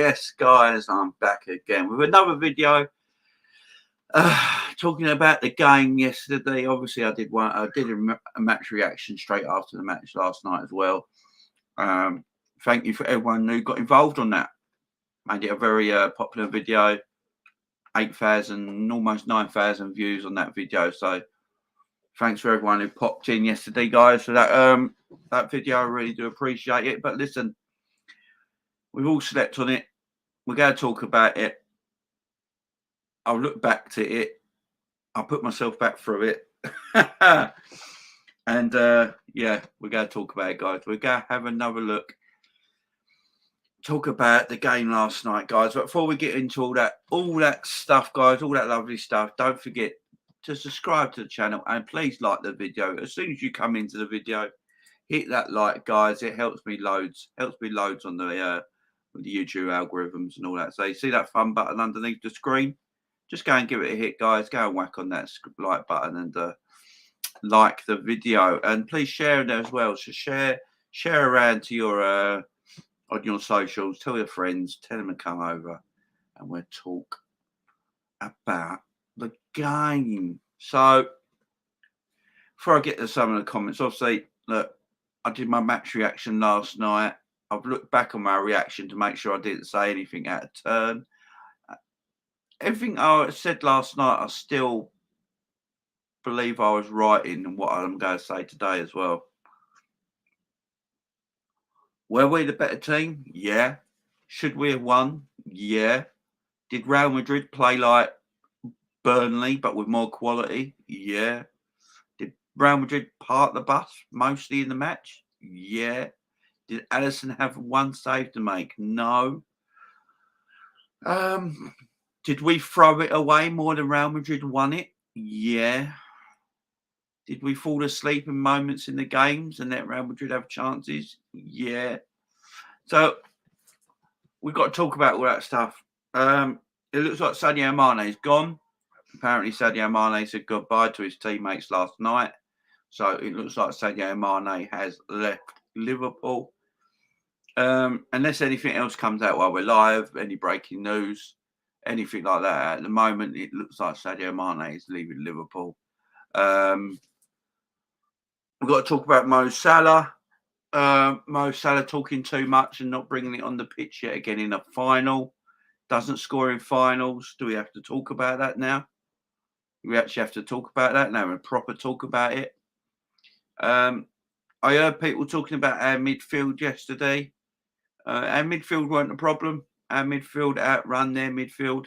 Yes, guys, I'm back again with another video. Talking about the game yesterday. Obviously, I did a match reaction straight after the match last night as well. Thank you for everyone who got involved on that. Made it a very popular video. 8,000, almost 9,000 views on that video. So thanks for everyone who popped in yesterday, guys, for that video. I really do appreciate it. But listen, we've all slept on it. We're going to talk about it. I'll look back to it. I'll put myself back through it. And yeah, we're going to talk about it, guys. We're going to have another look. Talk about the game last night, guys. But before we get into all that stuff, guys, all that lovely stuff, don't forget to subscribe to the channel and please like the video. As soon as you come into the video, hit that like, guys. It helps me loads. Helps me loads on the with the YouTube algorithms and all that. So you see that fun button underneath the screen? Just go and give it a hit, guys. Go and whack on that like button and like the video. And please share it as well. So share around to your on your socials. Tell your friends. Tell them to come over, and we'll talk about the game. So before I get to some of the comments, obviously, look, I did my match reaction last night. I've looked back on my reaction to make sure I didn't say anything out of turn. Everything I said last night, I still believe I was right in what I'm going to say today as well. Were we the better team? Yeah. Should we have won? Yeah. Did Real Madrid play like Burnley but with more quality? Yeah. Did Real Madrid park the bus mostly in the match? Yeah. Did Alisson have one save to make? No. Did we throw it away more than Real Madrid won it? Yeah. Did we fall asleep in moments in the games and let Real Madrid have chances? Yeah. So we've got to talk about all that stuff. It looks like Sadio Mane's gone. Apparently Sadio Mane said goodbye to his teammates last night. So it looks like Sadio Mane has left Liverpool. Unless anything else comes out while we're live, any breaking news, anything like that. At the moment, it looks like Sadio Mane is leaving Liverpool. We've got to talk about Mo Salah. Mo Salah talking too much and not bringing it on the pitch yet again in a final. Doesn't score in finals. Do we have to talk about that now? We actually have to talk about that now and proper talk about it. I heard people talking about our midfield yesterday. Our midfield weren't a problem. Our midfield outrun their midfield.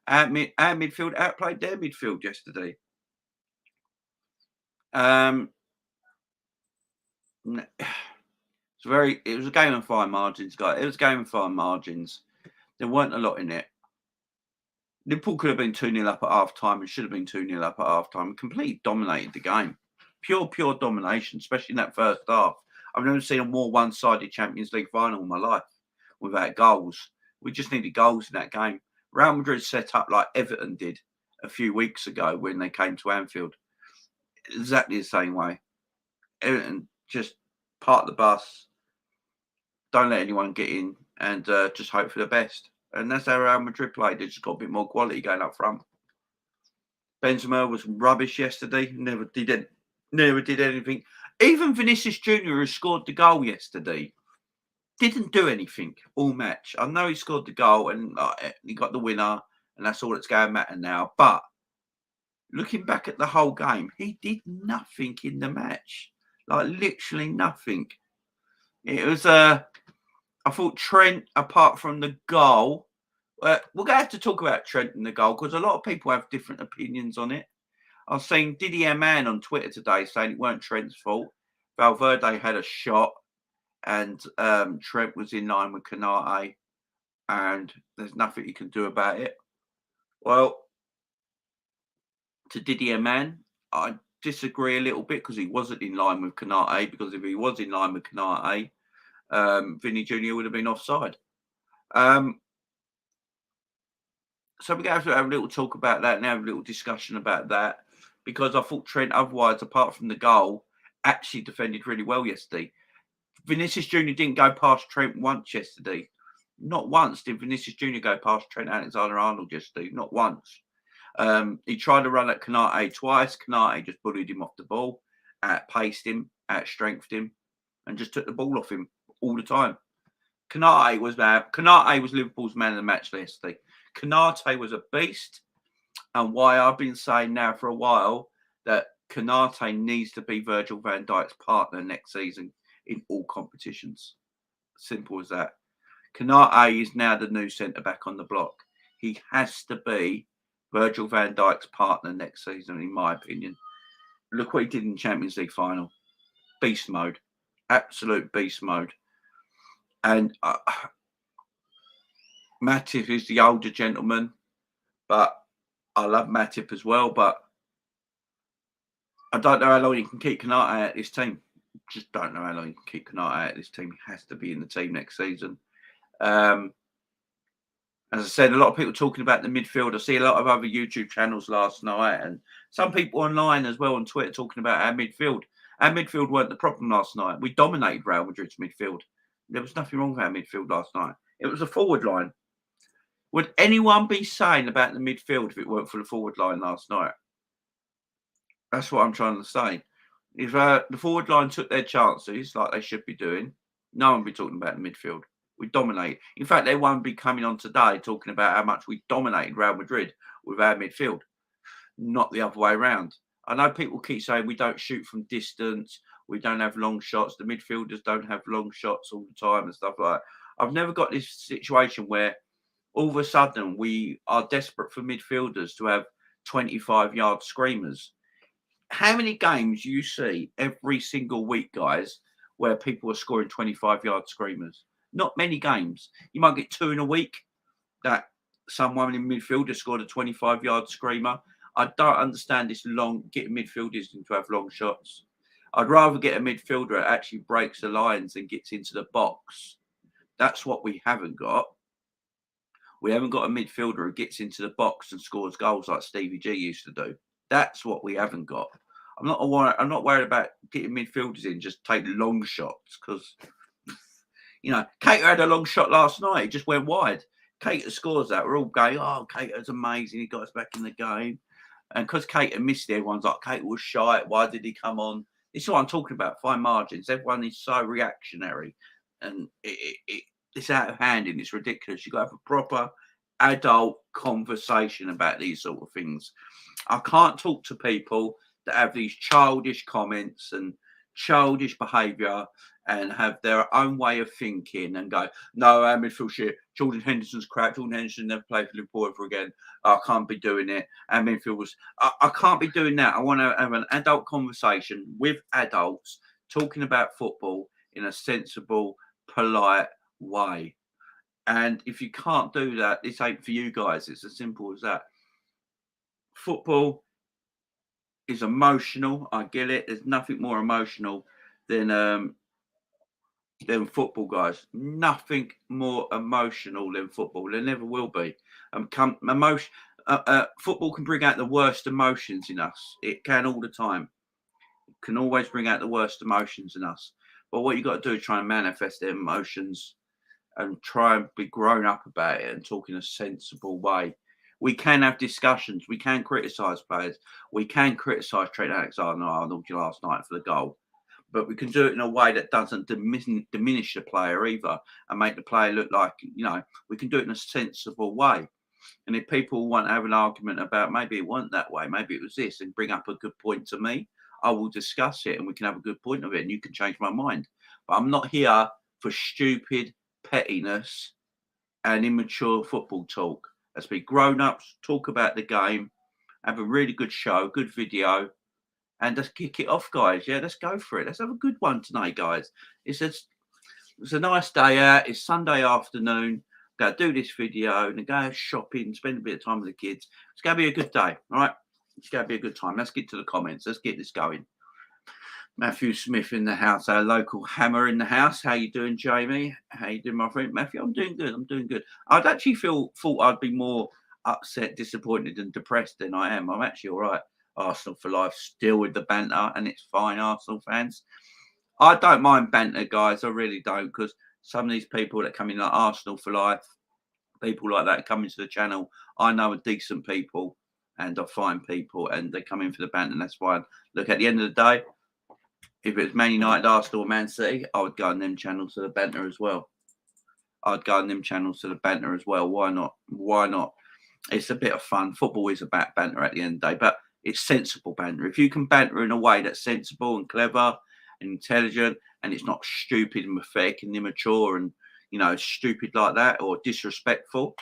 Our midfield outplayed their midfield yesterday. It was a game of fine margins, guys. It was a game of fine margins. There weren't a lot in it. Liverpool could have been 2-0 up at half time and should have been 2-0 up at half time. Completely dominated the game. Pure domination, especially in that first half. I've never seen a more one-sided Champions League final in my life without goals. We just needed goals in that game. Real Madrid set up like Everton did a few weeks ago when they came to Anfield. Exactly the same way. Everton just park the bus, don't let anyone get in, and just hope for the best. And that's how Real Madrid played. They just got a bit more quality going up front. Benzema was rubbish yesterday. Never did anything. Even Vinícius Júnior, who scored the goal yesterday, didn't do anything all match. I know he scored the goal and he got the winner, and that's all that's going to matter now. But looking back at the whole game, he did nothing in the match. Like literally nothing. It was I thought Trent, apart from the goal, we're going to have to talk about Trent and the goal because a lot of people have different opinions on it. I was seeing Didier Man on Twitter today saying it weren't Trent's fault. Valverde had a shot and Trent was in line with Canate and there's nothing he can do about it. Well, to Didier Man, I disagree a little bit because he wasn't in line with Canate, because if he was in line with Canate, Vinny Júnior would have been offside. So we're going to have a little talk about that and have a little discussion about that, because I thought Trent, otherwise, apart from the goal, actually defended really well yesterday. Vinícius Júnior didn't go past Trent once yesterday. Not once did Vinícius Júnior go past Trent Alexander-Arnold yesterday. Not once. He tried to run at Konate twice. Konate just bullied him off the ball, outpaced him, outstrengthed him, and just took the ball off him all the time. Konate was Liverpool's man of the match yesterday. Konate was a beast, and why I've been saying now for a while that Konate needs to be Virgil van Dijk's partner next season in all competitions. Simple as that. Konate is now the new centre-back on the block. He has to be Virgil van Dijk's partner next season, in my opinion. Look what he did in the Champions League final. Beast mode. Absolute beast mode. And Matip is the older gentleman, but I love Matip as well, but I don't know how long you can keep Konate out of this team. Just don't know how long you can keep Konate out of this team. He has to be in the team next season. As I said, a lot of people talking about the midfield. I see a lot of other YouTube channels last night, and some people online as well on Twitter talking about our midfield. Our midfield weren't the problem last night. We dominated Real Madrid's midfield. There was nothing wrong with our midfield last night. It was a forward line. Would anyone be saying about the midfield if it weren't for the forward line last night? That's what I'm trying to say. If the forward line took their chances like they should be doing, no one would be talking about the midfield. We dominate. In fact, they won't be coming on today talking about how much we dominated Real Madrid with our midfield, not the other way around. I know people keep saying we don't shoot from distance, we don't have long shots, the midfielders don't have long shots all the time and stuff like that. I've never got this situation where all of a sudden we are desperate for midfielders to have 25-yard screamers. How many games you see every single week, guys, where people are scoring 25-yard screamers? Not many games. You might get 2 in a week that someone in midfield has scored a 25-yard screamer. I don't understand this getting midfielders to have long shots. I'd rather get a midfielder that actually breaks the lines and gets into the box. That's what we haven't got. We haven't got a midfielder who gets into the box and scores goals like Stevie G used to do. That's what we haven't got. I'm not worried about getting midfielders in, just take long shots because, you know, Cater had a long shot last night. He just went wide. Cater scores that. We're all going, oh, Cater's amazing. He got us back in the game. And because Cater missed it, everyone's like, Cater was shy. Why did he come on? This is what I'm talking about, fine margins. Everyone is so reactionary. And it's out of hand and it's ridiculous. You've got to have a proper adult conversation about these sort of things. I can't talk to people that have these childish comments and childish behaviour and have their own way of thinking and go, no, our midfield shit. Jordan Henderson's crap. Jordan Henderson never played for Liverpool ever again. I can't be doing it. Our midfield was... I can't be doing that. I want to have an adult conversation with adults talking about football in a sensible, polite way. And if you can't do that, this ain't for you guys. It's as simple as that. Football is emotional. I get it. There's nothing more emotional than football, guys. Nothing more emotional than football. There never will be. Football can bring out the worst emotions in us. It can all the time. It can always bring out the worst emotions in us. But what you got to do is try and manifest their emotions and try and be grown up about it and talk in a sensible way. We can have discussions. We can criticise players. We can criticise Trent Alexander-Arnold last night for the goal. But we can do it in a way that doesn't diminish the player either and make the player look like, you know, we can do it in a sensible way. And if people want to have an argument about maybe it wasn't that way, maybe it was this, and bring up a good point to me, I will discuss it and we can have a good point of it and you can change my mind. But I'm not here for stupid pettiness and immature football talk. Let's be grown-ups, talk about the game, have a really good show, good video, and let's kick it off, guys. Yeah, let's go for it. Let's have a good one tonight, guys. It's a nice day out. It's Sunday afternoon. Go do this video and go shopping, spend a bit of time with the kids. It's going to be a good day, all right? It's going to be a good time. Let's get to the comments. Let's get this going. Matthew Smith in the house, our local hammer in the house. How you doing, Jamie? How you doing, my friend? Matthew, I'm doing good. I'm doing good. I'd actually thought I'd be more upset, disappointed and depressed than I am. I'm actually all right. Arsenal for life, still with the banter, and it's fine, Arsenal fans. I don't mind banter, guys. I really don't, because Some of these people that come in like Arsenal for life, people like that come into the channel, I know are decent people and I find people and they come in for the banter and that's fine. Look, at the end of the day, if it was Man United, Arsenal, or Man City, I would go on them channels to the banter as well. I'd go on them channels to the banter as well. Why not? Why not? It's a bit of fun. Football is about banter at the end of the day, but it's sensible banter. If you can banter in a way that's sensible and clever and intelligent and it's not stupid and pathetic and immature and, you know, stupid like that or disrespectful,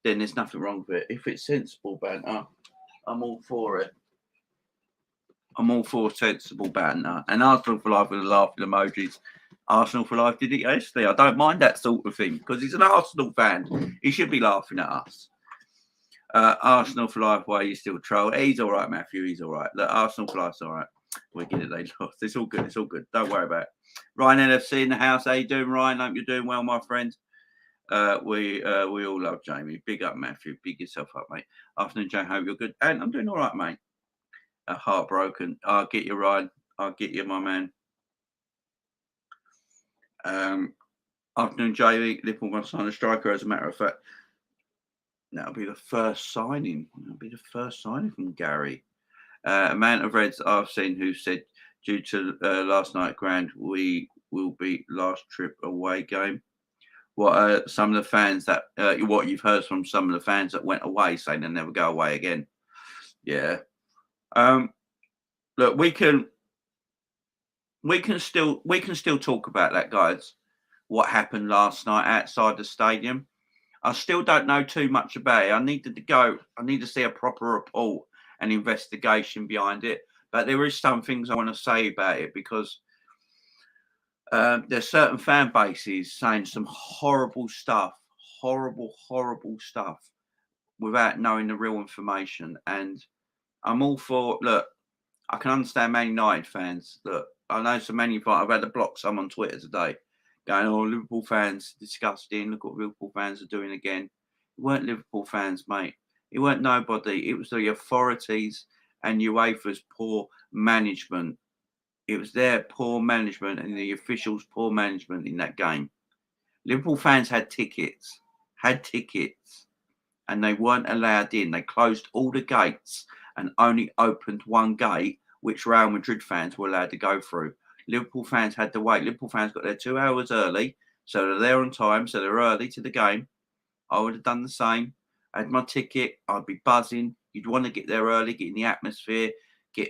then there's nothing wrong with it. If it's sensible banter, I'm all for it. I'm all for sensible banter. And Arsenal for life with the laughing emojis. Arsenal for life did it yesterday. I don't mind that sort of thing because he's an Arsenal fan. He should be laughing at us. Arsenal for life, why are you still troll? He's all right, Matthew. He's all right. Look, Arsenal for life's all right. We get it. They lost. It's all good. It's all good. Don't worry about it. Ryan LFC in the house. How you doing, Ryan? Hope you're doing well, my friend. We all love Jamie. Big up, Matthew. Big yourself up, mate. Afternoon, Jay. Hope you're good. And I'm doing all right, mate. Heartbroken. I'll get you, Ryan. I'll get you, my man. Afternoon, Jamie. Liverpool must sign a striker, as a matter of fact. That'll be the first signing. That'll be the first signing from Gary. Amount of Reds I've seen who said, due to last night grand, we will be last trip away game. What are some of the fans that what you've heard from some of the fans that went away saying they'll never go away again? Yeah. Look, we can still talk about that, guys. What happened last night outside the stadium? I still don't know too much about it. I need to see a proper report and investigation behind it. But there is some things I want to say about it because there's certain fan bases saying some horrible stuff, horrible stuff without knowing the real information. And I'm all for, look, I can understand Man United fans. Look, I know some Man United fans, I've had to block some on Twitter today going, oh, Liverpool fans, disgusting. Look what Liverpool fans are doing again. It weren't Liverpool fans, mate. It weren't nobody. It was the authorities and UEFA's poor management. It was their poor management and the officials' poor management in that game. Liverpool fans had tickets, and they weren't allowed in. They closed all the gates and only opened one gate, which Real Madrid fans were allowed to go through. Liverpool fans had to wait. Liverpool fans got there 2 hours early, so they're there on time, so they're early to the game. I would have done the same. I had my ticket. I'd be buzzing. You'd want to get there early, get in the atmosphere,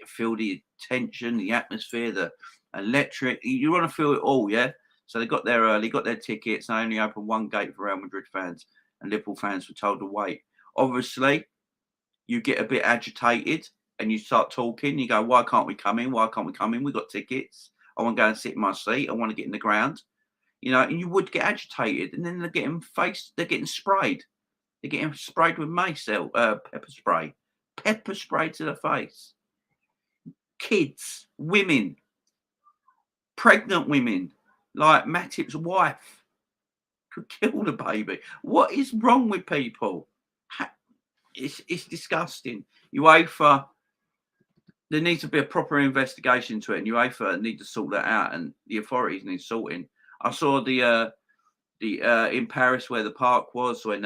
feel the tension, the atmosphere, the electric. You want to feel it all, yeah? So they got there early, got their tickets, and only opened one gate for Real Madrid fans, and Liverpool fans were told to wait. Obviously, you get a bit agitated and you start talking. You go, why can't we come in? Why can't we come in? We got tickets. I want to go and sit in my seat. I want to get in the ground. You know, and you would get agitated. And then they're getting sprayed. They're getting sprayed with pepper spray. Pepper spray to the face. Kids, women, pregnant women, like Matip's wife, could kill the baby. What is wrong with people? It's disgusting. UEFA, there needs to be a proper investigation to it, and UEFA need to sort that out, and the authorities need sorting. I saw the in Paris where the park was when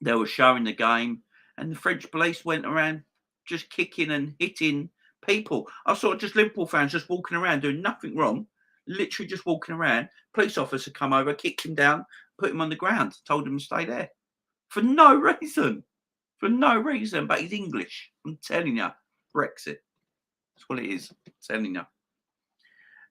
they were showing the game, and the French police went around just kicking and hitting people. I saw just Liverpool fans just walking around doing nothing wrong, literally just walking around. Police officer come over, kicked him down, put him on the ground, told him to stay there. For no reason. But he's English. I'm telling you. Brexit. That's what it is. I'm telling you.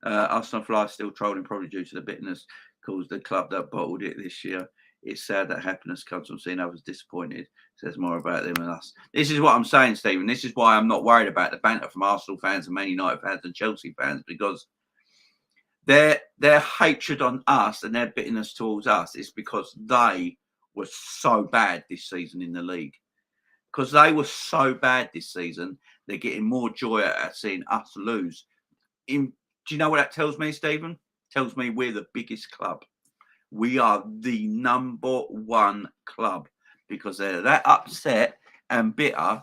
Arsenal for life still trolling, probably due to the bitterness caused the club that bottled it this year. It's sad that happiness comes from seeing others disappointed. Says more about them than us. This is what I'm saying, Stephen. This is why I'm not worried about the banter from Arsenal fans and Man United fans and Chelsea fans, because their hatred on us and their bitterness towards us is because they were so bad this season in the league. Because they were so bad this season, they're getting more joy at seeing us lose. Do you know what that tells me, Stephen? It tells me we're the biggest club. We are the number one club because they're that upset and bitter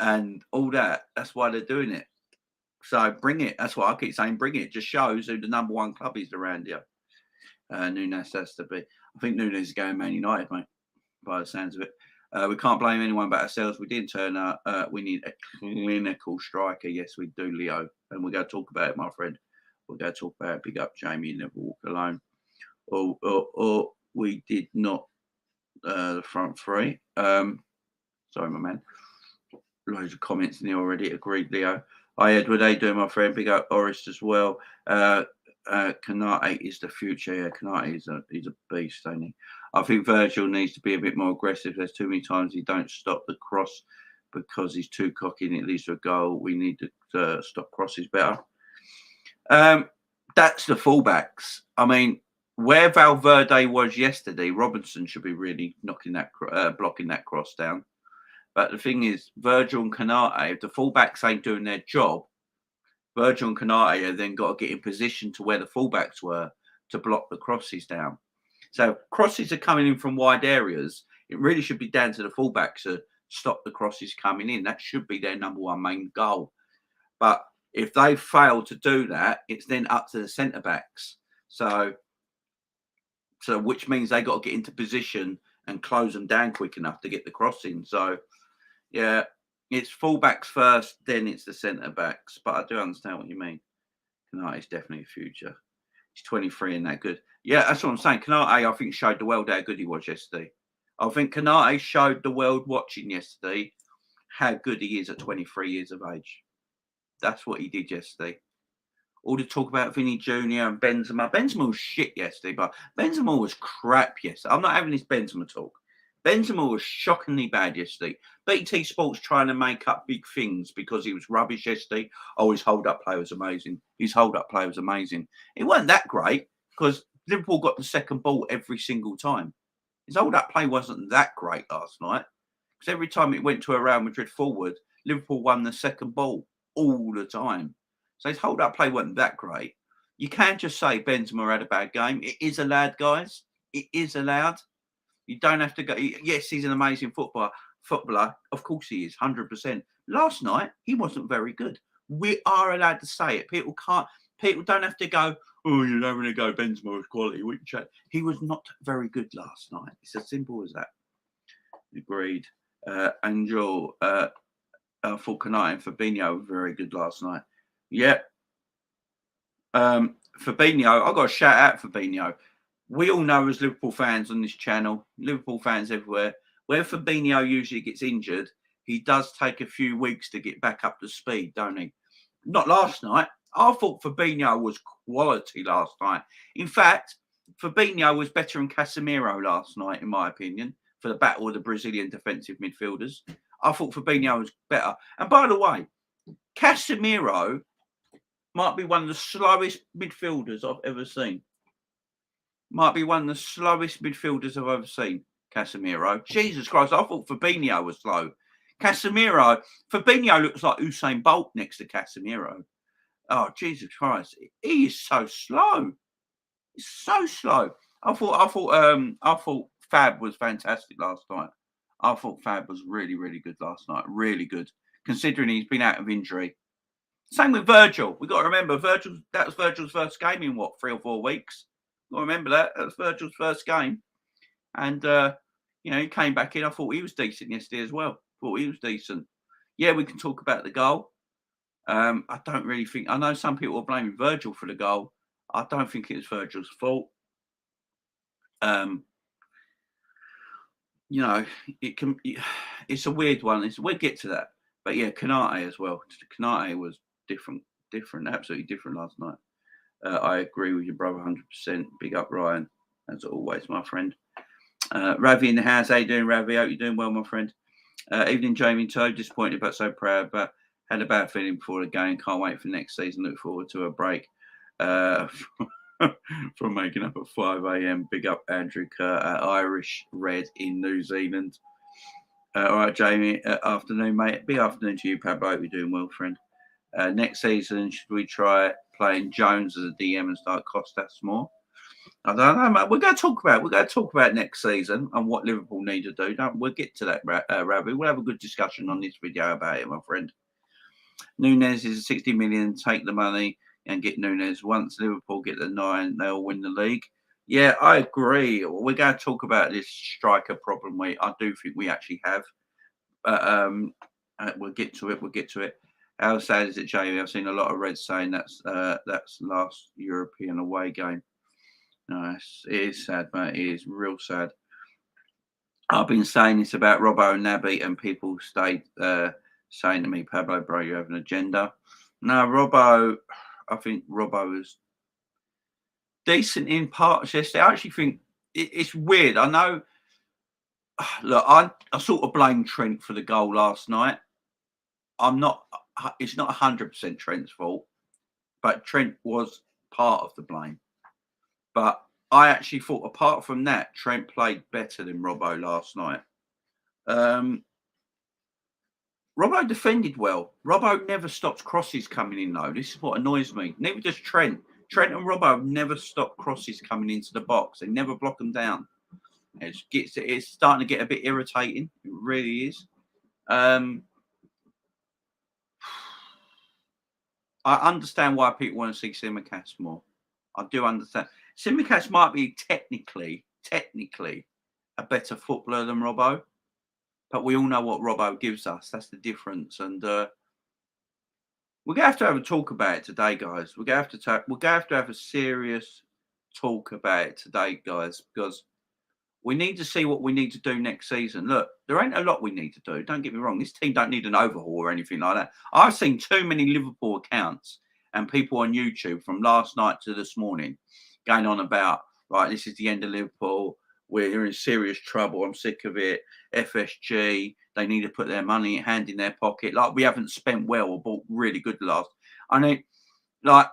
and all that. That's why they're doing it. So bring it. That's why I keep saying bring it. It just shows who the number one club is around here. Nunes has to be. I think Nunes is going Man United, mate, by the sounds of it. We can't blame anyone but ourselves. We didn't turn up. We need a clinical striker. Yes, we do, Leo. And we're going to talk about it, my friend. We're going to talk about it. Big up, Jamie. You never walk alone. Or we did not the front three. Sorry, my man. Loads of comments in there already. Agreed, Leo. Hi, Edward. How you doing, my friend? Big up, Orist as well. Kanate is the future. Yeah, Kanate is he's a beast, ain't he? I think Virgil needs to be a bit more aggressive. There's too many times he don't stop the cross because he's too cocky and it leads to a goal. We need to stop crosses better. That's the fullbacks. I mean, where Valverde was yesterday, Robinson should be really blocking that cross down. But the thing is, Virgil and Kanate, if the fullbacks ain't doing their job, Virgil and Kanate have then got to get in position to where the fullbacks were to block the crosses down. So crosses are coming in from wide areas. It really should be down to the fullbacks to stop the crosses coming in. That should be their number one main goal. But if they fail to do that, it's then up to the centre backs. So which means they got to get into position and close them down quick enough to get the cross in. So yeah, it's fullbacks first, then it's the centre backs. But I do understand what you mean. Kanate is definitely a future. He's 23 and that good. Yeah, that's what I'm saying. Kanate, I think, showed the world how good he was yesterday. I think Kanate showed the world watching yesterday how good he is at 23 years of age. That's what he did yesterday. All the talk about Vinny Júnior and Benzema. Benzema was shit yesterday, but Benzema was crap yesterday. I'm not having this Benzema talk. Benzema was shockingly bad yesterday. BT Sports trying to make up big things because he was rubbish yesterday. Oh, his hold-up play was amazing. His hold-up play was amazing. It wasn't that great because Liverpool got the second ball every single time. His hold-up play wasn't that great last night because every time it went to a Real Madrid forward, Liverpool won the second ball all the time. So his hold-up play wasn't that great. You can't just say Benzema had a bad game. It is allowed, guys. It is allowed. You don't have to go. Yes, he's an amazing footballer. Of course he is, 100%. Last night, he wasn't very good. We are allowed to say it. People don't have to go, oh, you're never going to go, Benzema was quality. He was not very good last night. It's as simple as that. Agreed. Angel, I thought Kanate and Fabinho were very good last night. Yeah. Fabinho, I've got to shout out Fabinho. We all know as Liverpool fans on this channel, Liverpool fans everywhere, where Fabinho usually gets injured, he does take a few weeks to get back up to speed, don't he? Not last night. I thought Fabinho was quality last night. In fact, Fabinho was better than Casemiro last night, in my opinion, for the battle of the Brazilian defensive midfielders. I thought Fabinho was better. And by the way, Casemiro might be one of the slowest midfielders I've ever seen. Might be one of the slowest midfielders I've ever seen, Casemiro. Jesus Christ, I thought Fabinho was slow. Fabinho looks like Usain Bolt next to Casemiro. Oh, Jesus Christ. He is so slow. He's so slow. I thought Fab was fantastic last night. I thought Fab was really, really good last night. Really good. Considering he's been out of injury. Same with Virgil. We've got to remember, that was Virgil's first game in, 3 or 4 weeks? Got to remember that. That was Virgil's first game. And, he came back in. I thought he was decent yesterday as well. Thought he was decent. Yeah, we can talk about the goal. I don't really think... I know some people are blaming Virgil for the goal. I don't think it was Virgil's fault. It's a weird one. We'll get to that. But yeah, Kanate as well. Kanate was different, absolutely different last night. I agree with your brother 100%. Big up, Ryan, as always, my friend. Ravi in the house. How you doing, Ravi? Hope you're doing well, my friend. Evening, Jamie. So disappointed but so proud. But had a bad feeling before the game. Can't wait for next season. Look forward to a break from making up at 5 a.m. Big up, Andrew Kerr at Irish Red in New Zealand. All right, Jamie. Afternoon, mate. Big afternoon to you, Pablo. Hope you're doing well, friend. Next season, should we try playing Jones as a DM and start Costas more? I don't know, mate. We're going to talk about next season and what Liverpool need to do. We'll get to that, Ravi. We'll have a good discussion on this video about it, my friend. Nunes is 60 million. Take the money and get Nunes. Once Liverpool get the 9, they'll win the league. Yeah, I agree. We're going to talk about this striker problem. I do think we actually have. We'll get to it. We'll get to it. How sad is it, Jamie? I've seen a lot of Reds saying that's last European away game. No, it is sad, mate. It is real sad. I've been saying this about Robbo and Naby, and people stayed saying to me, Pablo, bro, you have an agenda. No, Robbo, I think Robbo was decent in parts yesterday. I actually think it's weird. I know, look, I sort of blame Trent for the goal last night. It's not 100% Trent's fault, but Trent was part of the blame. But I actually thought, apart from that, Trent played better than Robbo last night. Robbo defended well. Robbo never stopped crosses coming in, though. This is what annoys me. Neither does Trent. Trent and Robbo never stop crosses coming into the box. They never block them down. It's starting to get a bit irritating. It really is. I understand why people want to see Tsimikas more. I do understand. Tsimikas might be technically a better footballer than Robbo, but we all know what Robbo gives us. That's the difference. And we're gonna have to have a talk about it today, guys. We're gonna have to have a serious talk about it today, guys, because we need to see what we need to do next season. Look, there ain't a lot we need to do. Don't get me wrong. This team don't need an overhaul or anything like that. I've seen too many Liverpool accounts and people on YouTube from last night to this morning going on about, right, this is the end of Liverpool. We're in serious trouble. I'm sick of it. FSG, they need to put their money hand in their pocket. Like, we haven't spent well or bought really good last. I mean, like,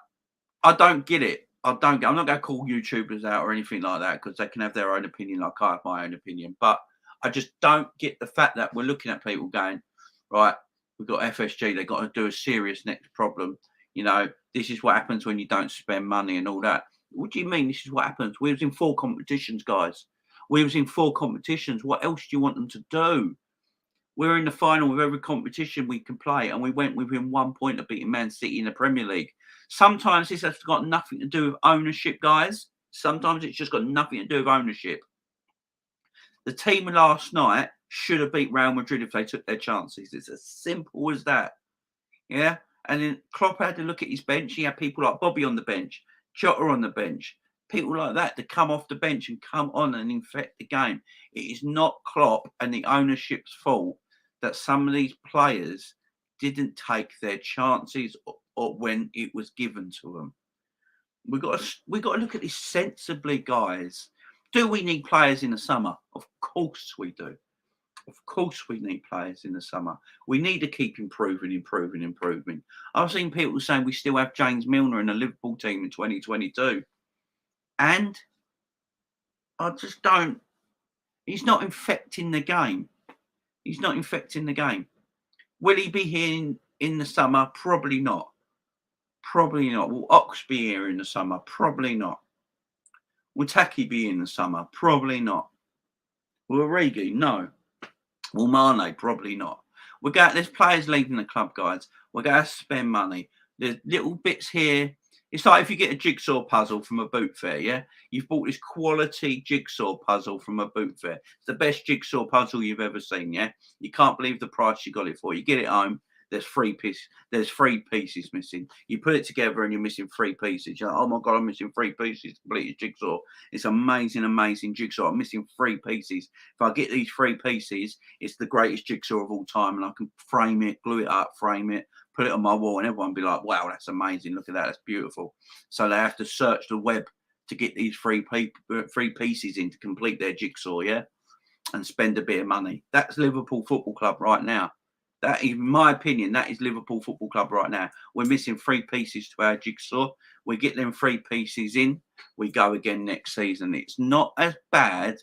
I don't get it. I'm not going to call YouTubers out or anything like that, because they can have their own opinion like I have my own opinion. But I just don't get the fact that we're looking at people going, right, we've got FSG. They've got to do a serious next problem. You know, this is what happens when you don't spend money and all that. What do you mean this is what happens? We was in 4 competitions, guys. We was in 4 competitions. What else do you want them to do? We're in the final of every competition we can play, and we went within 1 point of beating Man City in the Premier League. Sometimes this has got nothing to do with ownership, guys. Sometimes it's just got nothing to do with ownership. The team last night should have beat Real Madrid if they took their chances. It's as simple as that. Yeah. And then Klopp had to look at his bench. He had people like Bobby on the bench, Jota on the bench, people like that to come off the bench and come on and infect the game. It is not Klopp and the ownership's fault that some of these players didn't take their chances or when it was given to them. We got to look at this sensibly, guys. Do we need players in the summer? Of course we do. Of course we need players in the summer. We need to keep improving. I've seen people saying we still have James Milner in the Liverpool team in 2022. And I just don't. He's not infecting the game. He's not infecting the game. Will he be here in the summer? Probably not. Probably not. Will Ox be here in the summer? Probably not. Will Taki be in the summer? Probably not. Will Origi? No. Will Mane? Probably not. There's players leaving the club, guys. We're going to spend money. There's little bits here. It's like if you get a jigsaw puzzle from a boot fair, yeah? You've bought this quality jigsaw puzzle from a boot fair. It's the best jigsaw puzzle you've ever seen, yeah? You can't believe the price you got it for. You get it home, there's 3 pieces. There's 3 pieces missing. You put it together and you're missing 3 pieces. You're like, oh my God, I'm missing 3 pieces to complete a jigsaw. It's amazing, amazing jigsaw. I'm missing 3 pieces. If I get these 3 pieces, it's the greatest jigsaw of all time, and I can frame it, glue it up, frame it, put it on my wall, and everyone be like, wow, that's amazing. Look at that. That's beautiful. So they have to search the web to get these 3 pieces in to complete their jigsaw, yeah? And spend a bit of money. That's Liverpool Football Club right now. That, in my opinion, that is Liverpool Football Club right now. We're missing 3 pieces to our jigsaw. We get them 3 pieces in, we go again next season. It's not as bad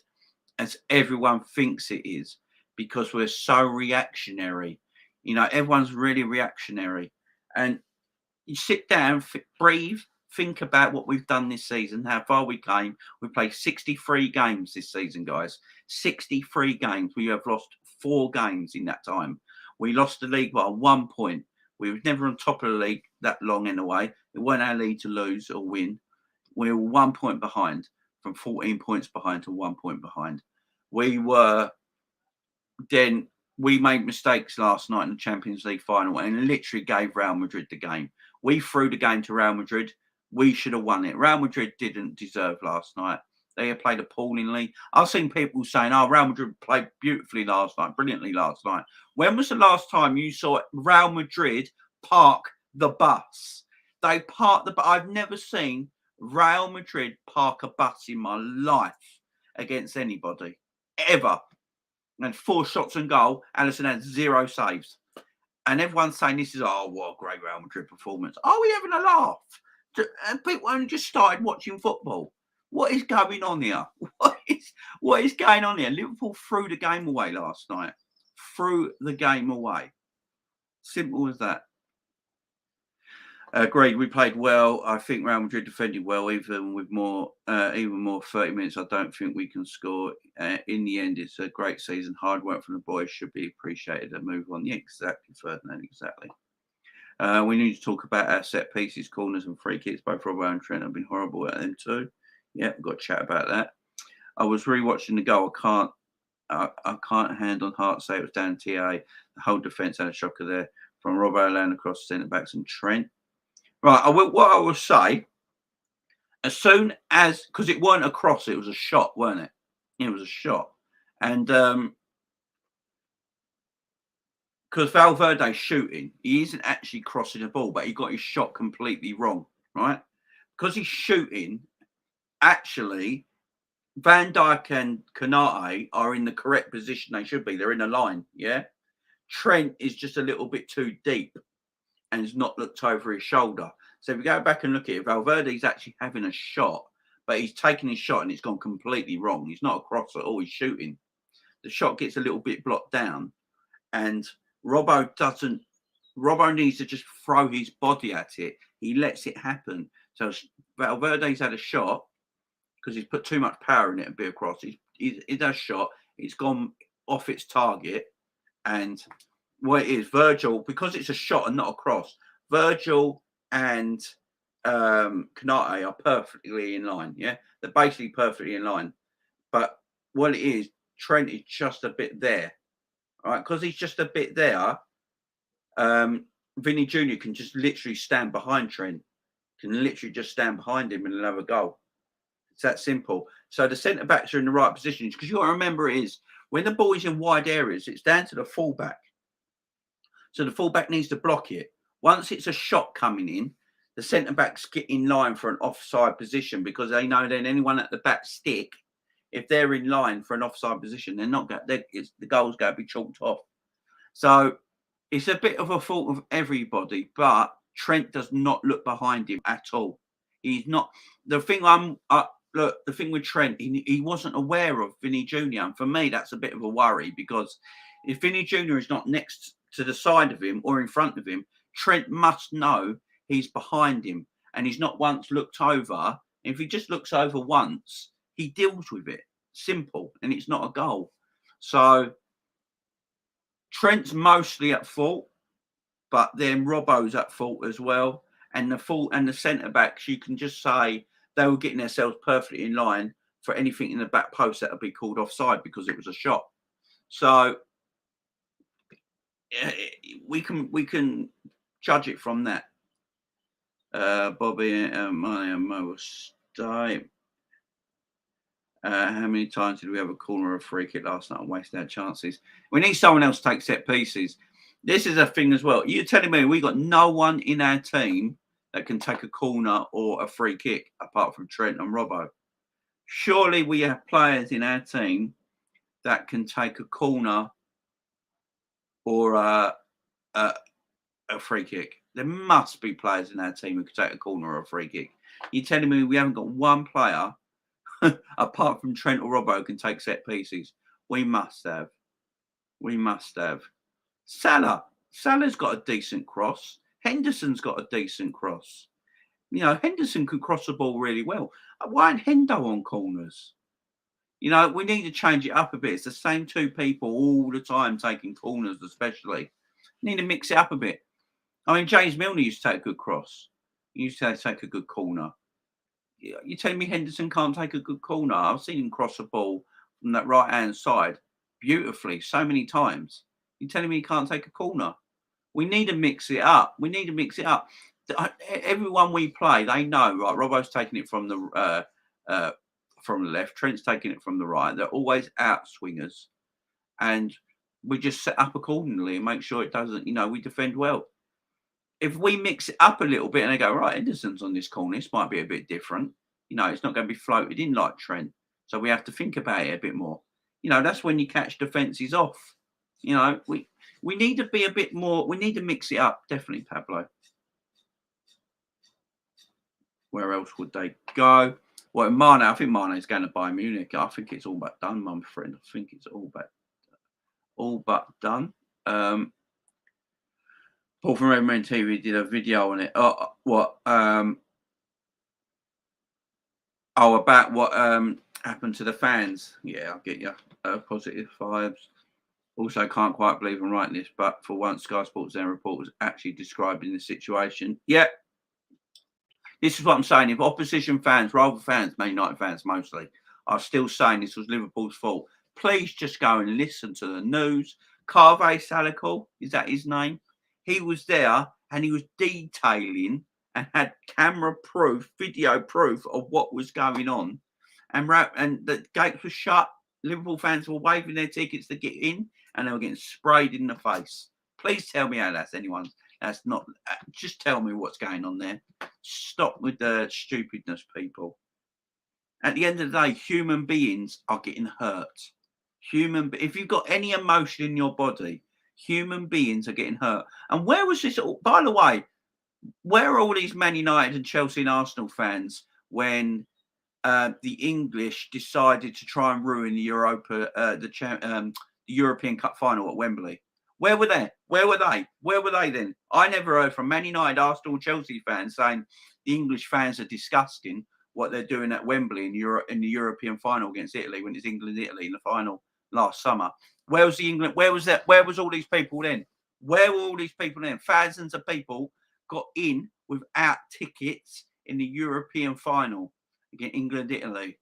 as everyone thinks it is, because we're so reactionary. You know, everyone's really reactionary. And you sit down, breathe, think about what we've done this season, how far we came. We played 63 games this season, guys. 63 games. We have lost 4 games in that time. We lost the league by 1 point. We were never on top of the league that long anyway. It weren't our league to lose or win. We were 1 point behind. from 14 points behind to 1 point behind. We made mistakes last night in the Champions League final and literally gave Real Madrid the game. We threw the game to Real Madrid. We should have won it. Real Madrid didn't deserve last night. They played appallingly. I've seen people saying, oh, Real Madrid played beautifully last night, brilliantly last night. When was the last time you saw Real Madrid park the bus? They parked the bus. I've never seen Real Madrid park a bus in my life against anybody, ever. And 4 shots on goal. Alisson had 0 saves. And everyone's saying this is, oh, what a great Real Madrid performance. Are we having a laugh? And people only just started watching football. What is going on here? What is going on here? Liverpool threw the game away last night. Threw the game away. Simple as that. Agreed. We played well. I think Real Madrid defended well, even with more 30 minutes. I don't think we can score. In the end, it's a great season. Hard work from the boys should be appreciated and move on. Yeah, exactly, Ferdinand. Exactly. We need to talk about our set pieces, corners, and free kicks. Both Robbo and Trent have been horrible at them too. Yeah, we've got to chat about that. I was rewatching the goal. I can't hand on heart say it was down to TA. The whole defence had a shocker there from Robbo land across the centre backs and Trent. Right, what I will say, as soon as, because it weren't a cross, it was a shot, weren't it? It was a shot. And because Valverde's shooting, he isn't actually crossing the ball, but he got his shot completely wrong, right? Because he's shooting, actually, Van Dijk and Konate are in the correct position they should be. They're in a line, yeah? Trent is just a little bit too deep and has not looked over his shoulder. So if you go back and look at it, Valverde's actually having a shot, but he's taken his shot and it's gone completely wrong. He's not a cross at all. He's shooting. The shot gets a little bit blocked down, and Robbo needs to just throw his body at it. He lets it happen. So Valverde's had a shot because he's put too much power in it and be a cross. He does shot. It's gone off its target, and what it is, Virgil, because it's a shot and not a cross, Virgil and Konate are perfectly in line. Yeah, they're basically perfectly in line. But what it is, Trent is just a bit there, right? Because he's just a bit there. Vinny Júnior can just literally stand behind Trent, can literally just stand behind him and he'll have a goal. It's that simple. So the centre backs are in the right positions, because you got to remember it is when the ball is in wide areas, it's down to the fullback. So the fullback needs to block it. Once it's a shot coming in, the centre backs get in line for an offside position, because they know then anyone at the back stick, if they're in line for an offside position, they're not going. The goal's going to be chalked off. So it's a bit of a fault of everybody, but Trent does not look behind him at all. He's not. The thing the thing with Trent, he wasn't aware of Vinny Júnior. And for me, that's a bit of a worry, because if Vinny Júnior is not next to the side of him or in front of him, Trent must know he's behind him, and he's not once looked over. If he just looks over once, he deals with it. Simple, and it's not a goal. So Trent's mostly at fault, but then Robbo's at fault as well. And the centre backs, you can just say they were getting themselves perfectly in line for anything in the back post that would be called offside because it was a shot. So we can judge it from that. Bobby and Mo will stay. How many times did we have a corner or a free kick last night and waste our chances? We need someone else to take set pieces. This is a thing as well. You're telling me we got no one in our team that can take a corner or a free kick apart from Trent and Robbo? Surely we have players in our team that can take a corner or a free kick. There must be players in our team who can take a corner or a free kick. You're telling me we haven't got one player apart from Trent or Robbo can take set pieces? We must have. We must have. Salah's got a decent cross. Henderson's got a decent cross. You know, Henderson could cross the ball really well. Why ain't Hendo on corners? You know, we need to change it up a bit. It's the same two people all the time taking corners, especially. We need to mix it up a bit. I mean, James Milner used to take a good cross. He used to take a good corner. You're telling me Henderson can't take a good corner? I've seen him cross a ball from that right-hand side beautifully so many times. You're telling me he can't take a corner? We need to mix it up. We need to mix it up. Everyone we play, they know, right? Robbo's taking it from the left. Trent's taking it from the right. They're always out swingers, and we just set up accordingly and make sure it doesn't. We defend well. If we mix it up a little bit and they go, right, Henderson's on this corner, this might be a bit different. It's not going to be floated in like Trent. So we have to think about it a bit more. That's when you catch defences off. We need to be a bit more. We need to mix it up, definitely, Pablo. Where else would they go? Well, Mane, I think Mane's going to Bayern Munich. I think it's all but done, my friend. I think it's all but done. Paul from Red Man TV did a video on it. About what happened to the fans. Yeah, I'll get you. Positive vibes. Also, can't quite believe I'm writing this, but for once, Sky Sports then report was actually describing the situation. Yeah. This is what I'm saying. If opposition fans, rival fans, Man United fans mostly, are still saying this was Liverpool's fault, please just go and listen to the news. Carve Salakal, is that his name? He was there and he was detailing and had camera proof, video proof of what was going on. And the gates were shut. Liverpool fans were waving their tickets to get in and they were getting sprayed in the face. Please tell me how that's not. Just tell me what's going on there. Stop with the stupidness, people. At the end of the day, human beings are getting hurt. If you've got any emotion in your body, human beings are getting hurt. And where was this? By the way, where are all these Man United and Chelsea and Arsenal fans when the English decided to try and ruin the European Cup final at Wembley? Where were they? Where were they then? I never heard from Man United, Arsenal, Chelsea fans saying the English fans are disgusting what they're doing at Wembley in the European final against Italy when it's England-Italy in the final last summer. Where was the England? Where was that? Where was all these people then? Where were all these people then? Thousands of people got in without tickets in the European final against England-Italy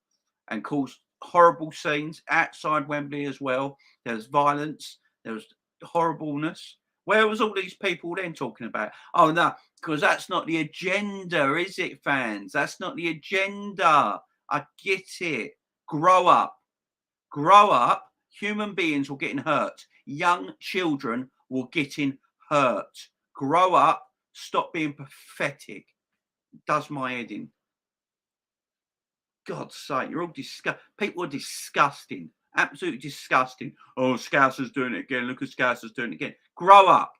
and caused horrible scenes outside Wembley as well. There was violence. There was horribleness. Where was all these people then talking about? Oh no, because that's not the agenda, is it, fans? That's not the agenda. I get it. Grow up. Human beings were getting hurt. Young children were getting hurt. Grow up. Stop being pathetic. It does my head in. God's sake, you're all people are disgusting. Absolutely disgusting. Oh, Scouser's doing it again. Look at Scouser's doing it again. Grow up.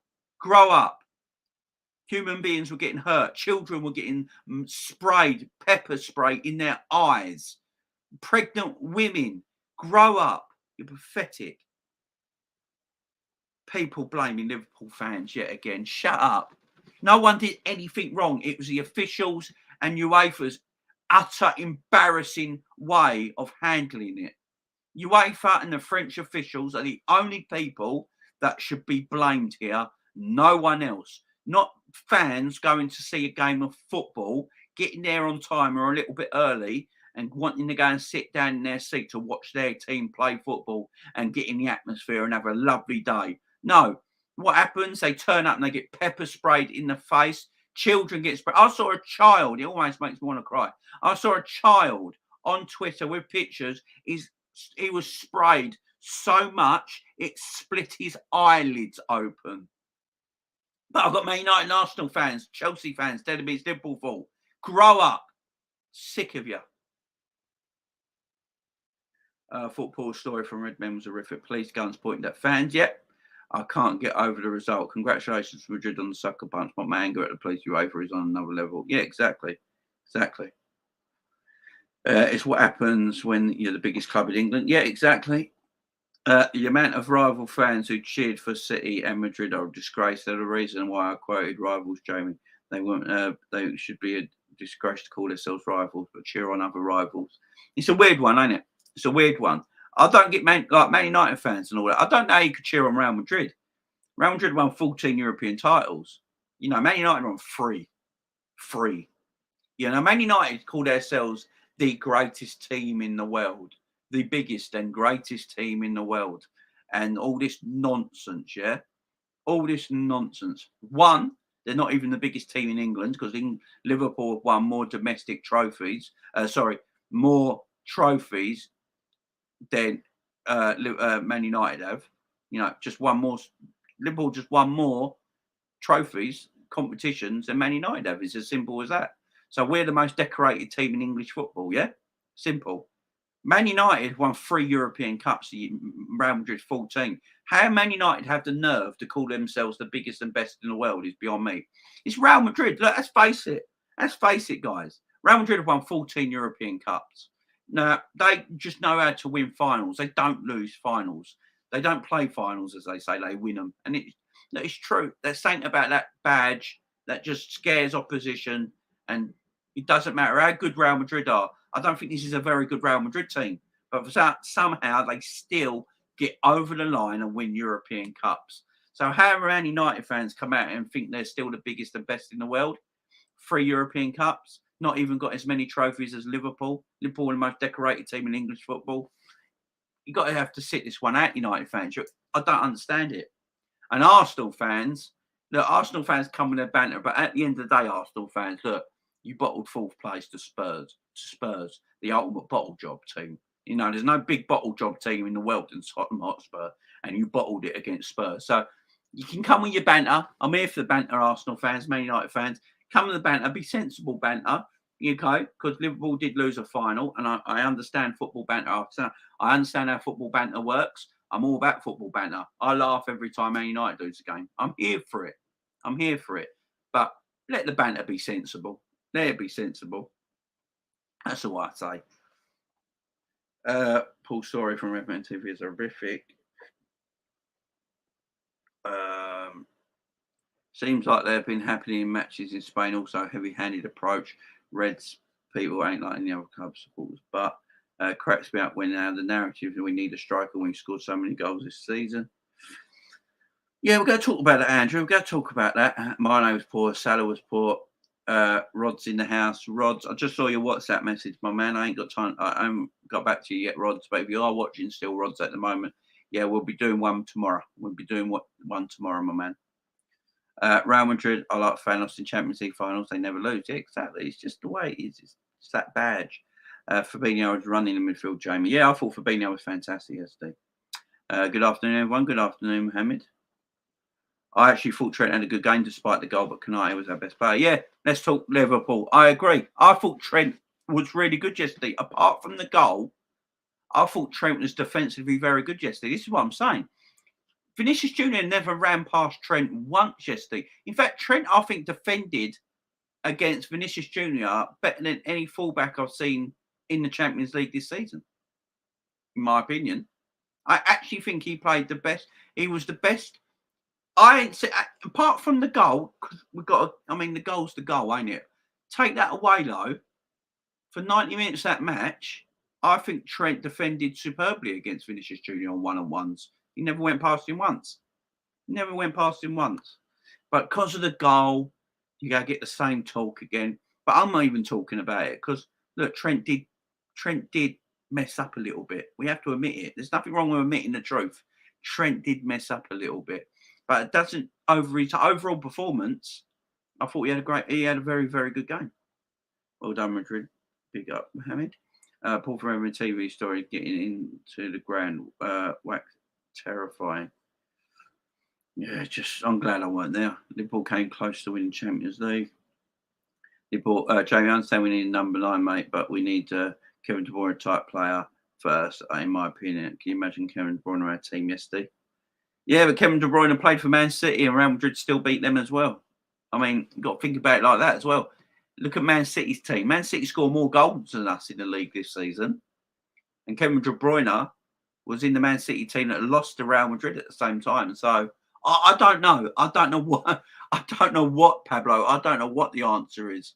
Human beings were getting hurt. Children were getting sprayed, pepper spray in their eyes. Pregnant women. Grow up. You're pathetic. People blaming Liverpool fans yet again. Shut up. No one did anything wrong. It was the officials and UEFA's utter embarrassing way of handling it. UEFA and the French officials are the only people that should be blamed here. No one else. Not fans going to see a game of football, getting there on time or a little bit early and wanting to go and sit down in their seat to watch their team play football and get in the atmosphere and have a lovely day. No. What happens? They turn up and they get pepper sprayed in the face. Children get sprayed. I saw a child. It almost makes me want to cry. I saw a child on Twitter with pictures. He was sprayed so much it split his eyelids open. But I've got Man United and Arsenal fans, Chelsea fans telling me it's Liverpool fault. Grow up. Sick of you. Football story from Red Men was horrific. Police guns pointing at fans. Yep. I can't get over the result. Congratulations to Madrid on the sucker punch. But my anger at the police UEFA is on another level. Yeah, exactly. It's what happens when you're the biggest club in England. Yeah, exactly. The amount of rival fans who cheered for City and Madrid are a disgrace. They're the reason why I quoted rivals, Jamie. They weren't. They should be a disgrace to call themselves rivals, but cheer on other rivals. It's a weird one, ain't it? It's a weird one. I don't get Man United fans and all that. I don't know how you could cheer on Real Madrid. Real Madrid won 14 European titles. Man United won 3. You know, Man United call themselves the greatest team in the world, the biggest and greatest team in the world, and all this nonsense, yeah? All this nonsense. One, they're not even the biggest team in England because Liverpool have won more domestic trophies. More trophies than Man United have. You know, just one more. Liverpool just won more trophies, competitions than Man United have. It's as simple as that. So we're the most decorated team in English football. Yeah, simple. Man United won 3 European Cups, Real Madrid 14. How Man United have the nerve to call themselves the biggest and best in the world is beyond me. It's Real Madrid. Look, let's face it. Let's face it, guys. Real Madrid have won 14 European Cups. Now, they just know how to win finals. They don't lose finals. They don't play finals, as they say. They win them. And it's true. There's something about that badge that just scares opposition. And it doesn't matter how good Real Madrid are. I don't think this is a very good Real Madrid team. But somehow they still get over the line and win European Cups. So how Man United fans come out and think they're still the biggest and best in the world? 3 European Cups, not even got as many trophies as Liverpool. Liverpool are the most decorated team in English football. You've got to have to sit this one out, United fans. I don't understand it. And Arsenal fans, look, Arsenal fans come with their banter, but at the end of the day, Arsenal fans, look, you bottled 4th place to Spurs, the ultimate bottle job team. You know, there's no big bottle job team in the world than Tottenham Hotspur, and you bottled it against Spurs. So you can come with your banter. I'm here for the banter, Arsenal fans, Man United fans. Come with the banter, be sensible banter, okay? Because Liverpool did lose a final, and I understand football banter. I understand how football banter works. I'm all about football banter. I laugh every time Man United lose a game. I'm here for it. But let the banter be sensible. Let it be sensible. That's all I say. Paul Story from Redman TV is horrific. Seems like there have been happening matches in Spain, also heavy-handed approach. Reds people ain't like any other club supporters, but cracks me up when now the narrative that we need a striker when we scored so many goals this season. Yeah, we're going to talk about that, Andrew. We're going to talk about that. Mane was poor. Salah was poor. Rod's in the house. Rods, I just saw your WhatsApp message, my man. I ain't got time. I haven't got back to you yet, Rods. But if you are watching still, Rods, at the moment, yeah, we'll be doing one tomorrow. We'll be doing one tomorrow, my man. Real Madrid, I like Thanos in Champions League finals. They never lose. Yeah, exactly. It's just the way it is. It's that badge. Fabinho was running in the midfield, Jamie. Yeah, I thought Fabinho was fantastic yesterday. Good afternoon, everyone. Good afternoon, Mohammed. I actually thought Trent had a good game despite the goal, but Kanate was our best player. Yeah, let's talk Liverpool. I agree. I thought Trent was really good yesterday. Apart from the goal, I thought Trent was defensively very good yesterday. This is what I'm saying. Vinícius Júnior never ran past Trent once yesterday. In fact, Trent, I think, defended against Vinícius Júnior better than any fullback I've seen in the Champions League this season, in my opinion. I actually think he played the best. He was the best. Apart from the goal, because the goal's the goal, ain't it? Take that away, though. For 90 minutes that match, I think Trent defended superbly against Vinícius Júnior on one-on-ones. He never went past him once. But because of the goal, you got to get the same talk again. But I'm not even talking about it because, look, Trent did mess up a little bit. We have to admit it. There's nothing wrong with admitting the truth. Trent did mess up a little bit. But it doesn't over his overall performance. I thought he had a very, very good game. Well done, Madrid. Big up, Mohammed. Paul from Every TV story getting into the ground. Wax terrifying. Yeah, I'm glad I weren't there. Liverpool came close to winning Champions League. Liverpool, Jamie, I understand we need a number 9, mate, but we need Kevin De Bruyne type player first, in my opinion. Can you imagine Kevin De Bruyne on our team yesterday? Yeah, but Kevin De Bruyne played for Man City and Real Madrid still beat them as well. I mean, you've got to think about it like that as well. Look at Man City's team. Man City scored more goals than us in the league this season. And Kevin De Bruyne was in the Man City team that lost to Real Madrid at the same time. So I don't know. I don't know what, Pablo. I don't know what the answer is.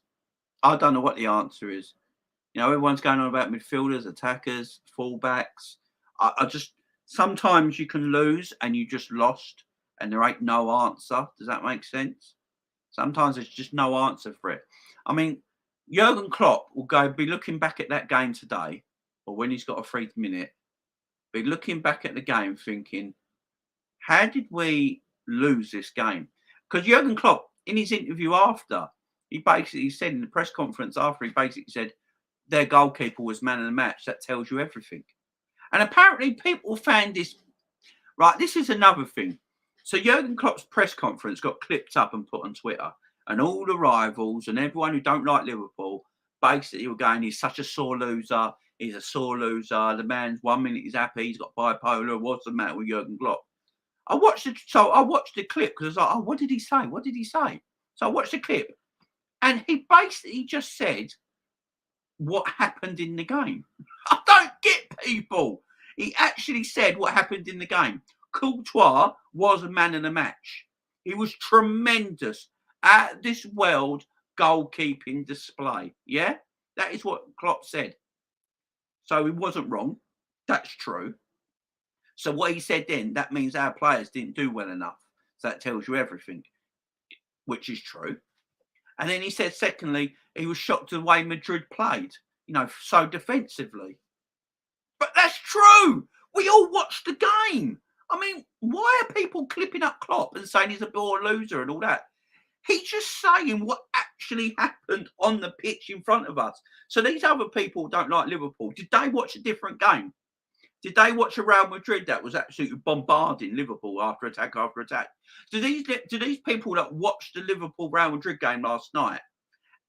You know, everyone's going on about midfielders, attackers, fullbacks. Sometimes you can lose and you just lost and there ain't no answer. Does that make sense? Sometimes there's just no answer for it. I mean, Jurgen Klopp will be looking back at that game today, or when he's got a free minute, be looking back at the game thinking, how did we lose this game? Because Jurgen Klopp, in his interview after, he basically said in the press conference after, he basically said their goalkeeper was man of the match. That tells you everything. And apparently people found this, right, this is another thing. So Jurgen Klopp's press conference got clipped up and put on Twitter. And all the rivals and everyone who don't like Liverpool basically were going, he's such a sore loser. He's a sore loser. The man's 1 minute he's happy. He's got bipolar. What's the matter with Jurgen Klopp? I watched the clip because I was like, oh, what did he say? What did he say? So I watched the clip and he basically just said what happened in the game. I don't get people. He actually said what happened in the game. Courtois was a man of the match. He was tremendous at this world goalkeeping display. Yeah, that is what Klopp said. So he wasn't wrong. That's true. So what he said then, that means our players didn't do well enough. So that tells you everything, which is true. And then he said, secondly, he was shocked at the way Madrid played, so defensively. But that's true. We all watched the game. I mean, why are people clipping up Klopp and saying he's a poor loser and all that? He's just saying what actually happened on the pitch in front of us. So these other people don't like Liverpool. Did they watch a different game? Did they watch a Real Madrid that was absolutely bombarding Liverpool after attack after attack? Do these people that watched the Liverpool Real Madrid game last night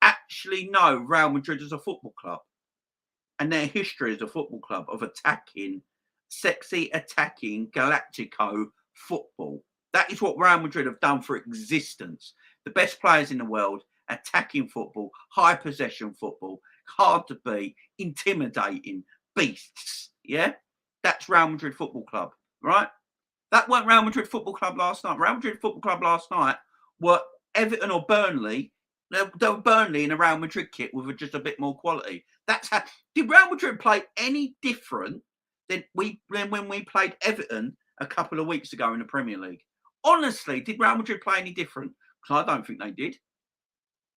actually know Real Madrid as a football club and their history as a football club of attacking, sexy attacking Galactico football? That is what Real Madrid have done for existence. The best players in the world, attacking football, high possession football, hard to beat, intimidating beasts. Yeah? That's Real Madrid Football Club, right? That weren't Real Madrid Football Club last night. Real Madrid Football Club last night were Everton or Burnley. They were Burnley in a Real Madrid kit with just a bit more quality. That's how. Did Real Madrid play any different than when we played Everton a couple of weeks ago in the Premier League? Honestly, did Real Madrid play any different? Because I don't think they did.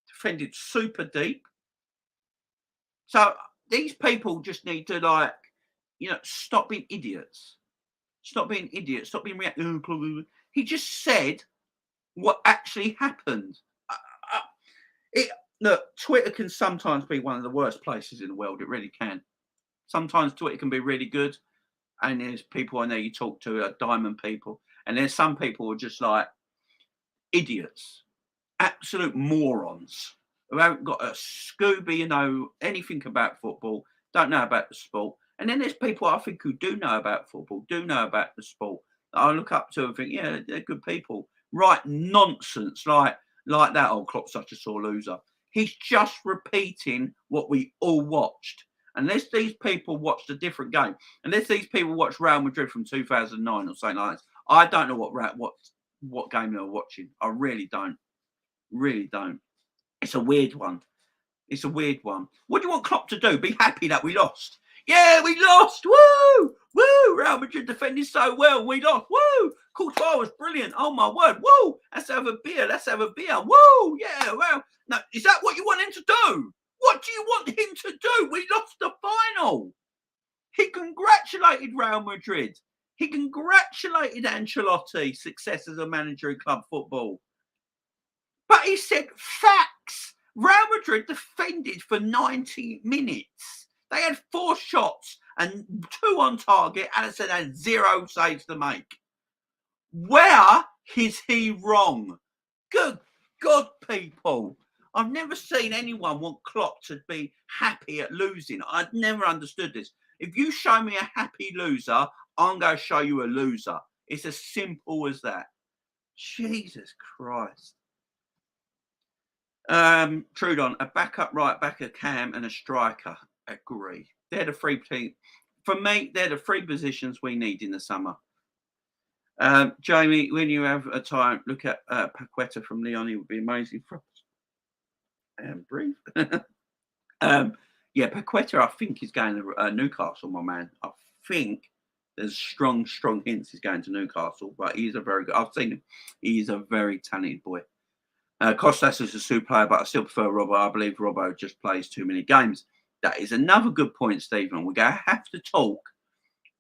Defended super deep. So these people just need to stop being idiots. Stop being idiots. Stop being reactive. He just said what actually happened. Look, Twitter can sometimes be one of the worst places in the world. It really can. Sometimes Twitter can be really good. And there's people I know you talk to are diamond people. And there's some people who are just like idiots. Absolute morons. Who haven't got a Scooby, anything about football. Don't know about the sport. And then there's people I think who do know about football, do know about the sport. I look up to and think, yeah, they're good people. Right, nonsense like that. Oh, Klopp's such a sore loser. He's just repeating what we all watched. Unless these people watched a different game, unless these people watched Real Madrid from 2009 or something like that, I don't know what game they were watching. I really don't. Really don't. It's a weird one. It's a weird one. What do you want Klopp to do? Be happy that we lost? Yeah, we lost. Woo! Woo! Real Madrid defended so well. We lost. Woo! Courtois was brilliant. Oh, my word. Woo! Let's have a beer. Let's have a beer. Woo! Yeah, well. Now, is that what you want him to do? What do you want him to do? We lost the final. He congratulated Real Madrid. He congratulated Ancelotti's success as a manager in club football. But he said facts. Real Madrid defended for 90 minutes. They had 4 shots and 2 on target. Alisson had 0 saves to make. Where is he wrong? Good God, people. I've never seen anyone want Klopp to be happy at losing. I've never understood this. If you show me a happy loser, I'm going to show you a loser. It's as simple as that. Jesus Christ. Trudon, a backup right back, a cam, and a striker. Agree. They're the 3 teams. For me, they're the 3 positions we need in the summer. Jamie, when you have a time, look at Paqueta from Lyon. He would be amazing for us. Brief. Yeah, Paqueta, I think, is going to Newcastle, my man. I think there's strong hints he's going to Newcastle, but he's a very good. I've seen him. He's a very talented boy. Costas is a super player, but I still prefer Robbo. I believe Robbo just plays too many games. That is another good point, Stephen. We're going to have to talk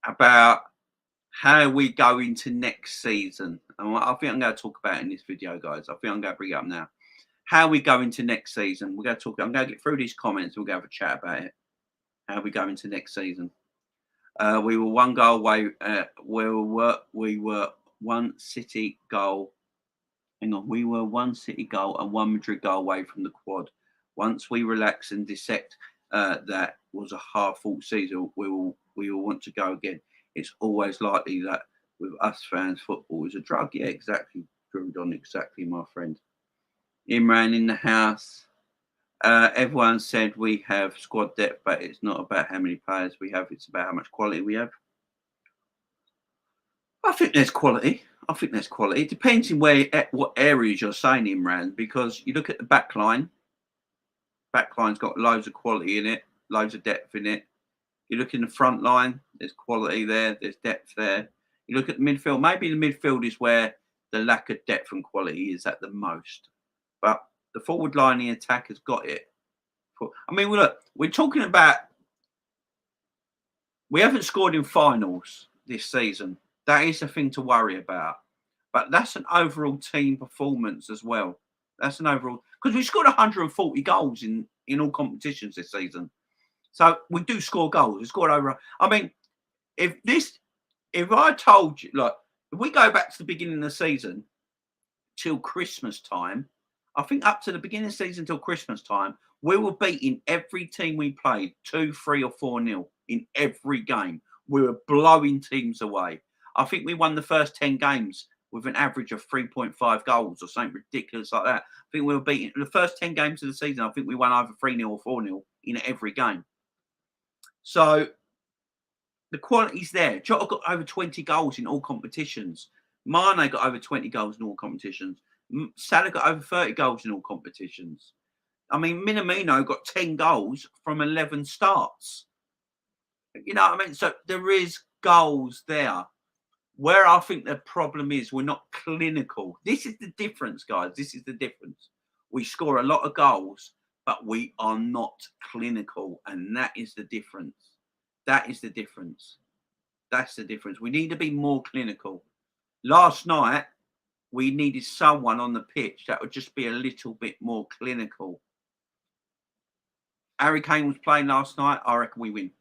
about how we go into next season. And I think I'm going to talk about it in this video, guys. I think I'm going to bring it up now. How we go into next season. We're going to talk. I'm going to get through these comments and we're going to have a chat about it. How we go into next season. We were one goal away. We were one City goal. Hang on. We were one City goal and one Madrid goal away from the quad. Once we relax and dissect that was a hard-fought season, we will want to go again. It's always likely that with us fans, football is a drug. Yeah, exactly. Drilled on exactly, my friend. Imran in the house. Everyone said we have squad depth, but it's not about how many players we have. It's about how much quality we have. I think there's quality. It depends in what areas you're saying, Imran, because you look at the back line. Back line's got loads of quality in it, loads of depth in it. You look in the front line, there's quality there, there's depth there. You look at the midfield, maybe the midfield is where the lack of depth and quality is at the most. But the forward line, the attack has got it. I mean, look, we're talking about, we haven't scored in finals this season. That is a thing to worry about. But that's an overall team performance as well. That's an overall, because we scored 140 goals in all competitions this season. So we do score goals. We scored over. I mean, if I told you, like, if we go back to the beginning of the season till Christmas time, I think up to the beginning of the season till Christmas time, we were beating every team we played 2, 3, or 4-0 in every game. We were blowing teams away. I think we won the first 10 games with an average of 3.5 goals or something ridiculous like that. I think we were beating the first 10 games of the season. I think we won either 3-0 or 4-0 in every game. So the quality's there. Jota got over 20 goals in all competitions. Mane got over 20 goals in all competitions. Salah got over 30 goals in all competitions. I mean, Minamino got 10 goals from 11 starts. You know what I mean? So there is goals there. Where I think the problem is, we're not clinical. This is the difference, guys. This is the difference. We score a lot of goals, but we are not clinical. And that is the difference. That is the difference. That's the difference. We need to be more clinical. Last night, we needed someone on the pitch that would just be a little bit more clinical. Harry Kane was playing last night. I reckon we win.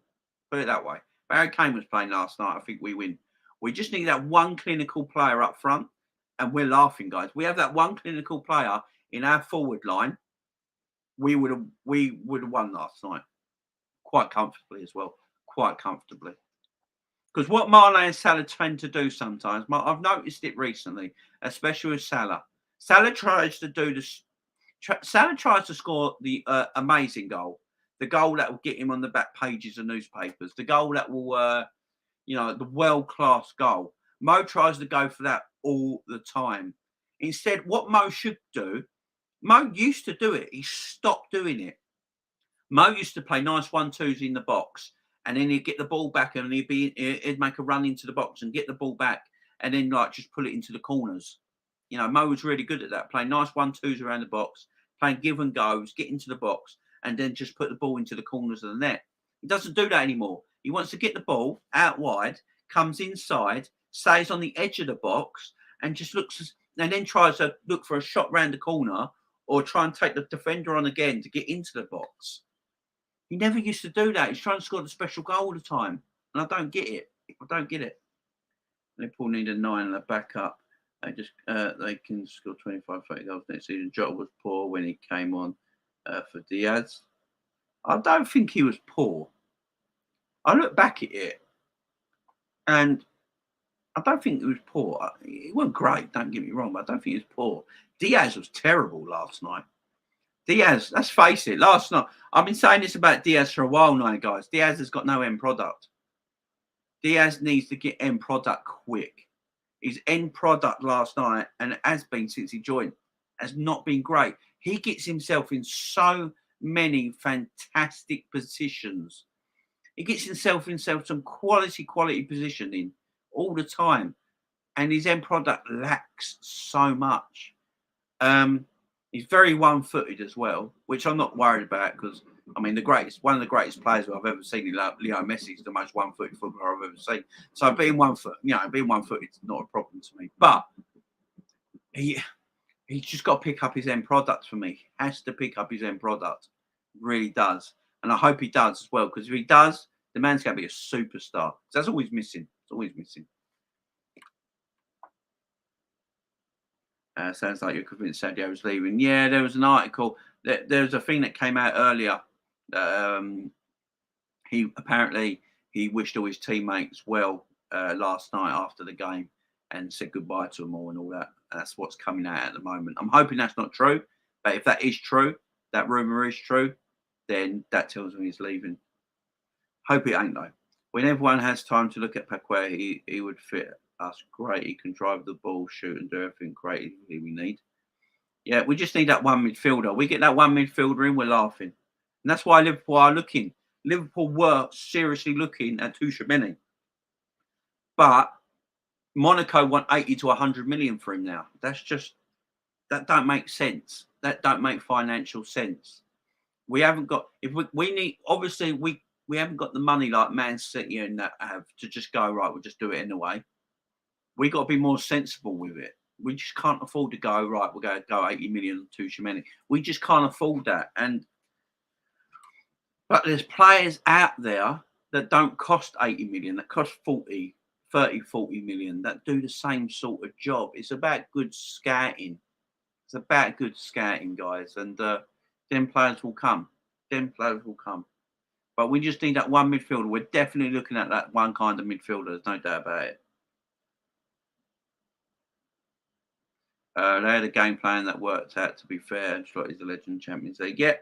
Put it that way. If Harry Kane was playing last night, I think we win. We just need that one clinical player up front, and we're laughing, guys. We have that one clinical player in our forward line. We would have won last night quite comfortably as well. Quite comfortably. Because what Mane and Salah tend to do sometimes, I've noticed it recently, especially with Salah. Salah tries to do this. Salah tries to score the amazing goal, the goal that will get him on the back pages of newspapers, the goal that will, the world-class goal. Mo tries to go for that all the time. Instead, what Mo should do, Mo used to do it. He stopped doing it. Mo used to play nice 1-2s in the box, and then he'd get the ball back and he'd make a run into the box and get the ball back, and then like just pull it into the corners. You know, Mo was really good at that, playing nice 1-2s around the box, playing give and goes, get into the box, and then just put the ball into the corners of the net. He doesn't do that anymore. He wants to get the ball out wide, comes inside, stays on the edge of the box, and just looks, and then tries to look for a shot round the corner or try and take the defender on again to get into the box. He never used to do that. He's trying to score the special goal all the time. And I don't get it. Liverpool need a 9 and a backup. They can score 25, 30 goals next season. Jota was poor when he came on for Diaz. I don't think he was poor. I look back at it and I don't think it was poor. It wasn't great, don't get me wrong, but I don't think it was poor. Diaz was terrible last night. Diaz, let's face it, last night, I've been saying this about Diaz for a while now, guys. Diaz has got no end product. Diaz needs to get end product quick. His end product last night, and it has been since he joined, has not been great. He gets himself in so many fantastic positions. He gets himself in some quality positioning all the time. And his end product lacks so much. He's very one-footed as well, which I'm not worried about because I mean one of the greatest players I've ever seen, Leo Messi, is the most one-footed footballer I've ever seen. So being one-footed is not a problem to me. But he's just got to pick up his end product for me. He has to pick up his end product. Really does. And I hope he does as well, because if he does, the man's going to be a superstar. That's always missing. It's always missing. Sounds like you're convinced Sadio was leaving. Yeah, there was an article. There was a thing that came out earlier. He wished all his teammates well last night after the game and said goodbye to them all and all that. That's what's coming out at the moment. I'm hoping that's not true, but if that is true, that rumor is true, then that tells me he's leaving. Hope it ain't though. When everyone has time to look at Paquet, he would fit us great. He can drive the ball, shoot, and do everything creatively we need. Yeah, we just need that one midfielder. We get that one midfielder in, we're laughing. And that's why Liverpool are looking. Liverpool were seriously looking at Tchouaméni. But Monaco want 80 to 100 million for him now. That don't make sense. That don't make financial sense. We haven't got, we haven't got the money like Man City and that have to just go, right, we'll just do it anyway. We got to be more sensible with it. We just can't afford to go, right, we're going to go 80 million to Tchouaméni. We just can't afford that. But there's players out there that don't cost 80 million, that cost 30, 40 million, that do the same sort of job. It's about good scouting. It's about good scouting, guys. And them players will come. But we just need that one midfielder. We're definitely looking at that one kind of midfielder. There's no doubt about it. They had a game plan that worked out, to be fair. Ancelotti is the legend Champions League. Yeah.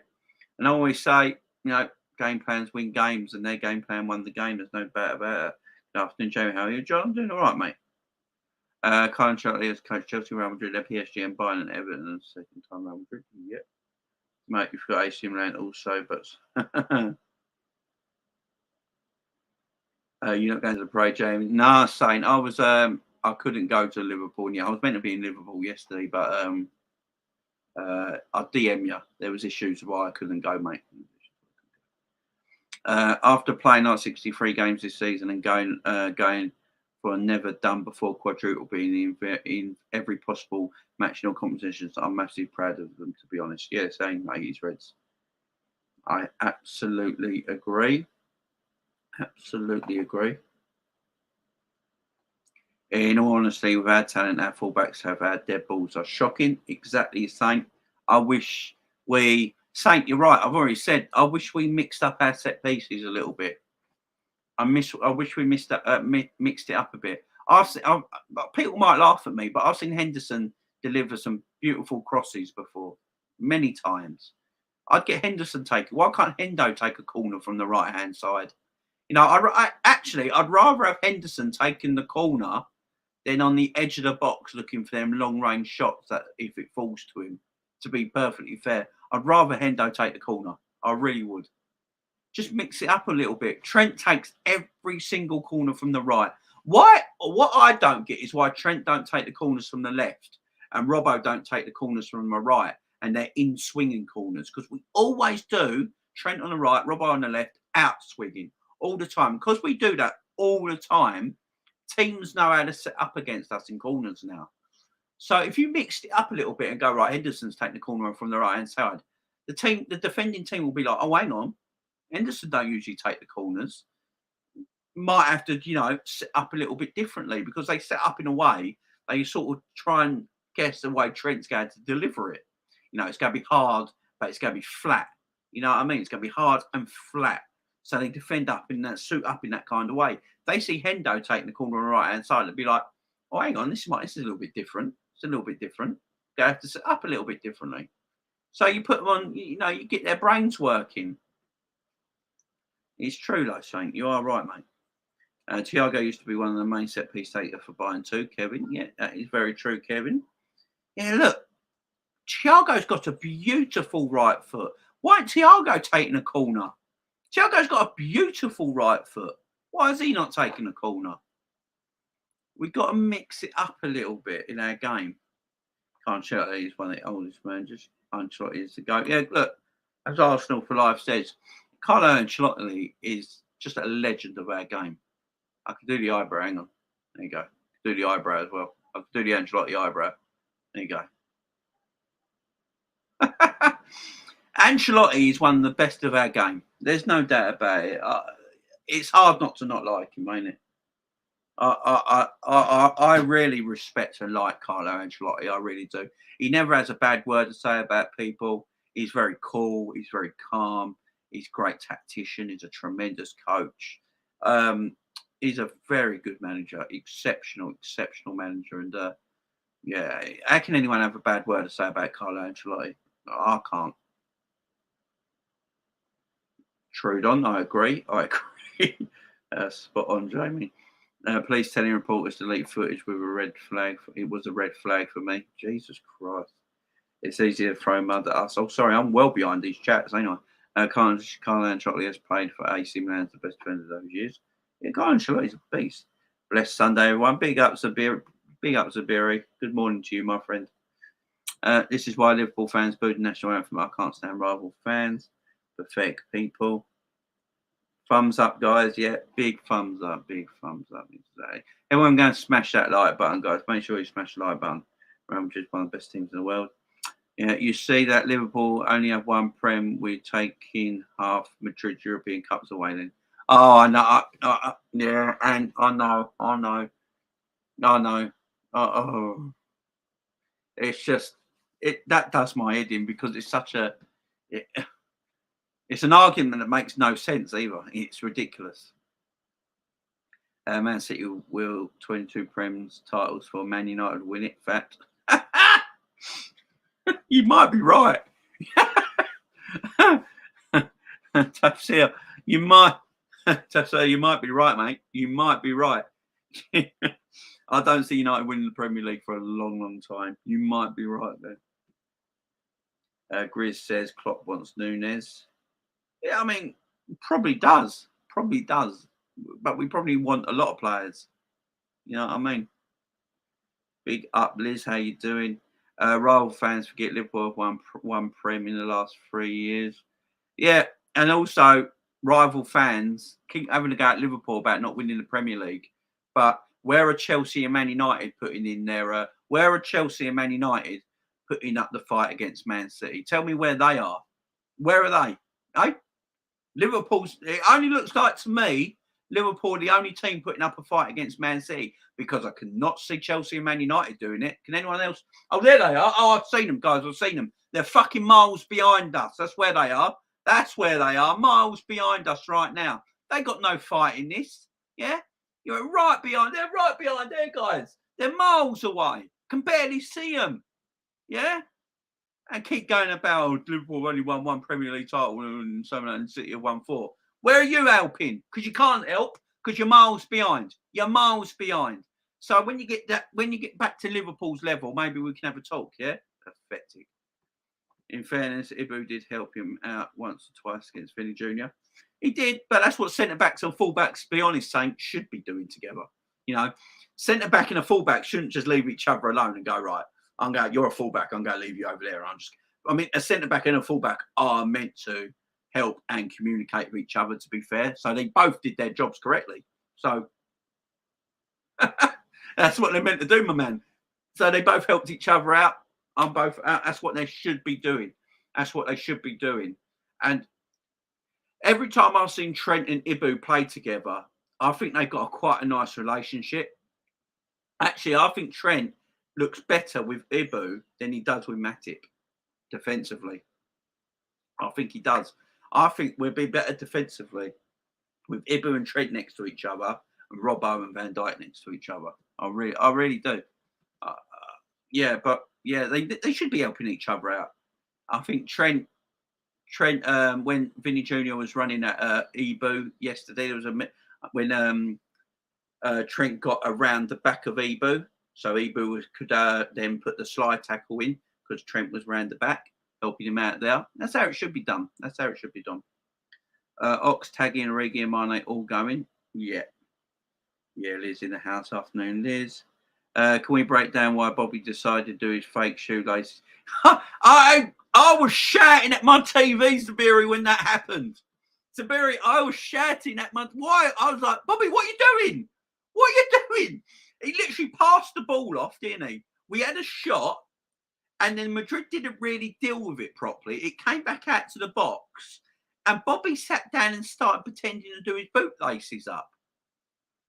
And I always say, game plans win games, and their game plan won the game. There's no doubt about it. Good afternoon, Jamie. How are you, John? I'm doing all right, mate. Carlo Ancelotti has coached Chelsea, Real Madrid, PSG, and Bayern and Everton, and second time Real Madrid. Yeah. Mate, you've got AC Milan also, but you're not going to the parade, Jamie? No, saying I was I couldn't go to Liverpool. Yeah, I was meant to be in Liverpool yesterday, but I DM you. There was issues why I couldn't go, mate. After playing like 63 games this season and going for a never done before quadruple, being in every possible match in all competitions, I'm massively proud of them, to be honest. Yeah, same, mate, Reds. I absolutely agree. Absolutely agree. In all honesty, with our talent, our fullbacks have our dead balls are shocking. Exactly the same. I wish Saint, you're right. I've already said I wish we mixed up our set pieces a little bit. I wish we mixed it up a bit. People might laugh at me, but I've seen Henderson deliver some beautiful crosses before, many times. I'd get Henderson taken. Why can't Hendo take a corner from the right hand side? I'd rather have Henderson taking the corner than on the edge of the box looking for them long range shots that if it falls to him. To be perfectly fair, I'd rather Hendo take the corner. I really would. Just mix it up a little bit. Trent takes every single corner from the right. What I don't get is why Trent don't take the corners from the left and Robbo don't take the corners from the right, and they're in swinging corners, because we always do. Trent on the right, Robbo on the left, out swinging all the time. Because we do that all the time, teams know how to set up against us in corners now. So if you mixed it up a little bit and go, right, Henderson's taking the corner from the right hand side, the defending team will be like, oh, hang on, Henderson don't usually take the corners. Might have to, set up a little bit differently, because they set up in a way they sort of try and guess the way Trent's going to deliver it. It's going to be hard, but it's going to be flat. You know what I mean? It's going to be hard and flat. So they defend up in that, suit up in that kind of way. They see Hendo taking the corner on the right hand side, they'll be like, oh, hang on, this is a little bit different. It's a little bit different. They have to set up a little bit differently. So you put them on, you get their brains working. It's true, though, Saint. You are right, mate. Thiago used to be one of the main set piece takers for Bayern too, Kevin. Yeah, that is very true, Kevin. Yeah, look, Thiago's got a beautiful right foot. Why ain't Thiago taking a corner? Thiago's got a beautiful right foot. Why is he not taking a corner? We've got to mix it up a little bit in our game. Can't shout that he's one of the oldest managers. Ancelotti is the GOAT. Yeah, look, as Arsenal for Life says, Carlo Ancelotti is just a legend of our game. I can do the eyebrow. Hang on. There you go. Do the eyebrow as well. I can do the Ancelotti eyebrow. There you go. Ancelotti is one of the best of our game. There's no doubt about it. It's hard not to not like him, ain't it? I really respect and like Carlo Ancelotti. I really do. He never has a bad word to say about people. He's very cool. He's very calm. He's a great tactician. He's a tremendous coach. He's a very good manager. Exceptional manager. And yeah, how can anyone have a bad word to say about Carlo Ancelotti? I can't. Trudon, I agree. Spot on, Jamie. Please tell your reporters to delete footage with a red flag. It was a red flag for me. Jesus Christ. It's easy to throw mud at us. Oh, sorry, I'm well behind these chats, ain't I? Carlo Ancelotti has played for AC Milan, the best defender of those years. Yeah, Carlo Ancelotti's a beast. Blessed Sunday, everyone. Big up, Zabiri. Good morning to you, my friend. This is why Liverpool fans booed the national anthem. I can't stand rival fans. Pathetic people. Thumbs up, guys. Yeah, big thumbs up. Big thumbs up today. Everyone going to smash that like button, guys. Make sure you smash the like button. Real Madrid, one of the best teams in the world. Yeah, you see that Liverpool only have one Prem. We're taking half Madrid European Cups away then. Oh, I know. Yeah, and I know. Oh, it's just that does my head in because it's such a. It's an argument that makes no sense either. It's ridiculous. Man City will 22 Prem's titles for Man United win it. Fact. You might be right. Tafsir, you might be right, mate. You might be right. I don't see United winning the Premier League for a long, long time. You might be right there. Grizz says Klopp wants Núñez. Yeah, I mean, probably does. But we probably want a lot of players. You know what I mean? Big up, Liz. How you doing? Rival fans forget Liverpool have one Prem in the last 3 years. Yeah, and also rival fans keep having to go at Liverpool about not winning the Premier League. But where are Chelsea and Man United putting in their? Where are Chelsea and Man United putting up the fight against Man City? Tell me where they are. Where are they? Eh? Liverpool's. It only looks like to me Liverpool are the only team putting up a fight against Man City because I cannot see Chelsea and Man United doing it. Can anyone else? Oh, there they are. Oh, I've seen them, guys. I've seen them. They're fucking miles behind us. That's where they are. That's where they are. Miles behind us right now. They got no fight in this. Yeah? You're right behind. They're right behind there, guys. They're miles away. Can barely see them. Yeah? And keep going about Liverpool only won one Premier League title and someone in City have won 4. Where are you helping? Because you can't help because you're miles behind. You're miles behind. So when you get back to Liverpool's level, maybe we can have a talk. Yeah, pathetic. In fairness, Ibu did help him out once or twice against Vinny Júnior. He did, but that's what centre backs and full backs, to be honest, saying should be doing together. You know, centre back and a full back shouldn't just leave each other alone and go right. You're a fullback. I'm going to leave you over there. A centre back and a fullback are meant to help and communicate with each other, to be fair. So they both did their jobs correctly. So that's what they're meant to do, my man. So they both helped each other out. That's what they should be doing. And every time I've seen Trent and Ibu play together, I think they've got quite a nice relationship. Actually, I think Trent looks better with Ibu than he does with Matip defensively. I think he does. I think we'll be better defensively with Ibu and Trent next to each other and Robbo and Van Dijk next to each other. I really do. They should be helping each other out. I think Trent, when Vinny Júnior was running at Ibu yesterday, there was when Trent got around the back of Ibu. So Ibu could then put the slide tackle in because Trent was round the back, helping him out there. That's how it should be done. Ox, tagging, Origi and Mane all going. Yeah, Liz in the house. Afternoon, Liz. Can we break down why Bobby decided to do his fake shoelaces? I was shouting at my TV, Sabiri, when that happened. Sabiri, I was shouting at my... Why? I was like, Bobby, what are you doing? What are you doing? He literally passed the ball off, didn't he? We had a shot, and then Madrid didn't really deal with it properly. It came back out to the box, and Bobby sat down and started pretending to do his bootlaces up.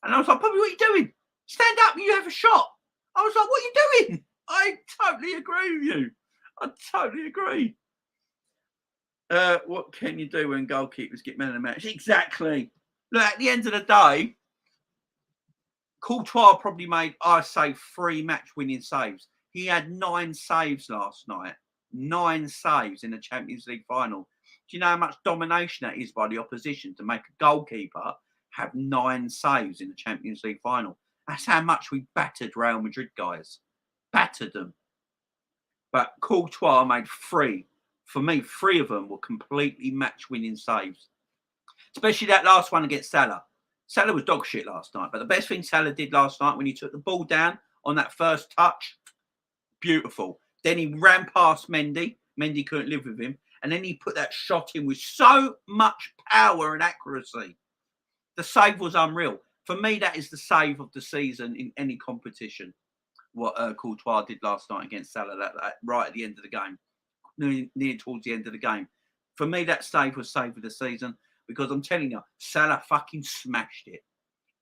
And I was like, Bobby, what are you doing? Stand up and you have a shot. I was like, what are you doing? I totally agree with you. I totally agree. What can you do when goalkeepers get men of the match? Exactly. Look, at the end of the day, Courtois probably made, I say, 3 match-winning saves. He had 9 saves last night. 9 saves in the Champions League final. Do you know how much domination that is by the opposition to make a goalkeeper have 9 saves in the Champions League final? That's how much we battered Real Madrid, guys. Battered them. But Courtois made 3. For me, 3 of them were completely match-winning saves. Especially that last one against Salah. Salah was dog shit last night. But the best thing Salah did last night when he took the ball down on that first touch, beautiful. Then he ran past Mendy. Mendy couldn't live with him. And then he put that shot in with so much power and accuracy. The save was unreal. For me, that is the save of the season in any competition. What Courtois did last night against Salah, that right at the end of the game, near towards the end of the game. For me, that save was save of the season because I'm telling you, Salah fucking smashed it,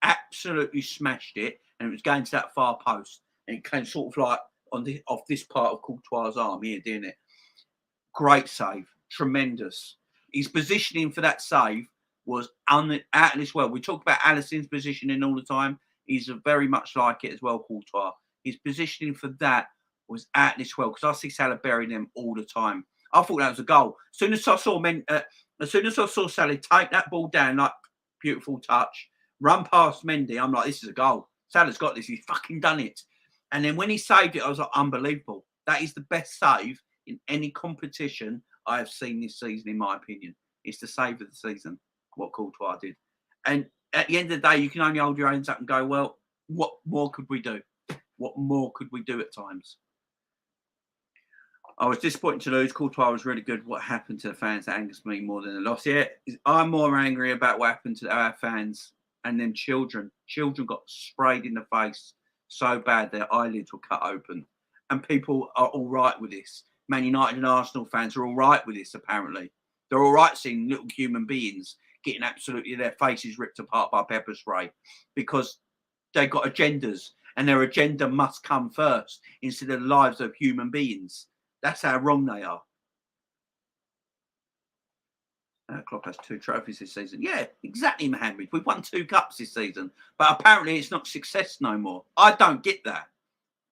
absolutely smashed it, and it was going to that far post, and it came sort of like off this part of Courtois' arm here, didn't it? Great save, tremendous. His positioning for that save was out of this world. We talk about Alisson's positioning all the time. He's very much like it as well, Courtois. His positioning for that was out of this world because I see Salah burying them all the time. I thought that was a goal. As soon as I saw Salah take that ball down, like beautiful touch, run past Mendy, I'm like, this is a goal. Salah's got this. He's fucking done it. And then when he saved it, I was like, unbelievable. That is the best save in any competition I have seen this season, in my opinion. It's the save of the season, what Courtois did. And at the end of the day, you can only hold your hands up and go, well, what more could we do? What more could we do at times? I was disappointed to lose. Courtois was really good. What happened to the fans angers me more than the loss. Yeah, I'm more angry about what happened to our fans and then children. Children got sprayed in the face so bad their eyelids were cut open. And people are all right with this. Man United and Arsenal fans are all right with this, apparently. They're all right seeing little human beings getting absolutely their faces ripped apart by pepper spray because they've got agendas and their agenda must come first instead of the lives of human beings. That's how wrong they are. Klopp has 2 trophies this season. Yeah, exactly, Mohammed. We've won 2 cups this season. But apparently it's not success no more. I don't get that.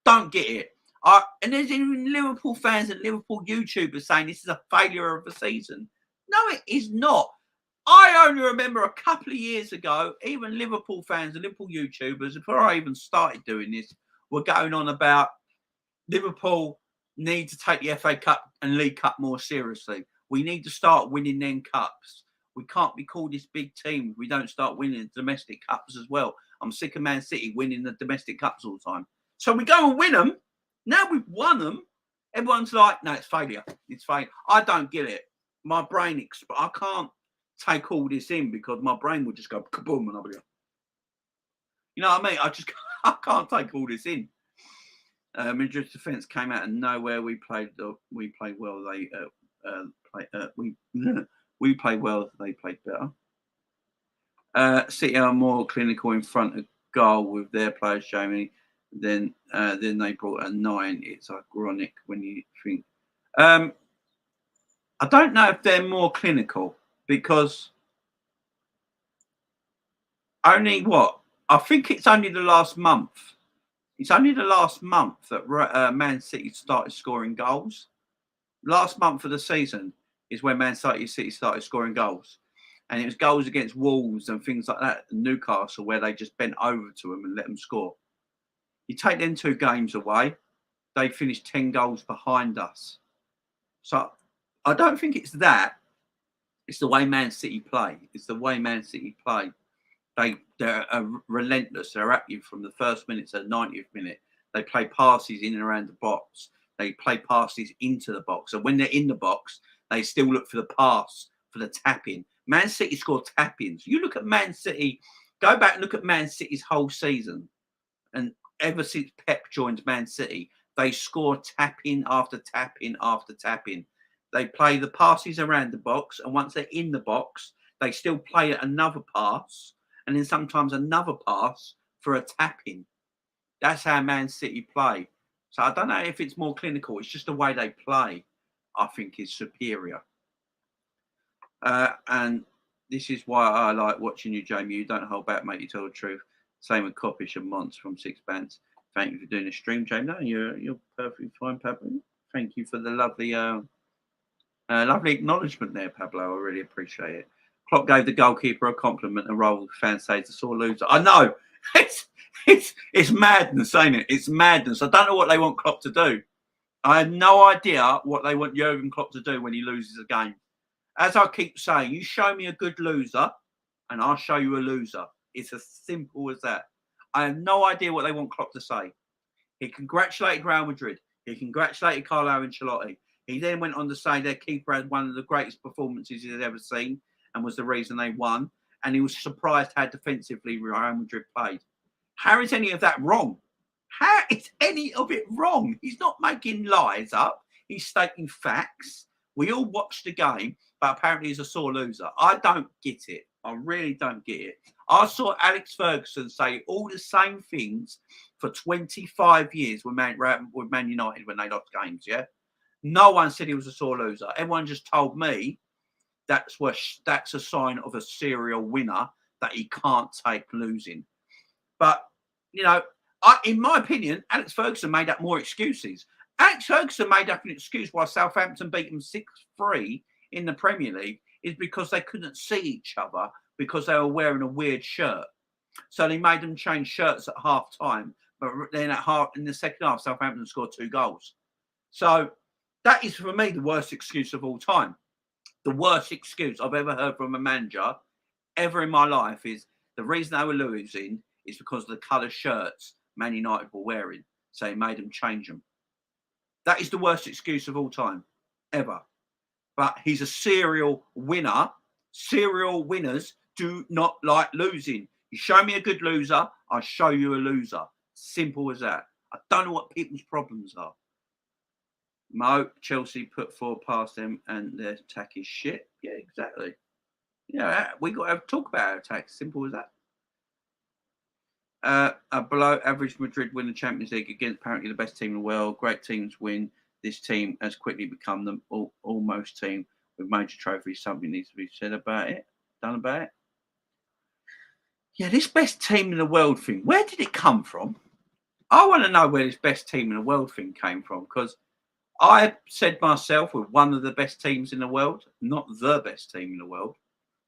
Don't get it. And there's even Liverpool fans and Liverpool YouTubers saying this is a failure of the season. No, it is not. I only remember a couple of years ago, even Liverpool fans and Liverpool YouTubers, before I even started doing this, were going on about Liverpool need to take the FA Cup and League Cup more seriously. We need to start winning them cups. We can't be called this big team if we don't start winning the domestic cups as well. I'm sick of Man City winning the domestic cups all the time. So we go and win them. Now we've won them. Everyone's like, no, it's failure. It's failure. I don't get it. My brain, I can't take all this in because my brain would just go kaboom and I'll be like, you know what I mean? I can't take all this in. Madrid's defence came out of nowhere. We played well. We played well. They played better. City are more clinical in front of goal with their players, Jamie. Then they brought a 9. It's ironic when you think. I don't know if they're more clinical because only I think it's only the last month. It's only the last month that Man City started scoring goals. Last month of the season is when Man City started scoring goals. And it was goals against Wolves and things like that, Newcastle, where they just bent over to them and let them score. You take them 2 games away, they finished 10 goals behind us. So I don't think it's that. It's the way Man City play. It's the way Man City play. They're relentless. They're at you from the first minute to the 90th minute. They play passes in and around the box. They play passes into the box. And when they're in the box, they still look for the pass, for the tap-in. Man City score tap-ins. You look at Man City, go back and look at Man City's whole season. And ever since Pep joined Man City, they score tap-in after tap-in after tap-in. They play the passes around the box. And once they're in the box, they still play another pass. And then sometimes another pass for a tap-in. That's how Man City play. So I don't know if it's more clinical. It's just the way they play, I think, is superior. And this is why I like watching you, Jamie. You don't hold back, mate. You tell the truth. Same with Coppish and Monts from Six Bands. Thank you for doing the stream, Jamie. No, you're perfectly fine, Pablo. Thank you for the lovely lovely acknowledgement there, Pablo. I really appreciate it. Klopp gave the goalkeeper a compliment and Roll fans say it's a sore loser. I know. It's madness, ain't it? It's madness. I don't know what they want Klopp to do. I have no idea what they want Jurgen Klopp to do when he loses a game. As I keep saying, you show me a good loser and I'll show you a loser. It's as simple as that. I have no idea what they want Klopp to say. He congratulated Real Madrid. He congratulated Carlo Ancelotti. He then went on to say their keeper had one of the greatest performances he's ever seen and was the reason they won. And he was surprised how defensively Real Madrid played. How is any of that wrong? How is any of it wrong? He's not making lies up. He's stating facts. We all watched the game, but apparently he's a sore loser. I don't get it. I really don't get it. I saw Alex Ferguson say all the same things for 25 years with Man United when they lost games, yeah? No one said he was a sore loser. Everyone just told me that's a sign of a serial winner, that he can't take losing. But, you know, in my opinion, Alex Ferguson made up more excuses. Alex Ferguson made up an excuse why Southampton beat him 6-3 in the Premier League is because they couldn't see each other because they were wearing a weird shirt. So they made them change shirts at half time. But then in the second half, Southampton scored 2 goals. So that is, for me, the worst excuse of all time. The worst excuse I've ever heard from a manager ever in my life is the reason they were losing is because of the colour shirts Man United were wearing. So he made them change them. That is the worst excuse of all time, ever. But he's a serial winner. Serial winners do not like losing. You show me a good loser, I'll show you a loser. Simple as that. I don't know what people's problems are. Mo, Chelsea put 4 past them and their attack is shit. Yeah, exactly. Yeah, we got to talk about our attack. Simple as that. A below average Madrid win the Champions League against apparently the best team in the world. Great teams win. This team has quickly become the almost team with major trophies. Something needs to be said about it. Done about it. Yeah, this best team in the world thing. Where did it come from? I want to know where this best team in the world thing came from, because I said myself we're one of the best teams in the world, not the best team in the world.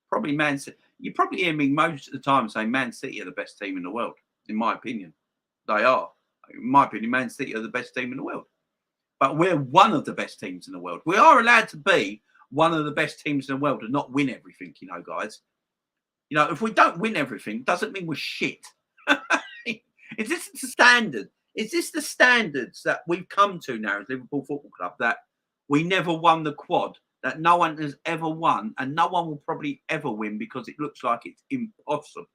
Probably Man City. You probably hear me most of the time say Man City are the best team in the world. In my opinion, they are. In my opinion, Man City are the best team in the world. But we're one of the best teams in the world. We are allowed to be one of the best teams in the world and not win everything, you know, guys. You know, if we don't win everything, doesn't mean we're shit. Is this the standard? Is this the standards that we've come to now as Liverpool Football Club, that we never won the quad, that no one has ever won, and no one will probably ever win because it looks like it's impossible.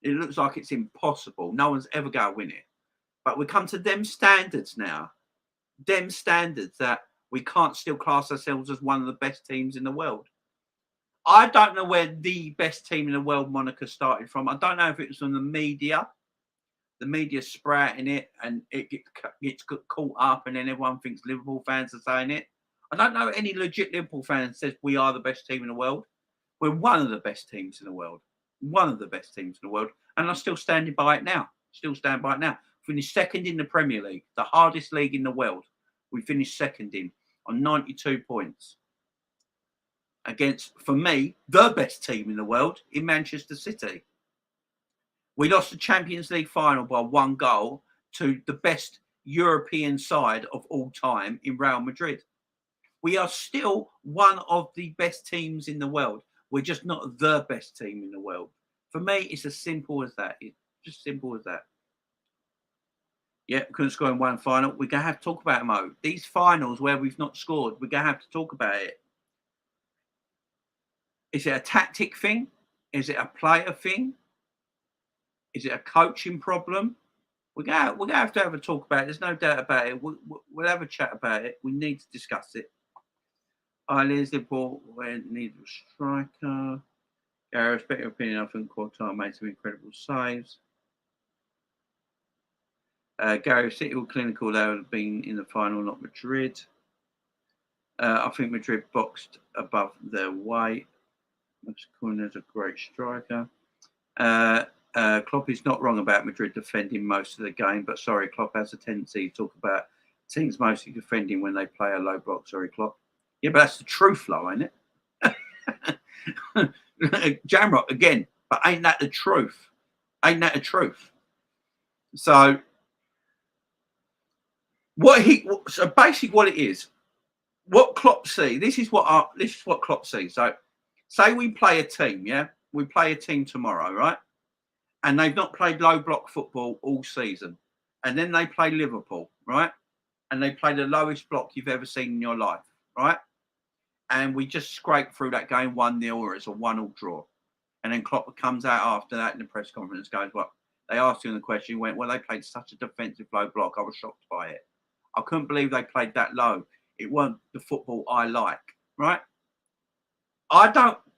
It looks like it's impossible. No one's ever going to win it. But we come to them standards now. Them standards that we can't still class ourselves as one of the best teams in the world. I don't know where the best team in the world moniker started from. I don't know if it was from the media sprouting it and it gets caught up and then everyone thinks Liverpool fans are saying it. I don't know any legit Liverpool fans says we are the best team in the world. We're one of the best teams in the world. One of the best teams in the world. And I'm still standing by it now. Still stand by it now. Finished second in the Premier League, the hardest league in the world. We finished second in on 92 points. Against, for me, the best team in the world in Manchester City. We lost the Champions League final by 1 goal to the best European side of all time in Real Madrid. We are still one of the best teams in the world. We're just not the best team in the world. For me, it's as simple as that. It's just simple as that. Yeah, couldn't score in one final. We're going to have to talk about it, Mo. These finals where we've not scored, we're going to have to talk about it. Is it a tactic thing? Is it a player thing? Is it a coaching problem? We're going to have a talk about it. There's no doubt about it. We'll have a chat about it. We need to discuss it. Liz Liverpool needs a striker. I respect your opinion. I think Quartar made some incredible saves. Gary, City were clinical. They would have been in the final, not Madrid. I think Madrid boxed above their weight. Corner's a great striker. Klopp is not wrong about Madrid defending most of the game, but sorry, Klopp has a tendency to talk about teams mostly defending when they play a low block. Sorry, Klopp. Yeah, but that's the truth, though, ain't it? Jamrock again, but ain't that the truth? Ain't that the truth? So basically what it is, what Klopp see. This is what Klopp sees. So, say we play a team, yeah, we play a team tomorrow, right? And they've not played low block football all season, and then they play Liverpool, right? And they play the lowest block you've ever seen in your life, right? And we just scrape through that game 1-0, or it's a 1-1 draw. And then Klopp comes out after that in the press conference, goes, "Well," they asked him the question. He went, "Well, they played such a defensive low block. I was shocked by it. I couldn't believe they played that low. It weren't the football I like," right?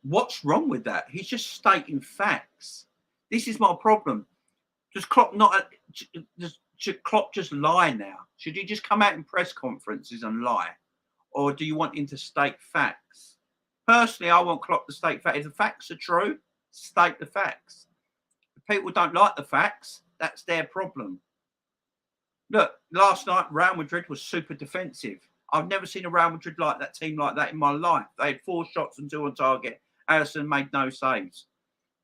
What's wrong with that? He's just stating facts. This is my problem. Does Klopp should Klopp just lie now? Should he just come out in press conferences and lie? Or do you want him to state facts? Personally, I want Klopp to state facts. If the facts are true, state the facts. If people don't like the facts, that's their problem. Look, last night, Real Madrid was super defensive. I've never seen a Real Madrid team like that in my life. They had 4 shots and 2 on target. Alisson made no saves.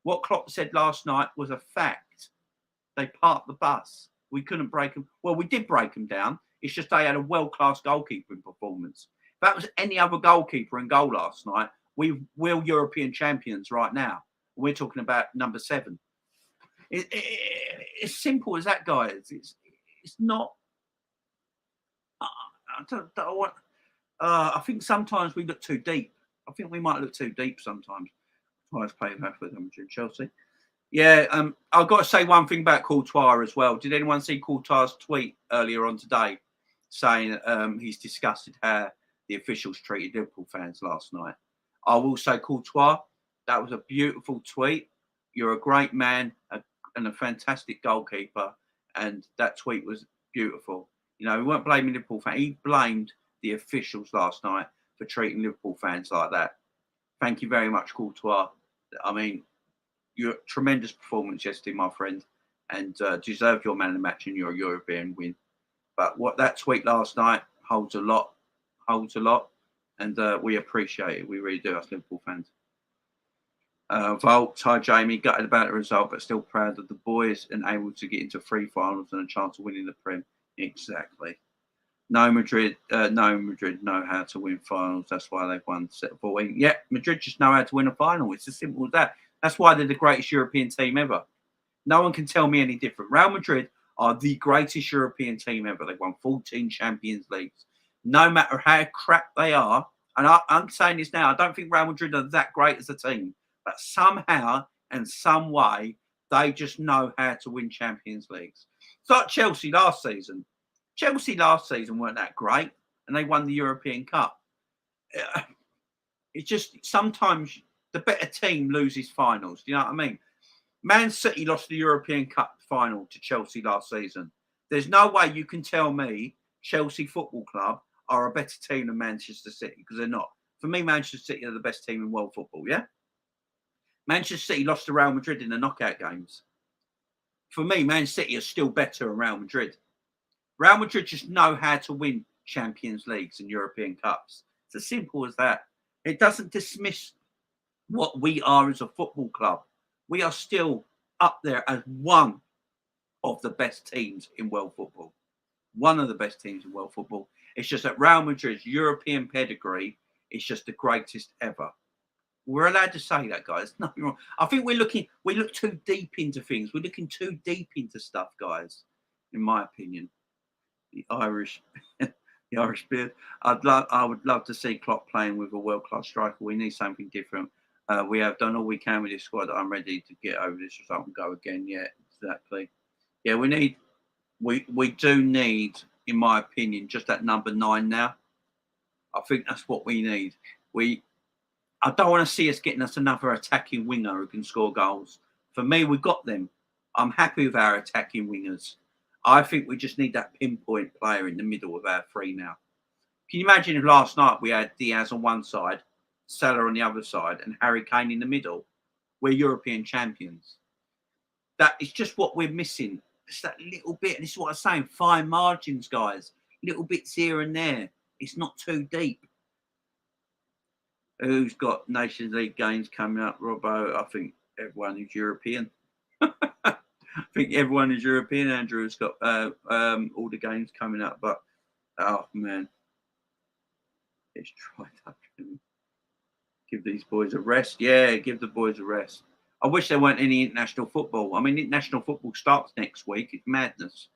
What Klopp said last night was a fact. They parked the bus. We couldn't break them. Well, we did break them down. It's just they had a world-class goalkeeping performance. If that was any other goalkeeper in goal last night, we're European champions right now. We're talking about number 7. It's simple as that, guys. It's not. I think sometimes we look too deep. I think we might look too deep sometimes. Let's play that for them, Chelsea. Yeah, I've got to say one thing about Courtois as well. Did anyone see Courtois' tweet earlier on today saying he's disgusted how the officials treated Liverpool fans last night? I will say, Courtois, that was a beautiful tweet. You're a great man and a fantastic goalkeeper, and that tweet was beautiful. You know, he weren't blaming Liverpool fans. He blamed the officials last night for treating Liverpool fans like that. Thank you very much, Courtois. I mean, your tremendous performance yesterday, my friend, and deserved your man of the match in your European win. But what that tweet last night holds a lot, and we appreciate it. We really do, us Liverpool fans. Volt, hi Jamie, gutted about the result, but still proud of the boys and able to get into 3 finals and a chance of winning the Prem. Exactly. No, Madrid know how to win finals. That's why they've won set 14. Yeah, Madrid just know how to win a final. It's as simple as that. That's why they're the greatest European team ever. No one can tell me any different. Real Madrid are the greatest European team ever. They've won 14 Champions Leagues. No matter how crap they are, and I'm saying this now, I don't think Real Madrid are that great as a team, but somehow and some way, they just know how to win Champions Leagues. It's like Chelsea last season. Chelsea last season weren't that great, and they won the European Cup. It's just sometimes the better team loses finals. Do you know what I mean? Man City lost the European Cup final to Chelsea last season. There's no way you can tell me Chelsea Football Club are a better team than Manchester City, because they're not. For me, Manchester City are the best team in world football, yeah? Manchester City lost to Real Madrid in the knockout games. For me, Man City are still better than Real Madrid. Real Madrid just know how to win Champions Leagues and European Cups. It's as simple as that. It doesn't dismiss what we are as a football club. We are still up there as one of the best teams in world football. One of the best teams in world football. It's just that Real Madrid's European pedigree is just the greatest ever. We're allowed to say that, guys. Nothing wrong. I think we look too deep into things. We're looking too deep into stuff, guys, in my opinion. The Irish, the Irish beard. I would love to see Klopp playing with a world class striker. We need something different. We have done all we can with this squad. I'm ready to get over this result and go again. Yeah, exactly. Yeah, we do need, in my opinion, just that number 9 now. I think that's what we need. I don't want to see us getting us another attacking winger who can score goals. For me, we've got them. I'm happy with our attacking wingers. I think we just need that pinpoint player in the middle of our 3 now. Can you imagine if last night we had Diaz on one side, Salah on the other side, and Harry Kane in the middle? We're European champions. That is just what we're missing. It's that little bit. And this is what I'm saying. Fine margins, guys. Little bits here and there. It's not too deep. Who's got Nations League games coming up, Robbo? I think everyone is European. I think everyone is European. Andrew's got all the games coming up, but oh man, it's tried up. Give these boys a rest. Yeah, give the boys a rest. I wish there weren't any international football. I mean, international football starts next week. It's madness.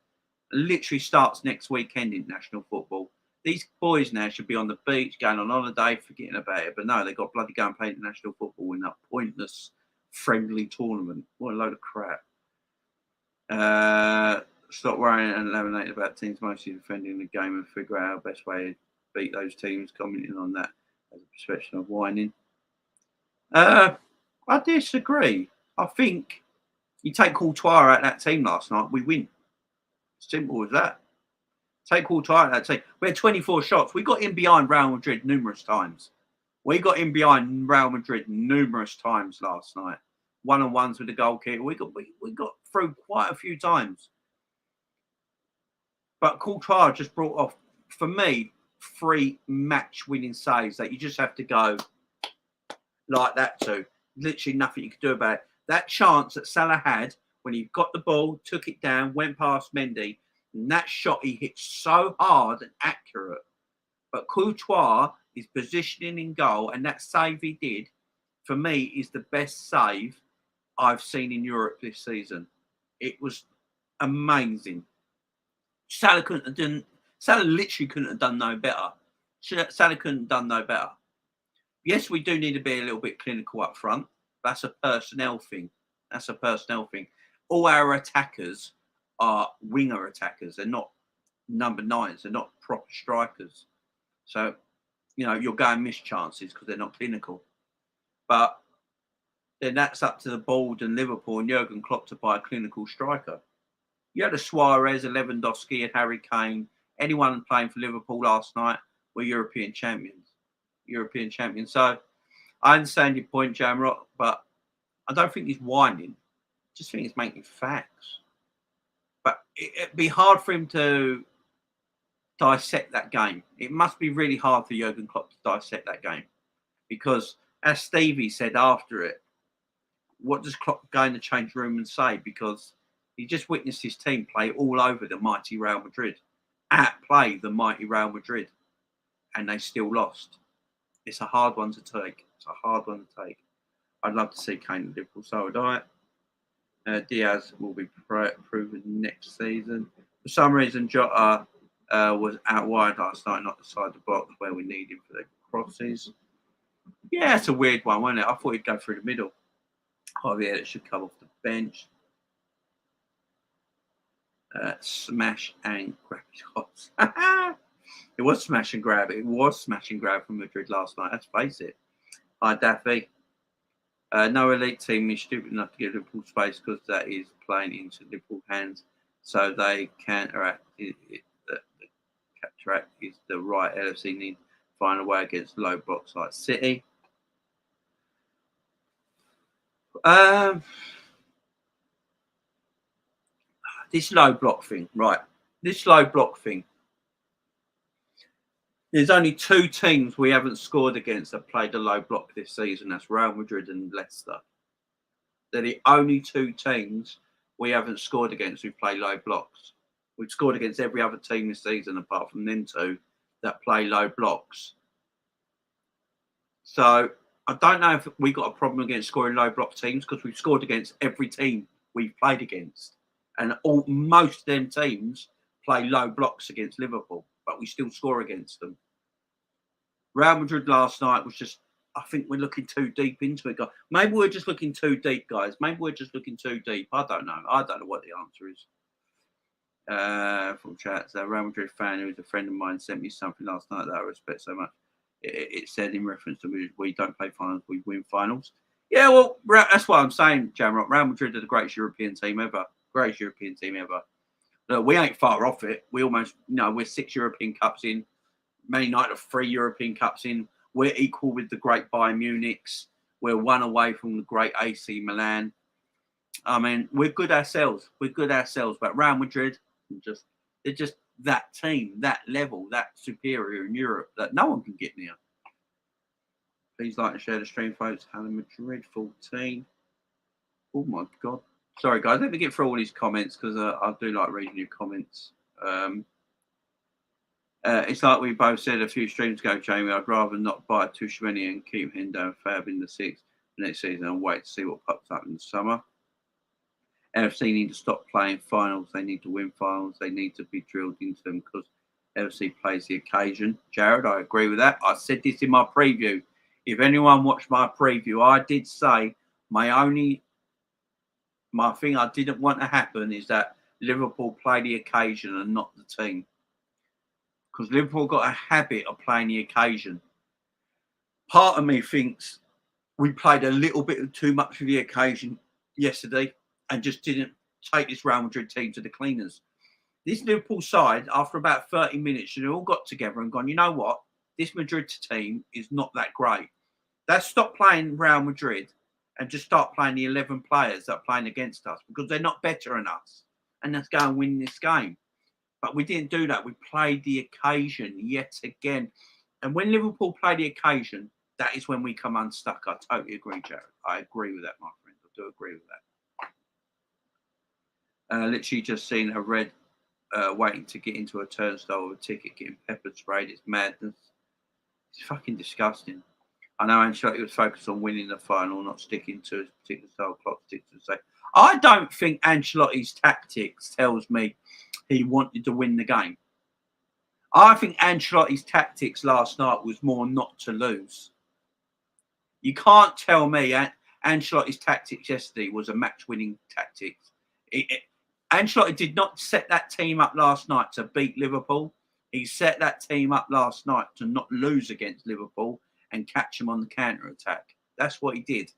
It literally starts next weekend, international football. These boys now should be on the beach, going on holiday, forgetting about it. But no, they've got bloody go and play international football in that pointless friendly tournament. What a load of crap. Stop worrying and eliminate about teams mostly defending the game and figure out our best way to beat those teams. Commenting on that as a perspective of whining. I disagree. I think you take Courtois out of that team last night, we win. Simple as that. Take Courtois out of that team. We had 24 shots. We got in behind Real Madrid numerous times. We got in behind Real Madrid numerous times last night. One-on-ones with the goalkeeper. We got through quite a few times. But Courtois just brought off, for me, 3 match-winning saves that you just have to go like that to. Literally nothing you could do about it. That chance that Salah had when he got the ball, took it down, went past Mendy, and that shot he hit so hard and accurate. But Courtois, his positioning in goal, and that save he did, for me, is the best save I've seen in Europe this season. It was amazing. Salah literally couldn't have done no better. Salah couldn't have done no better. Yes, we do need to be a little bit clinical up front. That's a personnel thing. All our attackers are winger attackers. They're not number 9s. They're not proper strikers. So, you're going miss chances because they're not clinical. But then that's up to the board and Liverpool and Jurgen Klopp to buy a clinical striker. You had a Suarez, a Lewandowski, and Harry Kane. Anyone playing for Liverpool last night were European champions. So I understand your point, Jamrock, but I don't think he's whining. I just think he's making facts. But it'd be hard for him to dissect that game. It must be really hard for Jurgen Klopp to dissect that game. Because, as Stevie said after it, what does Klopp go in the change room and say? Because he just witnessed his team play all over the mighty Real Madrid. Outplay the mighty Real Madrid. And they still lost. It's a hard one to take. I'd love to see Kane at Liverpool, so would I. Diaz will be proven next season. For some reason, Jota was out wide last night, not the side of the box where we need him for the crosses. Yeah, it's a weird one, wasn't it? I thought he'd go through the middle. Oh, yeah, it should come off the bench. Smash and grab shots. It was smash and grab. From Madrid last night. Let's face it. Hi, Daffy. No elite team is stupid enough to give Liverpool space because that is playing into Liverpool hands, so they counteract it. The counteract is the right LFC need to find a way against low blocks like City. This low block thing, right? There's only 2 teams we haven't scored against that played a low block this season. That's Real Madrid and Leicester. They're the only 2 teams we haven't scored against who play low blocks. We've scored against every other team this season apart from them 2 that play low blocks. So I don't know if we got a problem against scoring low block teams because we've scored against every team we've played against. And most of them teams play low blocks against Liverpool, but we still score against them. Real Madrid last night was just, I think we're looking too deep into it, guys. Maybe we're just looking too deep, guys. Maybe we're just looking too deep. I don't know. I don't know what the answer is. From chats, a Real Madrid fan who is a friend of mine sent me something last night that I respect so much. It said in reference to we don't play finals, we win finals. Yeah, well, that's what I'm saying, Jamrock. Real Madrid are the greatest European team ever. Greatest European team ever. Look, we ain't far off it. We almost, we're 6 European Cups in. Man United are 3 European Cups in. We're equal with the great Bayern Munich's. We're 1 away from the great AC Milan. I mean, we're good ourselves. We're good ourselves. But Real Madrid, they're just that team, that level, that superior in Europe that no one can get near. Please like and share the stream, folks. How the Madrid 14. Oh my God. Sorry, guys. Let me get through all these comments because I do like reading your comments. It's like we both said a few streams ago, Jamie. I'd rather not buy Tushmeni and keep Hendo Fab in the 6th next season and wait to see what pops up in the summer. FC need to stop playing finals. They need to win finals. They need to be drilled into them because FC plays the occasion. Jared, I agree with that. I said this in my preview. If anyone watched my preview, I did say my thing I didn't want to happen is that Liverpool play the occasion and not the team. Because Liverpool got a habit of playing the occasion. Part of me thinks we played a little bit too much of the occasion yesterday and just didn't take this Real Madrid team to the cleaners. This Liverpool side, after about 30 minutes, they all got together and gone, you know what? This Madrid team is not that great. Let's stop playing Real Madrid and just start playing the 11 players that are playing against us because they're not better than us. And let's go and win this game. But we didn't do that. We played the occasion yet again. And when Liverpool play the occasion, that is when we come unstuck. I totally agree, Jared. I agree with that, my friend. I do agree with that. Literally just seen a red waiting to get into a turnstile with a ticket, getting pepper sprayed. It's madness. It's fucking disgusting. I know Ancelotti was focused on winning the final, not sticking to a particular style clock. I don't think Ancelotti's tactics tells me he wanted to win the game. I think Ancelotti's tactics last night was more not to lose. You can't tell me Ancelotti's tactics yesterday was a match-winning tactic. Ancelotti did not set that team up last night to beat Liverpool. He set that team up last night to not lose against Liverpool and catch them on the counter-attack. That's what he did.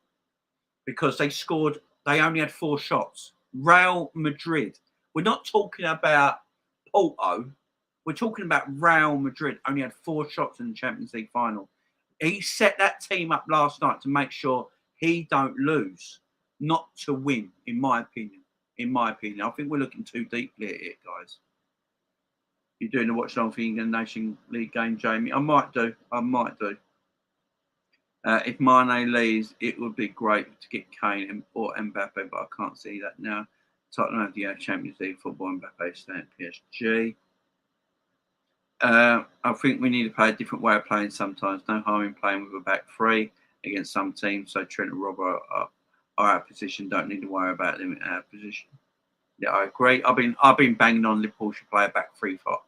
Because they only had 4 shots. Real Madrid. We're not talking about Porto. We're talking about Real Madrid. Only had 4 shots in the Champions League final. He set that team up last night to make sure he don't lose, not to win, in my opinion. I think we're looking too deeply at it, guys. You're doing the watch along for the England Nation League game, Jamie? I might do. If Mane leaves, it would be great to get Kane or Mbappe, but I can't see that now. Tottenham have the Champions League football. Mbappe stay at PSG. I think we need to play a different way of playing sometimes. No harm in playing with a back 3 against some teams. So Trent and Robert are our position. Don't need to worry about them in our position. Yeah, I agree. I've been banging on Liverpool should play a back 3 for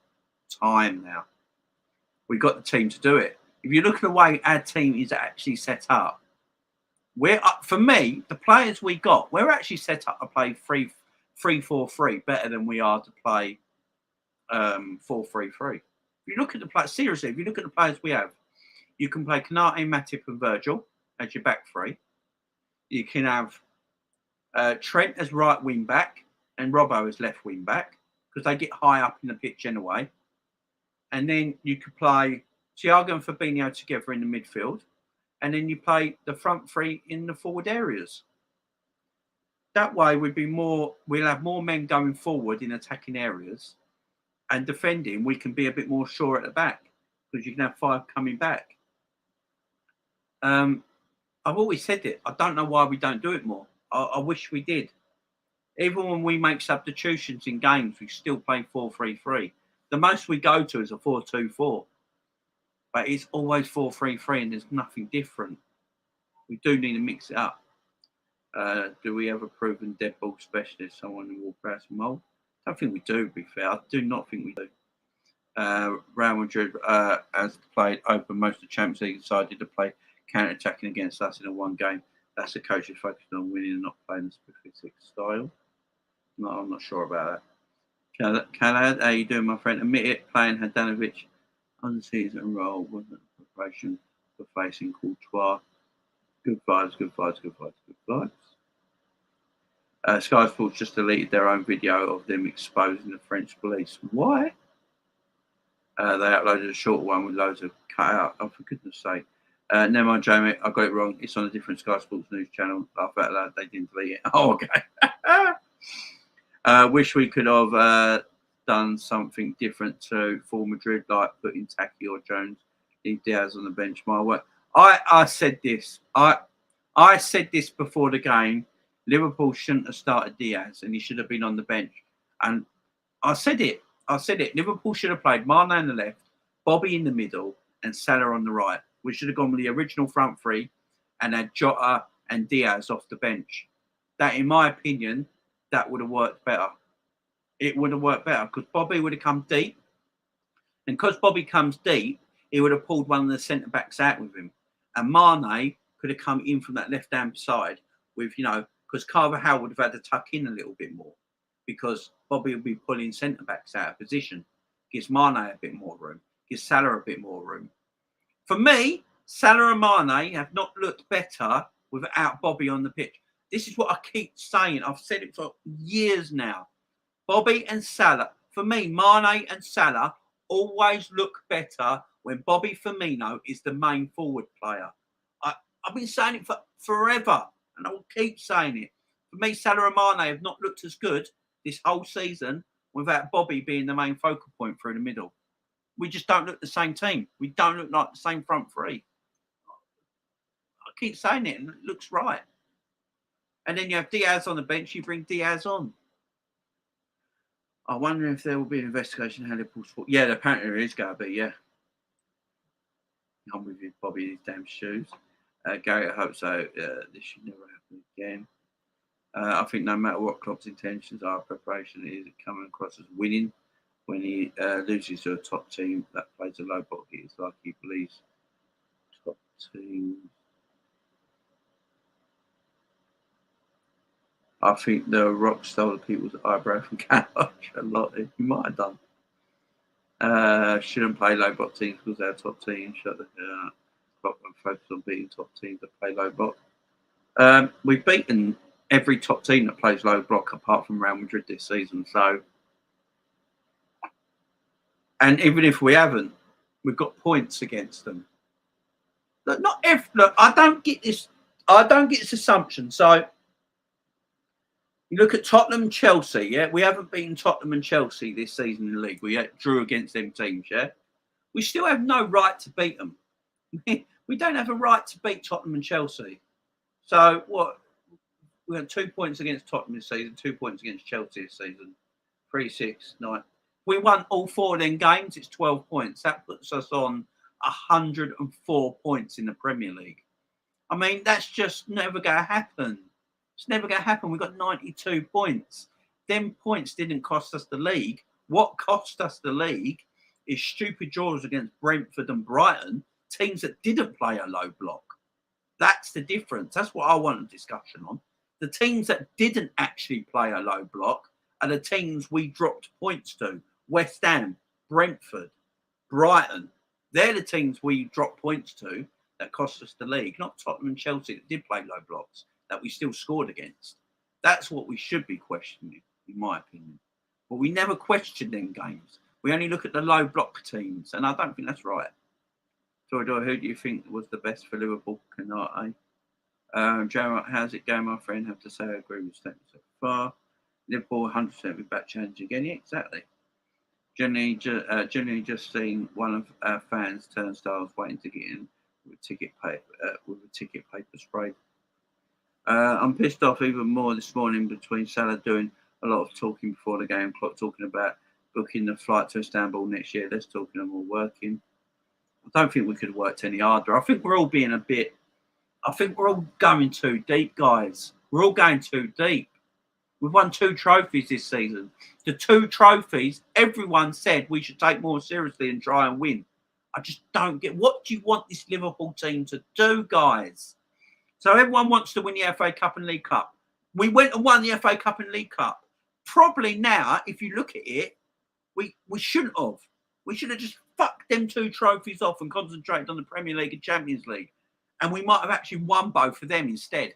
time now. We've got the team to do it. If you look at the way our team is actually set up, for me, the players we got, we're actually set up to play 3-4-3 better than we are to play 4-3-3. If you look at the players, seriously, if you look at the players we have, you can play Konate, Matip and Virgil as your back 3. You can have Trent as right wing back and Robbo as left wing back because they get high up in the pitch anyway. And then you could play Thiago and Fabinho together in the midfield. And then you play the front 3 in the forward areas. That way we'll have more men going forward in attacking areas. And defending, we can be a bit more sure at the back because you can have 5 coming back. I've always said it. I don't know why we don't do it more. I wish we did. Even when we make substitutions in games, we still play 4-3-3. The most we go to is a 4-2-4. But it's always 4-3-3 and there's nothing different. We do need to mix it up. Do we have a proven dead ball specialist? Someone who will press mold? I don't think we do, to be fair. I do not think we do. Real Madrid has played open most of the Champions League, decided to play counter-attacking against us in a one game. That's the coach who's focused on winning and not playing a specific style. No, I'm not sure about that. Khaled, how you doing, my friend? Admit it, playing Handanovic on the season role wasn't preparation for facing Courtois. Good vibes, good vibes, good vibes, good vibes. Sky Sports just deleted their own video of them exposing the French police. Why? They uploaded a short one with loads of cut out. Oh, for goodness sake. Never mind, Jamie. I got it wrong. It's on a different Sky Sports news channel. Laugh out loud. They didn't delete it. Oh, okay. Wish we could have done something different for Madrid, like putting Taki or Jones, leave Diaz on the bench. My way. I said this. I said this before the game. Liverpool shouldn't have started Diaz, and he should have been on the bench. And I said it. Liverpool should have played Mane on the left, Bobby in the middle, and Salah on the right. We should have gone with the original front three and had Jota and Diaz off the bench. That, in my opinion, that would have worked better. It would have worked better because Bobby would have come deep. And because Bobby comes deep, he would have pulled one of the centre-backs out with him. And Mane could have come in from that left-hand side with, because Carvajal would have had to tuck in a little bit more because Bobby would be pulling centre-backs out of position. Gives Mane a bit more room. Gives Salah a bit more room. For me, Salah and Mane have not looked better without Bobby on the pitch. This is what I keep saying. I've said it for years now. Bobby and Salah, for me, Mane and Salah always look better when Bobby Firmino is the main forward player. I've been saying it for forever, and I will keep saying it. For me, Salah and Mane have not looked as good this whole season without Bobby being the main focal point through the middle. We just don't look the same team. We don't look like the same front three. I keep saying it, and it looks right. And then you have Diaz on the bench. You bring Diaz on. I wonder if there will be an investigation how Liverpool's fault. Yeah, apparently there is going to be, yeah. I'm with you, Bobby, in his damn shoes. Gary, I hope so. This should never happen again. I think no matter what Klopp's intentions are, preparation is coming across as winning. When he loses to a top team that plays a low block, it's like he believes top teams. I think the Rock stole the people's eyebrow from Canada a lot. He might have done. Shouldn't play low block teams because they're top teams. Shut the block and focus on beating top teams that play low block. We've beaten every top team that plays low block apart from Real Madrid this season. So, and even if we haven't, we've got points against them. Look, I don't get this. I don't get this assumption. So. You look at Tottenham and Chelsea, yeah? We haven't beaten Tottenham and Chelsea this season in the league. We drew against them teams, yeah? We still have no right to beat them. We don't have a right to beat Tottenham and Chelsea. So, what? We had 2 points against Tottenham this season, 2 points against Chelsea this season. 3, 6, 9. We won all 4 of them games, it's 12 points. That puts us on 104 points in the Premier League. I mean, that's just never going to happen. It's never going to happen. We've got 92 points. Them points didn't cost us the league. What cost us the league is stupid draws against Brentford and Brighton, teams that didn't play a low block. That's the difference. That's what I want a discussion on. The teams that didn't actually play a low block are the teams we dropped points to. West Ham, Brentford, Brighton. They're the teams we dropped points to that cost us the league, not Tottenham and Chelsea that did play low blocks, that we still scored against. That's what we should be questioning, in my opinion. But we never question them games. We only look at the low block teams, and I don't think that's right. So, who do you think was the best for Liverpool? Canate. Joe, how's it going, my friend? I have to say I agree with statements so far. Liverpool 100% with back challenge again. Yeah, exactly. Generally just seen one of our fans' turnstiles waiting to get in with a ticket paper spray. I'm pissed off even more this morning between Salah doing a lot of talking before the game, Klopp talking about booking the flight to Istanbul next year. Let's talk them all working. I don't think we could have worked any harder. I think we're all being a bit... I think we're all going too deep, guys. We're all going too deep. We've won 2 trophies this season. The 2 trophies, everyone said we should take more seriously and try and win. I just don't get, what do you want this Liverpool team to do, guys? So everyone wants to win the FA Cup and League Cup. We went and won the FA Cup and League Cup. Probably now, if you look at it, we shouldn't have. We should have just fucked them 2 trophies off and concentrated on the Premier League and Champions League. And we might have actually won both of them instead.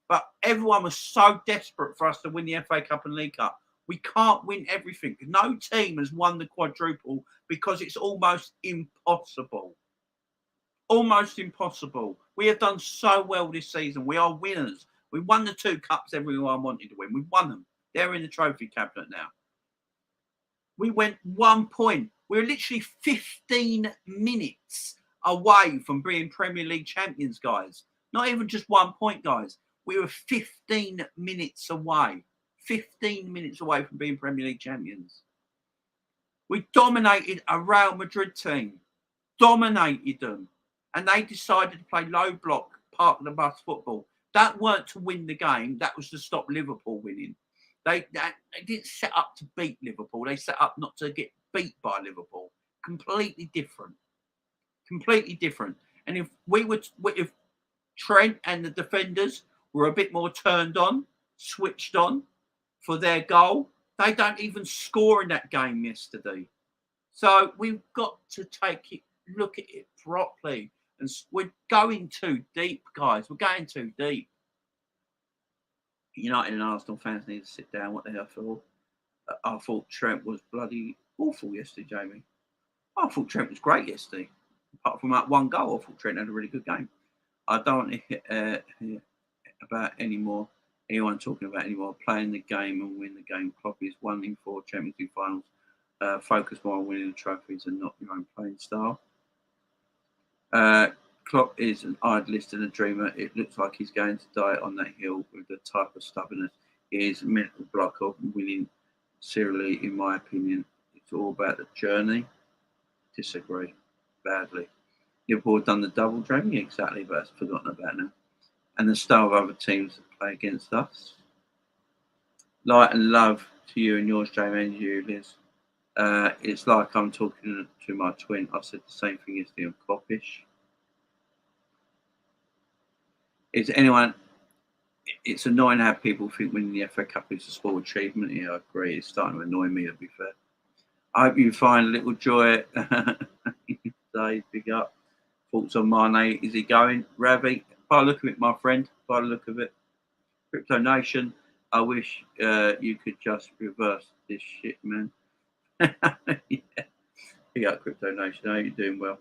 But everyone was so desperate for us to win the FA Cup and League Cup. We can't win everything. No team has won the quadruple because it's almost impossible. Almost impossible. We have done so well this season. We are winners. We won the 2 cups everyone wanted to win. We've won them. They're in the trophy cabinet now. We went 1 point. We're literally 15 minutes away from being Premier League champions, guys. Not even just 1 point, guys. We were 15 minutes away. 15 minutes away from being Premier League champions. We dominated a Real Madrid team. Dominated them. And they decided to play low block, park the bus football. That weren't to win the game. That was to stop Liverpool winning. They didn't set up to beat Liverpool. They set up not to get beat by Liverpool. Completely different. Completely different. And if Trent and the defenders were a bit more turned on, switched on for their goal, they don't even score in that game yesterday. So we've got to look at it properly. And we're going too deep, guys. We're going too deep. United and Arsenal fans need to sit down. What the hell? I thought Trent was bloody awful yesterday, Jamie. I thought Trent was great yesterday. Apart from that 1 goal, I thought Trent had a really good game. I don't want to hear about anyone talking about anymore. Playing the game and win the game. Klopp is 1 in 4 Champions League finals. Focus more on winning the trophies and not your own playing style. Klopp is an idealist and a dreamer. It looks like he's going to die on that hill with the type of stubbornness. He is a mental block of winning serially, in my opinion. It's all about the journey. Disagree. Badly. Liverpool have done the double dream. Exactly, but that's forgotten about now. And the style of other teams that play against us. Light and love to you and yours, Jamie, and you, Liz. It's like I'm talking to my twin. I said the same thing yesterday on Kloppish. It's annoying how people think winning the FA Cup is a sport achievement. Yeah, I agree. It's starting to annoy me, to be fair. I hope you find a little joy today. Big up. Thoughts on Mane? Is he going? Ravi? By the look of it, my friend. By the look of it. Crypto Nation. I wish you could just reverse this shit, man. Yeah. Big up, Crypto Nation. I hope you're doing well.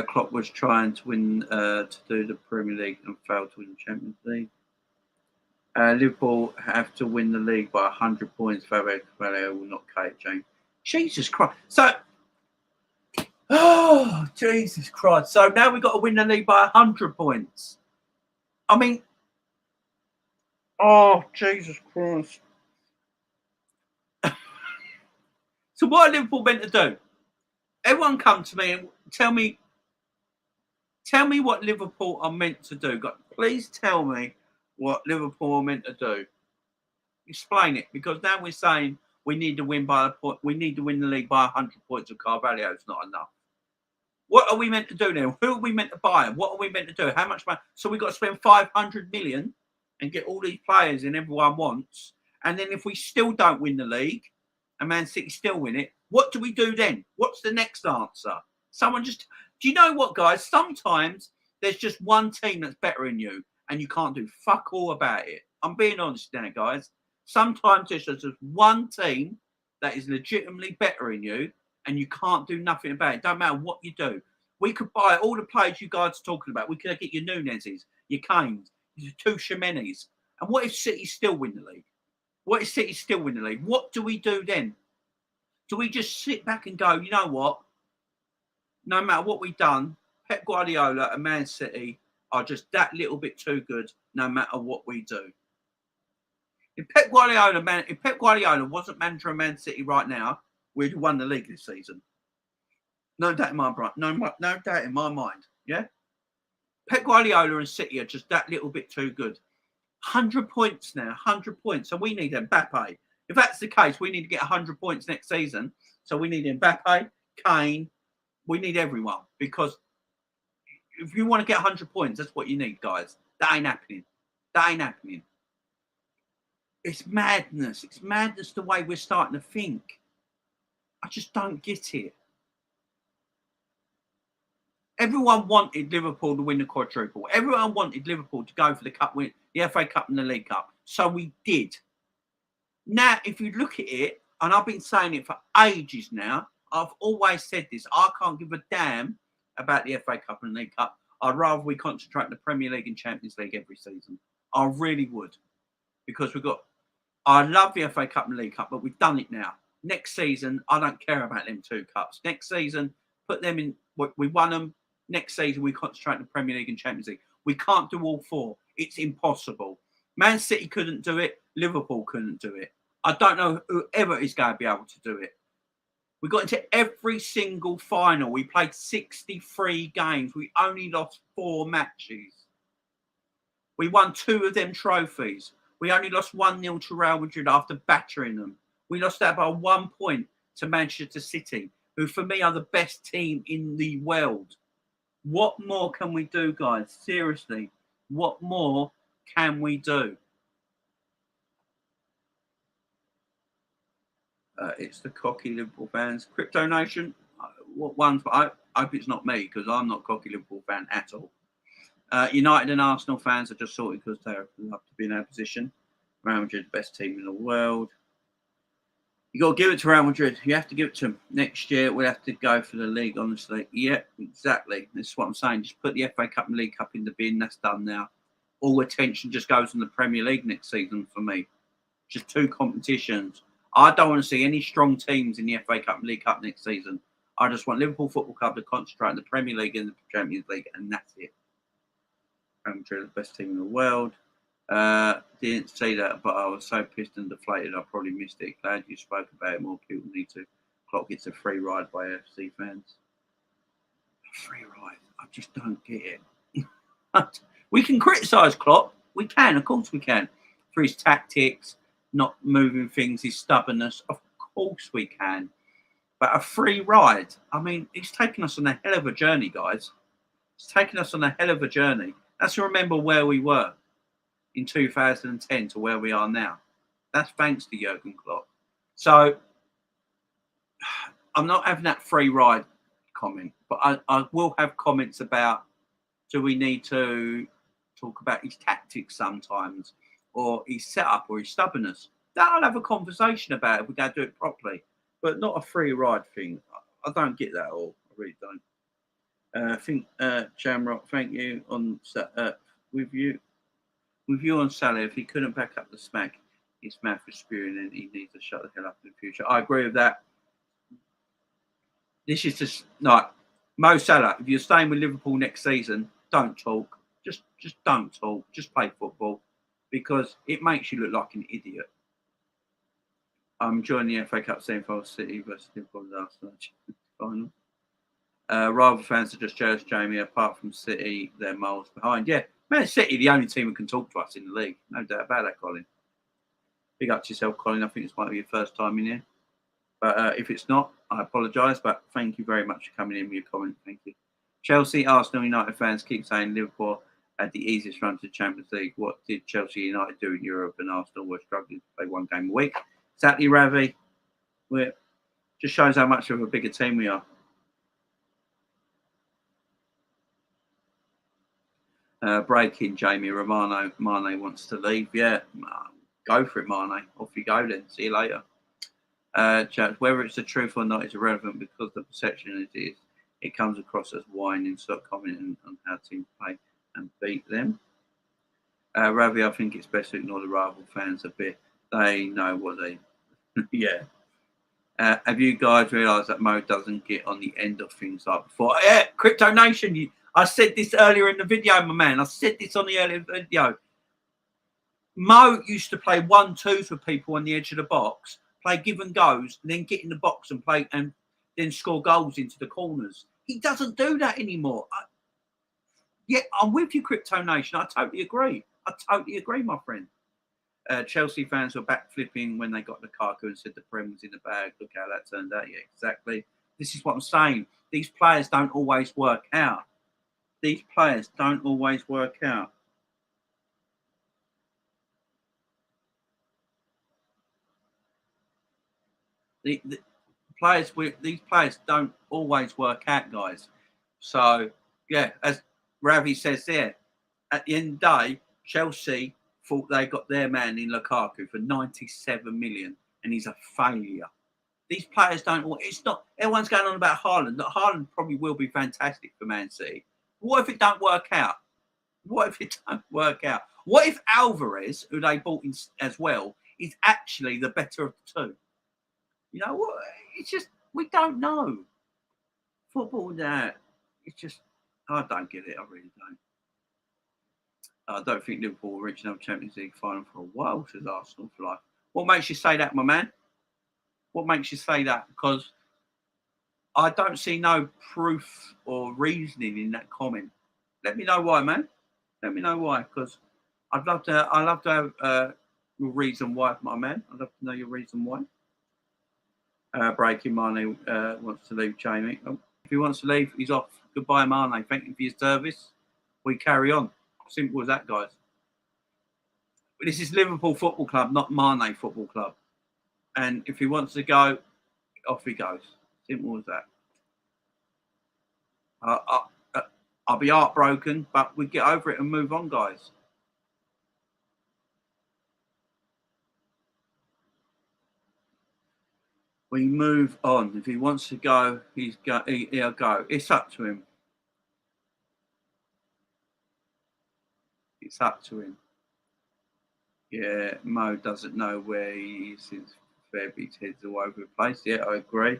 Klopp was trying to win to do the Premier League and failed to win the Champions League. Liverpool have to win the league by 100 points. Fabio will not cut James. Jesus Christ. So, oh, Jesus Christ. So now we've got to win the league by 100 points. I mean, oh, Jesus Christ. So what are Liverpool meant to do? Everyone come to me and tell me what Liverpool are meant to do. God, please tell me what Liverpool are meant to do. Explain it, because now we're saying we need to win by a point. We need to win the league by 100 points of Carvalho. It's not enough. What are we meant to do now? Who are we meant to buy? What are we meant to do? How much money? So we've got to spend 500 million and get all these players in everyone wants. And then if we still don't win the league and Man City still win it, what do we do then? What's the next answer? Do you know what, guys? Sometimes there's just one team that's better than you and you can't do fuck all about it. I'm being honest now, guys. Sometimes there's just one team that is legitimately better than you and you can't do nothing about it. Don't matter what you do. We could buy all the players you guys are talking about. We could get your Nunez's, your Kanes, your 2 Ximenez. And what if City still win the league? What if City still win the league? What do we do then? Do we just sit back and go, you know what? No matter what we've done, Pep Guardiola and Man City are just that little bit too good no matter what we do. If Pep Guardiola wasn't manager of Man City right now, we'd have won the league this season. No doubt in my mind. Yeah? Pep Guardiola and City are just that little bit too good. 100 points now, 100 points. So we need Mbappe. If that's the case, we need to get 100 points next season. So we need Mbappe, Kane. We need everyone, because if you want to get 100 points, that's what you need, guys. That ain't happening. That ain't happening. It's madness. It's madness the way we're starting to think. I just don't get it. Everyone wanted Liverpool to win the quadruple. Everyone wanted Liverpool to go for the cup win, the FA Cup and the League Cup. So we did. Now, if you look at it, and I've been saying it for ages now, I've always said this. I can't give a damn about the FA Cup and League Cup. I'd rather we concentrate on the Premier League and Champions League every season. I really would. Because I love the FA Cup and League Cup, but we've done it now. Next season, I don't care about them 2 cups. Next season, put them in. We won them. Next season, we concentrate on the Premier League and Champions League. We can't do all 4. It's impossible. Man City couldn't do it. Liverpool couldn't do it. I don't know whoever is going to be able to do it. We got into every single final. We played 63 games. We only lost 4 matches. We won 2 of them trophies. We only lost 1-0 to Real Madrid after battering them. We lost that by 1 point to Manchester City, who for me are the best team in the world. What more can we do, guys? Seriously, what more can we do? It's the cocky Liverpool fans. Crypto Nation, what ones? I hope it's not me, because I'm not a cocky Liverpool fan at all. United and Arsenal fans are just sorted because they love to be in our position. Real Madrid, the best team in the world. You got to give it to Real Madrid. You have to give it to them. Next year, we'll have to go for the league, honestly. Yeah, exactly. This is what I'm saying. Just put the FA Cup and League Cup in the bin. That's done now. All attention just goes on the Premier League next season for me. Just 2 competitions. I don't want to see any strong teams in the FA Cup and League Cup next season. I just want Liverpool Football Club to concentrate on the Premier League and the Champions League, and that's it. Real Madrid, the best team in the world. Didn't see that, but I was so pissed and deflated I probably missed it. Glad you spoke about it. More people need to clock it's a free ride by FC fans. A free ride? I just don't get it. We can criticise Klopp. We can, of course we can. For his tactics, not moving things, his stubbornness. Of course we can. But a free ride, I mean, it's taken us on a hell of a journey, guys. It's taken us on a hell of a journey. Let's remember where we were in 2010 to where we are now. That's thanks to Jurgen Klopp. So I'm not having that free ride comment, but I will have comments about, do we need to talk about his tactics sometimes, or his setup, or his stubbornness? That I'll have a conversation about if we're going to do it properly, but not a free ride thing. I don't get that at all. I really don't. I think Jamrock, thank you on with you on Salah. If he couldn't back up the smack, his mouth was spewing, and he needs to shut the hell up in the future. I agree with that. This is just like Mo Salah. If you're staying with Liverpool next season, don't talk. Just don't talk. Just play football, because it makes you look like an idiot. I'm enjoying the FA Cup semi-final, City versus Liverpool last night final. Rival fans are just jealous, Jamie. Apart from City, they're miles behind. Yeah, Man City, the only team who can talk to us in the league. No doubt about that, Colin. Big up to yourself, Colin. I think this might be your first time in here. But if it's not, I apologise. But thank you very much for coming in with your comment. Thank you. Chelsea, Arsenal, United fans keep saying Liverpool had the easiest run to the Champions League. What did Chelsea United do in Europe, and Arsenal were struggling to play 1 game a week? Exactly, Ravi. Just shows how much of a bigger team we are. Breaking, Jamie. Mane wants to leave. Yeah, go for it, Mane. Off you go then. See you later. Whether it's the truth or not is irrelevant, because the perception is it comes across as whining. Stop commenting on how teams play and beat them. Ravi, I think it's best to ignore the rival fans a bit. They know what they... yeah. Have you guys realised that Mo doesn't get on the end of things like before? Yeah, Crypto Nation, I said this earlier in the video, my man. I said this on the earlier video. Mo used to play 1-2 for people on the edge of the box, play give and goes, and then get in the box and play, and then score goals into the corners. He doesn't do that anymore. Yeah, I'm with you, Crypto Nation. I totally agree. I totally agree, my friend. Chelsea fans were backflipping when they got Lukaku and said the Prem was in the bag. Look how that turned out. Yeah, exactly. This is what I'm saying. These players don't always work out. These players don't always work out. The players, these players don't always work out, guys. So, yeah, as Ravi says there, at the end of the day, Chelsea thought they got their man in Lukaku for 97 million, and he's a failure. These players don't. It's not. Everyone's going on about Haaland. That Haaland probably will be fantastic for Man City. What if it don't work out? What if it don't work out? What if Alvarez, who they bought in as well, is actually the better of the two? You know what? It's just we don't know. Football, that it's just I don't get it. I really don't. I don't think Liverpool will reach another Champions League final for a while, says Arsenal for life. What makes you say that, my man? What makes you say that? Because I don't see no proof or reasoning in that comment. Let me know why, man. Let me know why, because I'd love to. I love to have your reason why, my man. I'd love to know your reason why. Breaking Mane wants to leave Jamie. Oh, if he wants to leave, he's off. Goodbye, Mane. Thank you for your service. We carry on. Simple as that, guys. But this is Liverpool Football Club, not Mane Football Club. And if he wants to go, off he goes. Simple as that. I'll be heartbroken, but we get over it and move on, guys. We move on. If he wants to go, he'll go. It's up to him. It's up to him. Yeah, Mo doesn't know where he is since February's heads all over the place. Yeah, I agree.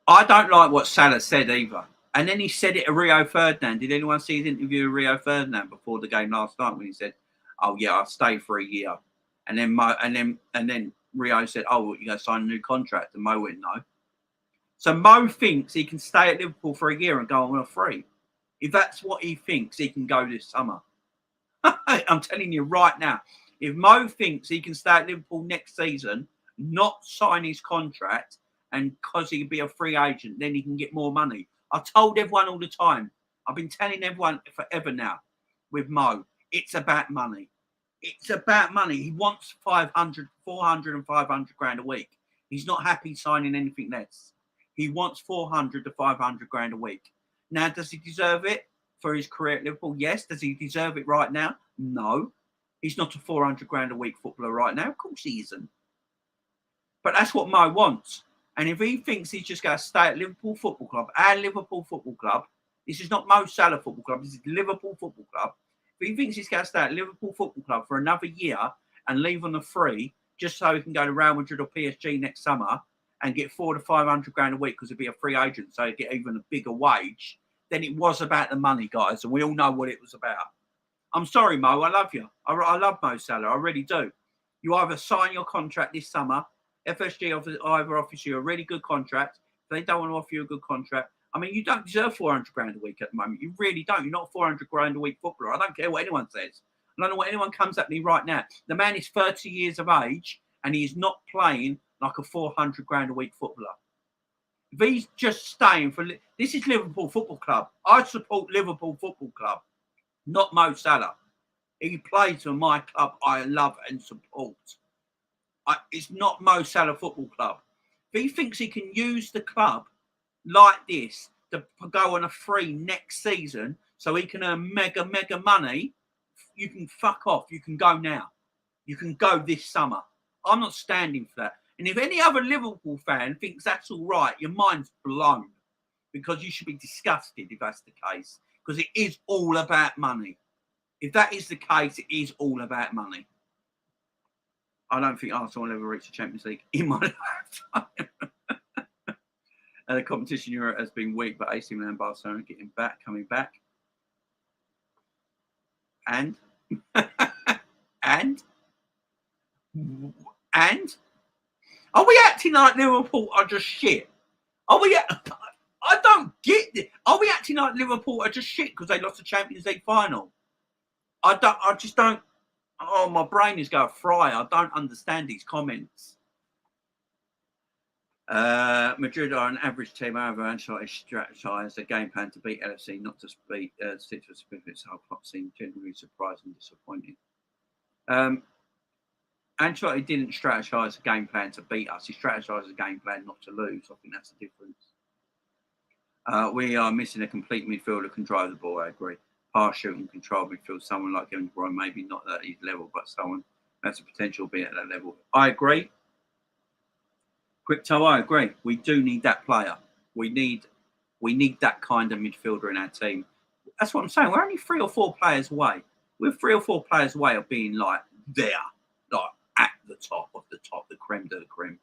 I don't like what Salah said either. And then he said it to Rio Ferdinand. Did anyone see his interview with Rio Ferdinand before the game last night when he said, "Oh yeah, I'll stay for a year," and then Rio said, "Oh, well, you going to sign a new contract?" And Mo went, "No." So Mo thinks he can stay at Liverpool for a year and go on a free. If that's what he thinks, he can go this summer. I'm telling you right now, if Mo thinks he can stay at Liverpool next season, not sign his contract, and because he can be a free agent, then he can get more money. I told everyone all the time. I've been telling everyone forever now with Mo, it's about money. It's about money. He wants 400 and 500 grand a week. He's not happy signing anything less. He wants 400 to 500 grand a week. Now, does he deserve it for his career at Liverpool? Yes. Does he deserve it right now? No. He's not a 400 grand a week footballer right now. Of course he isn't. But that's what Mo wants. And if he thinks he's just going to stay at Liverpool Football Club, our Liverpool Football Club, this is not Mo Salah Football Club, this is Liverpool Football Club. If he thinks he's going to stay at Liverpool Football Club for another year and leave on the free, just so he can go to Real Madrid or PSG next summer and get 400 to 500 grand a week because he'd be a free agent, so he'd get even a bigger wage, then it was about the money, guys, and we all know what it was about. I'm sorry, Mo, I love you. I love Mo Salah, I really do. You either sign your contract this summer, FSG either offers you a really good contract. If they don't want to offer you a good contract, I mean, you don't deserve 400 grand a week at the moment. You really don't. You're not a 400 grand a week footballer. I don't care what anyone says. I don't know what anyone comes at me right now. The man is 30 years of age and he's not playing like a 400 grand a week footballer. If he's just staying for... This is Liverpool Football Club. I support Liverpool Football Club, not Mo Salah. He plays for my club I love and support. It's not Mo Salah Football Club. If he thinks he can use the club like this to go on a free next season so he can earn mega money, you can fuck off. You can go now. You can go this summer. I'm not standing for that. And if any other Liverpool fan thinks that's all right, your mind's blown, because you should be disgusted if that's the case, because it is all about money. If that is the case, it is all about money. I don't think Arsenal will ever reach the Champions League in my lifetime. And the competition in Europe has been weak, but AC Milan and Barcelona coming back. And are we acting like Liverpool are just shit? I don't get it. Are we acting like Liverpool are just shit because they lost the Champions League final? I just don't. Oh, my brain is going fry. I don't understand these comments. Madrid are an average team. However, Ancelotti strategised a game plan to beat LFC, not to beat stick to specifics. Our club seemed genuinely surprised and disappointed. Ancelotti didn't strategise a game plan to beat us. He strategised a game plan not to lose. I think that's the difference. We are missing a complete midfielder who can drive the ball. I agree. Pass, shoot, and control midfield. Someone like Kevin De Bruyne, maybe not at his level, but someone that's a potential being at that level. I agree. Crypto, I agree. We do need that player. We need that kind of midfielder in our team. That's what I'm saying. We're only 3 or 4 players away. We're 3 or 4 players away of being like there, like at the top of the top, the creme de la creme.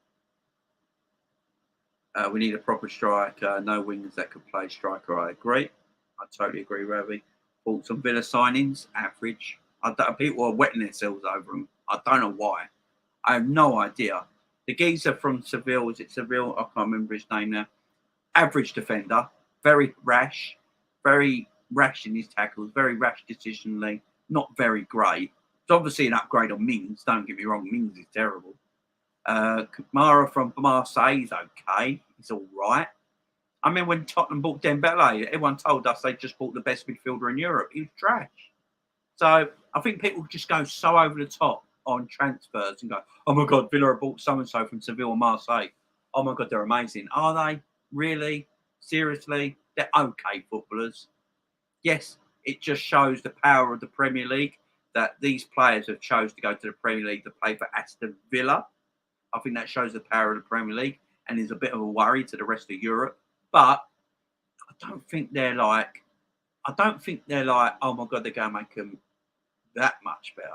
We need a proper striker. No wingers that could play striker. I agree. I totally agree, Ravi. Thoughts on Villa signings? Average. People are wetting themselves over them. I don't know why. I have no idea. The geezer from Seville, is it Seville? I can't remember his name now. Average defender, very rash in his tackles, very rash decisionally, not very great. It's obviously an upgrade on Mings, don't get me wrong, Mings is terrible. Kamara from Marseille is okay, he's all right. I mean, when Tottenham bought Dembele, everyone told us they just bought the best midfielder in Europe. He was trash. So I think people just go so over the top on transfers and go, oh my God, Villa bought so-and-so from Seville or Marseille. Oh my God, they're amazing. Are they? Really? Seriously? They're okay footballers. Yes, it just shows the power of the Premier League that these players have chose to go to the Premier League to play for Aston Villa. I think that shows the power of the Premier League and is a bit of a worry to the rest of Europe. But I don't think they're like, oh my God, they're going to make them that much better.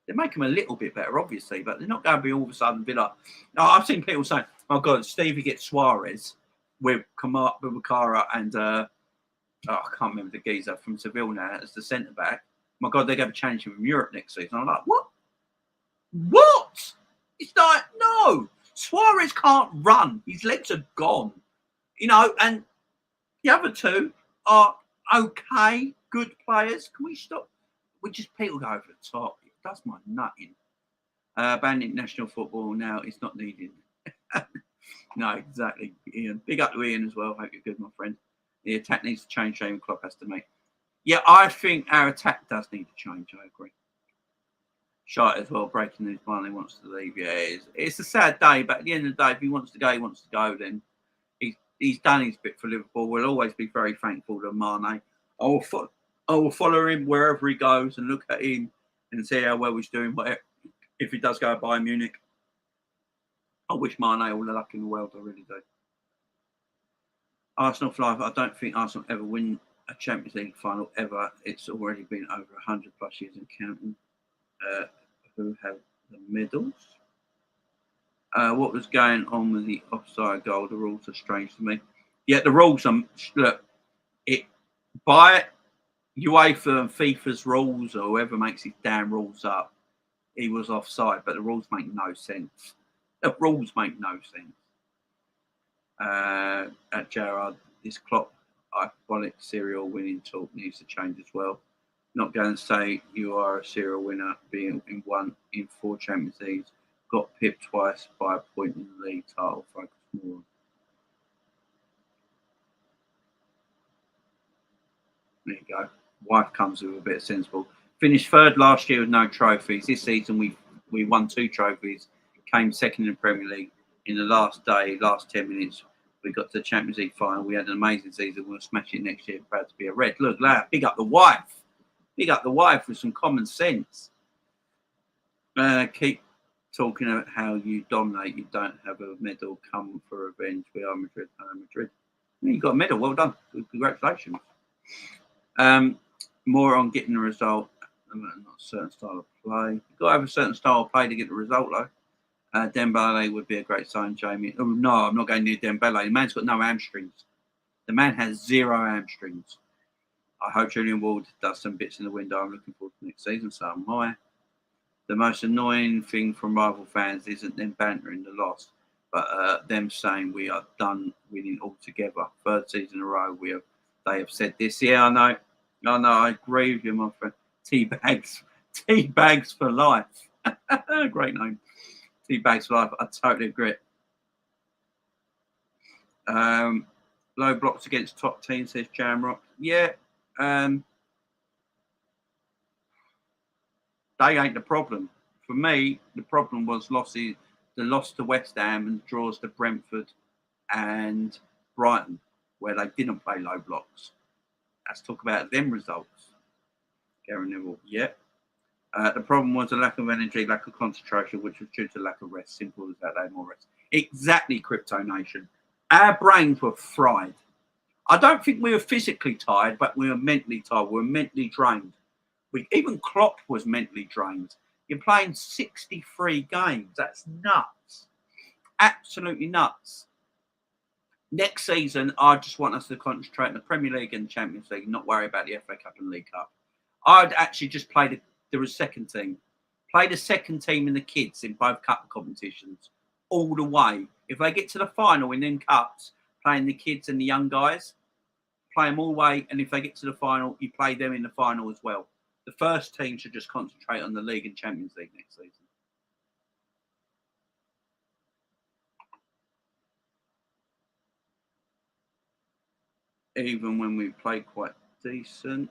They make them a little bit better, obviously, but they're not going to be all of a sudden Villa. Now, I've seen people saying, "Oh God, Stevie gets Suarez with Kamara and I can't remember the geezer from Seville now as the centre back. My God, they're going to change him from Europe next season." I'm like, what? What? It's like, no, Suarez can't run. His legs are gone, and the other two are okay, good players. Can we stop? We just people go over the top. Does my nutting. Banning national football now is not needed. No, exactly. Ian. Big up to Ian as well. Hope you're good, my friend. The attack needs to change. Jurgen Klopp has to make. Yeah, I think our attack does need to change. I agree. Shite as well. Breaking news. Finally wants to leave. Yeah, it's a sad day, but at the end of the day, if he wants to go, he wants to go. Then he's done his bit for Liverpool. We'll always be very thankful to Mane. I will follow him wherever he goes and look at him and see how well he's doing. But if he does go by Munich, I wish Mane all the luck in the world. I really do. Arsenal for life. I don't think Arsenal ever win a Champions League final ever. It's already been over 100 plus years and counting. Who have the medals? What was going on with the offside goal? The rules are strange to me. Yeah, the rules are by UEFA and FIFA's rules, or whoever makes these damn rules up, he was offside, but the rules make no sense. The rules make no sense. At Gerard, this Klopp hyperbolic serial winning talk needs to change as well. Not going to say you are a serial winner, being in 4 Champions Leagues, got pipped twice by a point in the league title. Focus more on. There you go. Wife comes with a bit of sensible. Finished 3rd last year with no trophies. This season we won 2 trophies. Came 2nd in the Premier League. In the last 10 minutes, we got to the Champions League final. We had an amazing season. We'll smash it next year. Proud to be a Red. Look, big up the wife. Big up the wife with some common sense. Keep talking about how you dominate. You don't have a medal. Come for revenge. We are Madrid. Madrid. You got a medal. Well done. Congratulations. More on getting the result. Not a certain style of play. You've got to have a certain style of play to get the result, though. Dembele would be a great sign, Jamie. Oh, no, I'm not going near Dembele. The man's got no hamstrings. The man has 0 hamstrings. I hope Julian Ward does some bits in the window. I'm looking forward to next season, so am I. The most annoying thing from rival fans isn't them bantering the loss, but them saying we are done winning altogether. 3rd season in a row they have said this. Yeah, I know. I agree with you, my friend. Tea bags for life. Great name. Tea bags for life. I totally agree. Low blocks against top teams, says Jamrock. Yeah. They ain't the problem. For me, the problem was the loss to West Ham and draws to Brentford and Brighton, where they didn't play low blocks. Let's talk about them results. Gary Neville, yeah. The problem was a lack of energy, lack of concentration, which was due to lack of rest. Simple as that, they had more rest. Exactly, Crypto Nation. Our brains were fried. I don't think we were physically tired, but we were mentally tired. We were mentally drained. Even Klopp was mentally drained. You're playing 63 games. That's nuts. Absolutely nuts. Next season, I just want us to concentrate on the Premier League and Champions League, not worry about the FA Cup and League Cup. I'd actually just play the second team. Play the second team and the kids in both cup competitions all the way. If they get to the final in them cups, playing the kids and the young guys, play them all the way. And if they get to the final, you play them in the final as well. The first team should just concentrate on the League and Champions League next season. Even when we play quite decent,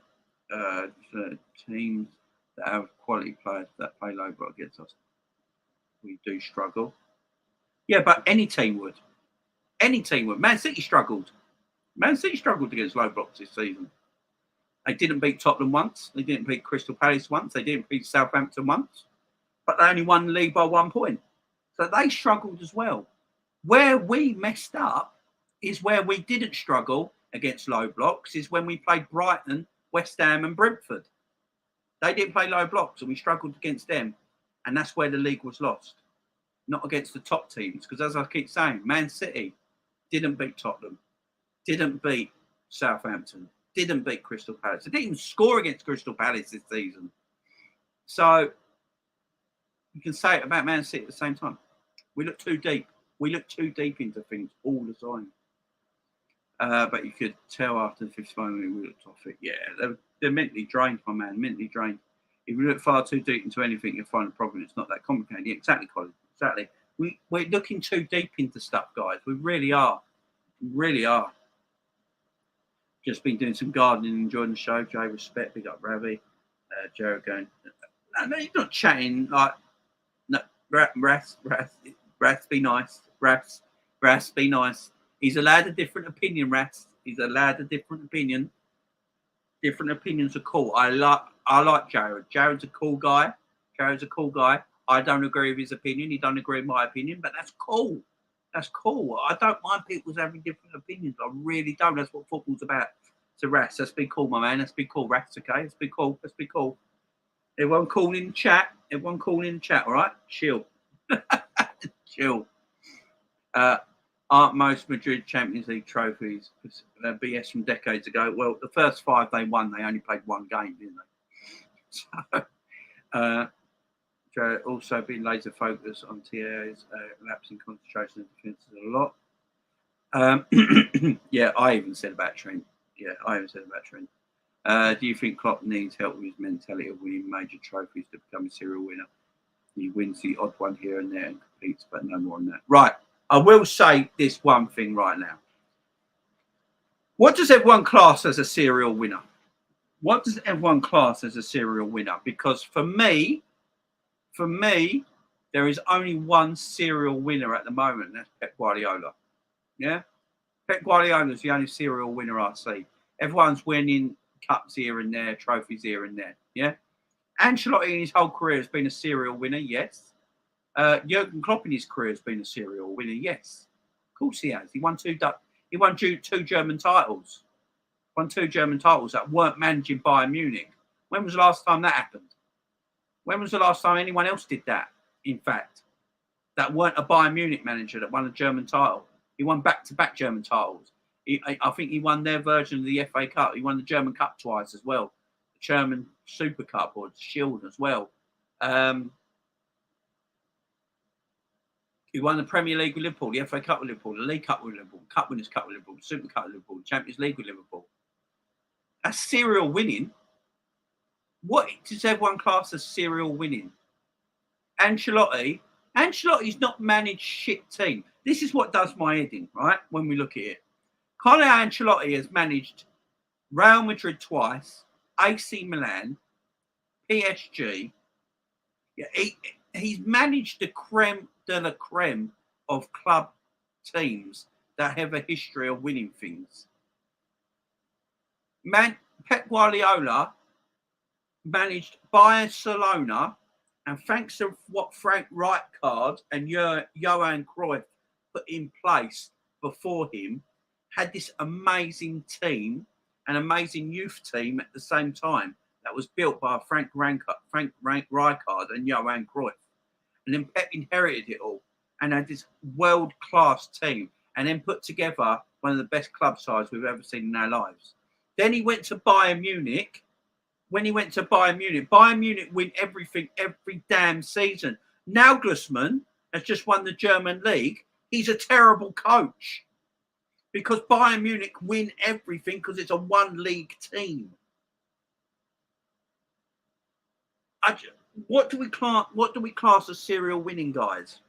teams that have quality players that play low block against us, we do struggle. Yeah, but any team would. Any team would. Man City struggled. Man City struggled against low blocks this season. They didn't beat Tottenham once. They didn't beat Crystal Palace once. They didn't beat Southampton once. But they only won the league by 1 point. So they struggled as well. Where we messed up is where we didn't struggle against low blocks is when we played Brighton, West Ham and Brentford. They didn't play low blocks and we struggled against them. And that's where the league was lost. Not against the top teams. Because as I keep saying, Man City didn't beat Tottenham. Didn't beat Southampton. Didn't beat Crystal Palace. They didn't even score against Crystal Palace this season. So you can say it about Man City at the same time. We look too deep. We look too deep into things all the time. But you could tell after the 55 minutes we looked off it. Yeah, they're mentally drained, my man. Mentally drained. If you look far too deep into anything, you'll find a problem. It's not that complicated. Yeah, exactly, Colin. Exactly. We're looking too deep into stuff, guys. We really are. We really are. Just been doing some gardening, enjoying the show. Jay, respect, big up Ravi. Jared going, no, you're not chatting like, no, Ras, be nice. Ras, be nice. He's allowed a different opinion, Ras. He's allowed a different opinion. Different opinions are cool. I like Jared. Jared's a cool guy. I don't agree with his opinion. He don't agree with my opinion, but that's cool. That's cool. I don't mind people having different opinions. I really don't. That's what football's about. So, Ras, let's be cool, my man. Let's be cool, Ras, okay? Let's be cool. Let's be cool. Everyone cool in the chat. All right? Chill. Chill. Aren't most Madrid Champions League trophies BS from decades ago? Well, the first 5 they won, they only played 1 game, didn't they? So, also been laser focused on TA's lapsing concentration and defense a lot. Yeah, I even said about Trent. Do you think Klopp needs help with his mentality of winning major trophies to become a serial winner? He wins the odd one here and there and competes, but no more than that. Right. I will say this one thing right now. What does everyone class as a serial winner? Because for me, there is only one serial winner at the moment, and that's Pep Guardiola. Yeah? Pep Guardiola is the only serial winner I see. Everyone's winning cups here and there, trophies here and there. Yeah? Ancelotti in his whole career has been a serial winner, yes. Jurgen Klopp in his career has been a serial winner, yes. Of course he has. He won two German titles. Won 2 German titles that weren't managing Bayern Munich. When was the last time that happened? When was the last time anyone else did that, in fact? That weren't a Bayern Munich manager that won a German title. He won back-to-back German titles. I think he won their version of the FA Cup. He won the German Cup twice as well. The German Super Cup or the Shield as well. He won the Premier League with Liverpool, the FA Cup with Liverpool, the League Cup with Liverpool, Cup Winners' Cup with Liverpool, the Super Cup with Liverpool, the Champions League with Liverpool. That's serial winning. What does everyone class as serial winning? Ancelotti's not managed shit team. This is what does my head in, right? When we look at it. Carlo Ancelotti has managed Real Madrid twice, AC Milan, PSG. Yeah, he's managed the creme de la creme of club teams that have a history of winning things. Pep Guardiola managed Barcelona, and thanks to what Frank Rijkaard and Johan Cruyff put in place before him, had this amazing team, an amazing youth team at the same time that was built by Frank Rijkaard and Johan Cruyff. And then Pep inherited it all and had this world-class team, and then put together one of the best club sides we've ever seen in our lives. Then he went to Bayern Munich. When he went to Bayern Munich win everything every damn season. Nagelsmann has just won the German league. He's a terrible coach because Bayern Munich win everything because it's a one-league team. What do we class as serial winning, guys?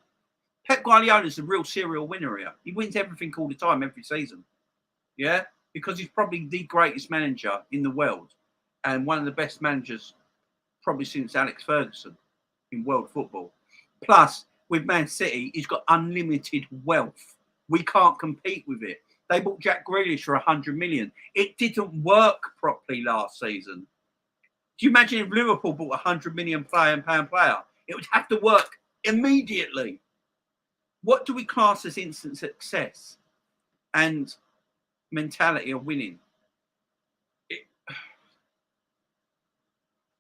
Pep Guardiola is a real serial winner here. He wins everything all the time, every season. Yeah, because he's probably the greatest manager in the world and one of the best managers probably since Alex Ferguson in world football. Plus, with Man City, he's got unlimited wealth. We can't compete with it. They bought Jack Grealish for 100 million. It didn't work properly last season. Do you imagine if Liverpool bought a 100 million pound player? It would have to work immediately. What do we class as instant success and mentality of winning?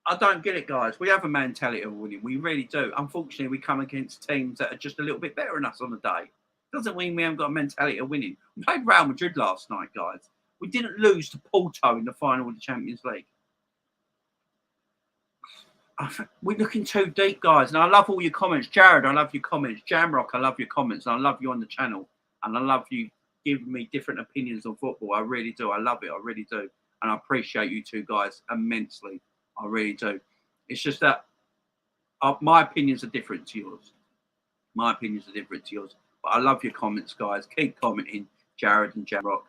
I don't get it, guys. We have a mentality of winning. We really do. Unfortunately, we come against teams that are just a little bit better than us on the day. Doesn't mean we haven't got a mentality of winning. We played Real Madrid last night, guys. We didn't lose to Porto in the final of the Champions League. We're looking too deep, guys. And I love all your comments. Jared, I love your comments. Jamrock, I love your comments. And I love you on the channel. And I love you giving me different opinions on football. I really do. I love it. I really do. And I appreciate you two guys immensely. I really do. It's just that my opinions are different to yours. My opinions are different to yours. But I love your comments, guys. Keep commenting, Jared and Jamrock.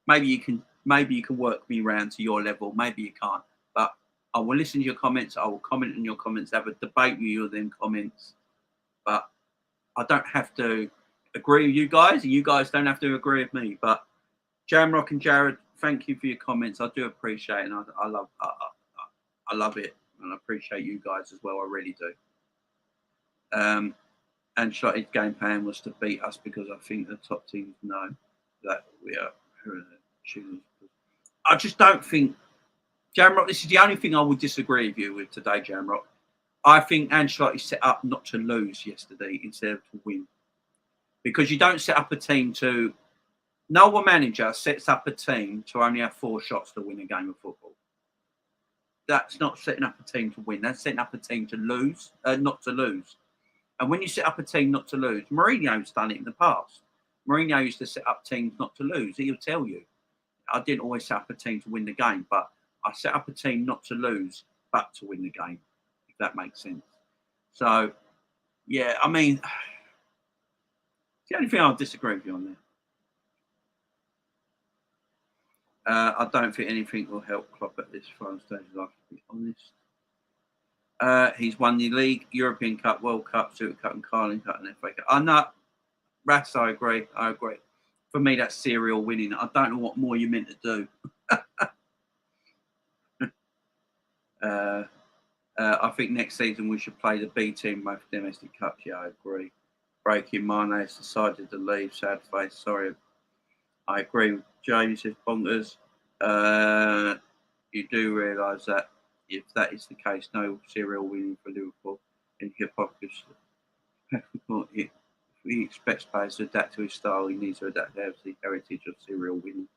Maybe you can work me around to your level. Maybe you can't. But I will listen to your comments. I will comment on your comments, have a debate with you with them comments. But I don't have to agree with you guys, and you guys don't have to agree with me. But Jamrock and Jared, thank you for your comments. I do appreciate it, and I love it, and I appreciate you guys as well. I really do. Ancelotti's game plan was to beat us because I think the top teams know that we are. I just don't think. Jamrock, this is the only thing I would disagree with you with today, Jamrock. I think Ancelotti set up not to lose yesterday instead of to win. Because you don't set up a team to... No one manager sets up a team to only have 4 shots to win a game of football. That's not setting up a team to win. That's setting up a team to lose, not to lose. And when you set up a team not to lose, Mourinho's done it in the past. Mourinho used to set up teams not to lose. He'll tell you, I didn't always set up a team to win the game, but I set up a team not to lose, but to win the game, if that makes sense. So, yeah, I mean, the only thing I'll disagree with you on there. I don't think anything will help Klopp at this final stage of life, to be honest. He's won the league, European Cup, World Cup, Super Cup, and Carling Cup, and FA Cup. I know, Ras, I agree. For me, that's serial winning. I don't know what more you're meant to do. I think next season we should play the B team, both domestic cups. Yeah, I agree. Breaking Mane has decided to leave. Sad face. Sorry. I agree with James. Says bonkers. You do realise that if that is the case, no serial winning for Liverpool in hypocrisy. If he expects players to adapt to his style, he needs to adapt to the heritage of serial winning.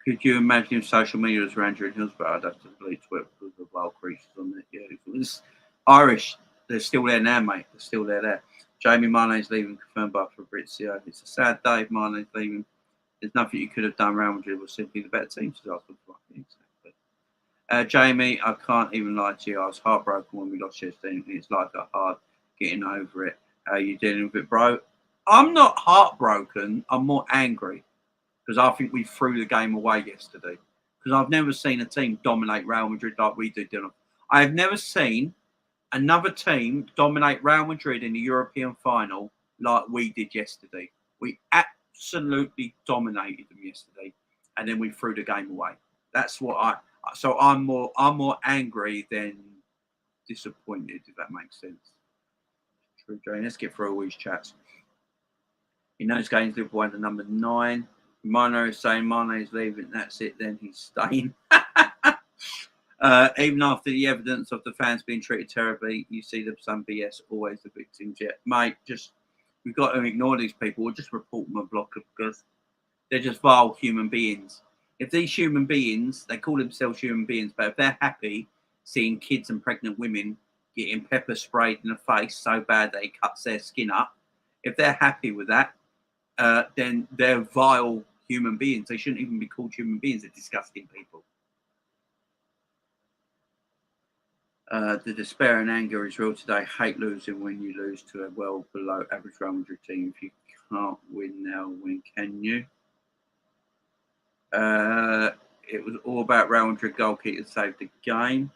Could you imagine if social media was around during Hillsborough? I'd have to delete Twitter because of wild creatures on there. Yeah, if it was Irish, they're still there now, mate. They're still there. Jamie Mane's leaving, confirmed by Fabrizio. It's a sad day. Mane's leaving. There's nothing you could have done. Real Madrid was simply the better team. So exactly. Jamie, I can't even lie to you. I was heartbroken when we lost yesterday. It's like a hard getting over it. How are you dealing with it, bro? I'm not heartbroken. I'm more angry because I think we threw the game away yesterday. Because I've never seen a team dominate Real Madrid like we did. I have never seen another team dominate Real Madrid in the European final like we did yesterday. We absolutely dominated them yesterday, and then we threw the game away. That's what So I'm more angry than disappointed, if that makes sense. True, Jane. Let's get through all these chats. In those games, Liverpool won the number 9. Mino is saying Mane is leaving. That's it. Then he's staying. Even after the evidence of the fans being treated terribly, you see them some BS, always the victims. Yet, mate, we've got to ignore these people. We'll just report them a blocker because they're just vile human beings. If these human beings, they call themselves human beings, but if they're happy seeing kids and pregnant women getting pepper sprayed in the face so bad that it cuts their skin up, if they're happy with that, then they're vile human beings. They shouldn't even be called human beings. They're disgusting people. The despair and anger is real today. Hate losing when you lose to a well below average Real Madrid team. If you can't win now, when can you? It was all about Real Madrid goalkeeper saved the game.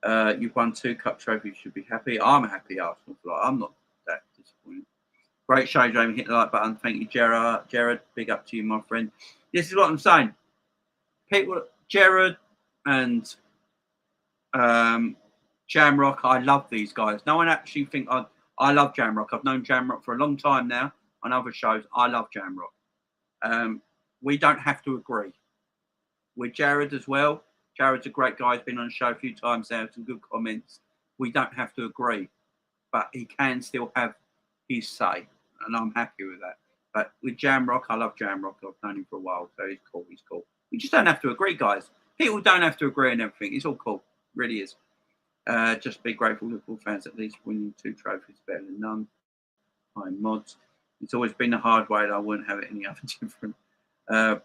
You've won 2 cup trophies. You should be happy. I'm a happy Arsenal player. I'm not that disappointed. Great show, Jamie. Hit the like button. Thank you, Gerard. Jared, big up to you, my friend. This is what I'm saying. People, Jared and Jamrock, I love these guys. No one actually think I love Jamrock. I've known Jamrock for a long time now on other shows. I love Jamrock. We don't have to agree. With Jared as well. Jared's a great guy. He's been on the show a few times now. Some good comments. We don't have to agree, but he can still have his say, and I'm happy with that. But with Jamrock, I love Jamrock. I've known him for a while, so he's cool. He's cool. We just don't have to agree, guys. People don't have to agree on everything. It's all cool. It really is. Just be grateful, Liverpool fans. At least winning 2 trophies better than none. Hi, mods. It's always been a hard way, and I wouldn't have it any other different.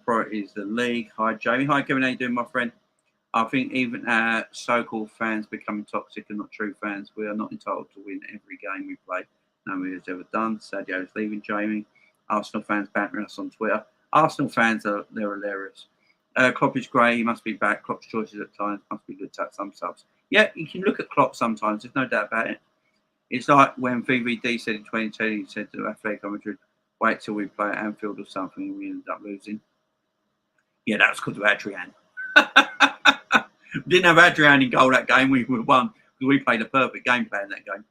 Priority is the league. Hi, Jamie. Hi, Kevin. How you doing, my friend? I think even our so-called fans becoming toxic and not true fans. We are not entitled to win every game we play. No one has ever done. Sadio's leaving, Jamie. Arsenal fans bantering us on Twitter. Arsenal fans, they're hilarious. Klopp is great. He must be back. Klopp's choices at times must be looked at some subs. Yeah, you can look at Klopp sometimes. There's no doubt about it. It's like when VVD said in 2010, he said to Atletico Madrid, wait till we play at Anfield or something and we ended up losing. Yeah, that was because of Adrian. We didn't have Adrian in goal that game. We won because we played a perfect game plan that game.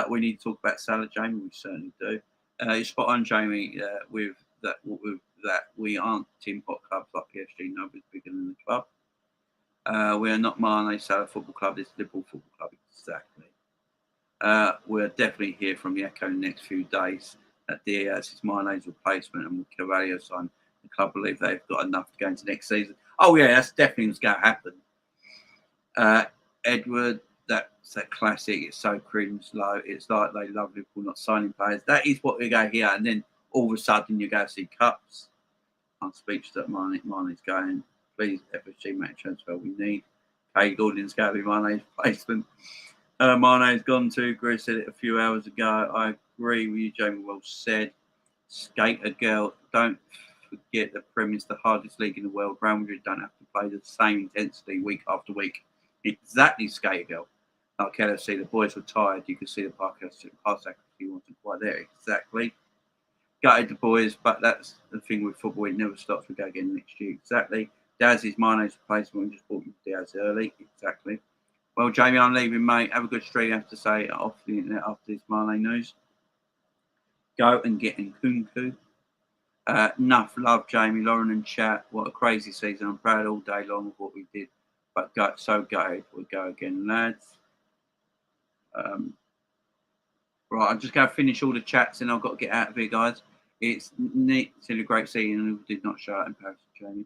We need to talk about Salah, Jamie. We certainly do. You're spot on, Jamie, with that we aren't tin pot clubs like PSG. Nobody's bigger than the club. We are not Mane Salah Football Club. This is Liverpool Football Club. Exactly. We're definitely here from the Echo in the next few days. Diaz is Mane's replacement, and with Carvalho signed, the club believe they've got enough to go into next season. Oh yeah, that's definitely what's going to happen. Edward, that's a classic. It's so cringe low. It's like they love Liverpool not signing players. That is what we go here, and then all of a sudden you go see cups. I'm speechless that Mane's going. Please, FSG make transfer we need. Kay Gordon's going to be Mane's replacement. Mane's gone too. Grizz said it a few hours ago. I agree with you, Jamie. Well said. Skater girl, don't forget the Premier is the hardest league in the world. Real Madrid don't have to play the same intensity week after week. Exactly, Skater girl. Like LFC, the boys were tired. You could see the pass accuracy wasn't quite there. Exactly. Gutted the boys, but that's the thing with football. It never stops. We go again next year. Exactly. Daz is Mane's replacement. We just bought Diaz early. Exactly. Well, Jamie, I'm leaving, mate. Have a good stream, I have to say, off the internet after this Mane news. Go and get Nkunku. Enough love, Jamie, Lauren and chat. What a crazy season. I'm proud all day long of what we did. But so gutted. We'll go again, lads. Right, I'm just going to finish all the chats and I've got to get out of here, guys. It's neat. It's a great season and we did not show it in Paris, Jamie.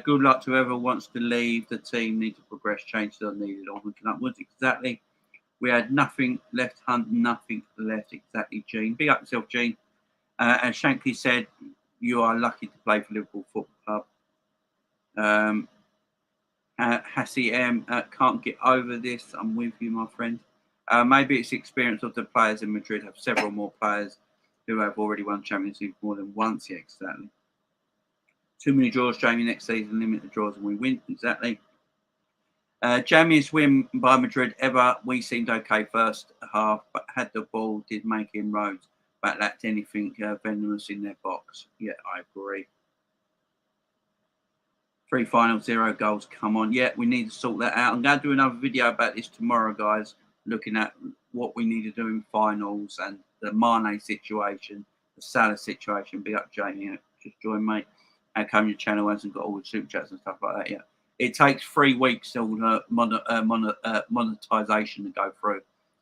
Good luck to whoever wants to leave. The team need to progress. Changes are needed. Onwards and upwards. Exactly. We had nothing left, Hunt. Nothing left. Exactly, Gene. Big up yourself, Gene. As Shankly said, You are lucky to play for Liverpool Football Club. Hassie M, can't get over this. I'm with you, my friend. Maybe it's the experience of the players in Madrid have several more players who have already won Champions League more than once. Yeah, exactly. Too many draws, Jamie. Next season, limit the draws and we win. Exactly. Jamie's win by Madrid ever. We seemed okay first half, but had the ball, did make inroads, but lacked anything venomous in their box. Yeah, I agree. 3 finals, 0 goals. Come on. Yeah, we need to sort that out. I'm going to do another video about this tomorrow, guys, looking at what we need to do in finals and the Mane situation, the Salah situation. Be up, Jamie. Just join, mate. How come your channel hasn't got all the super chats and stuff like that yet? It takes 3 weeks till monetization to go through.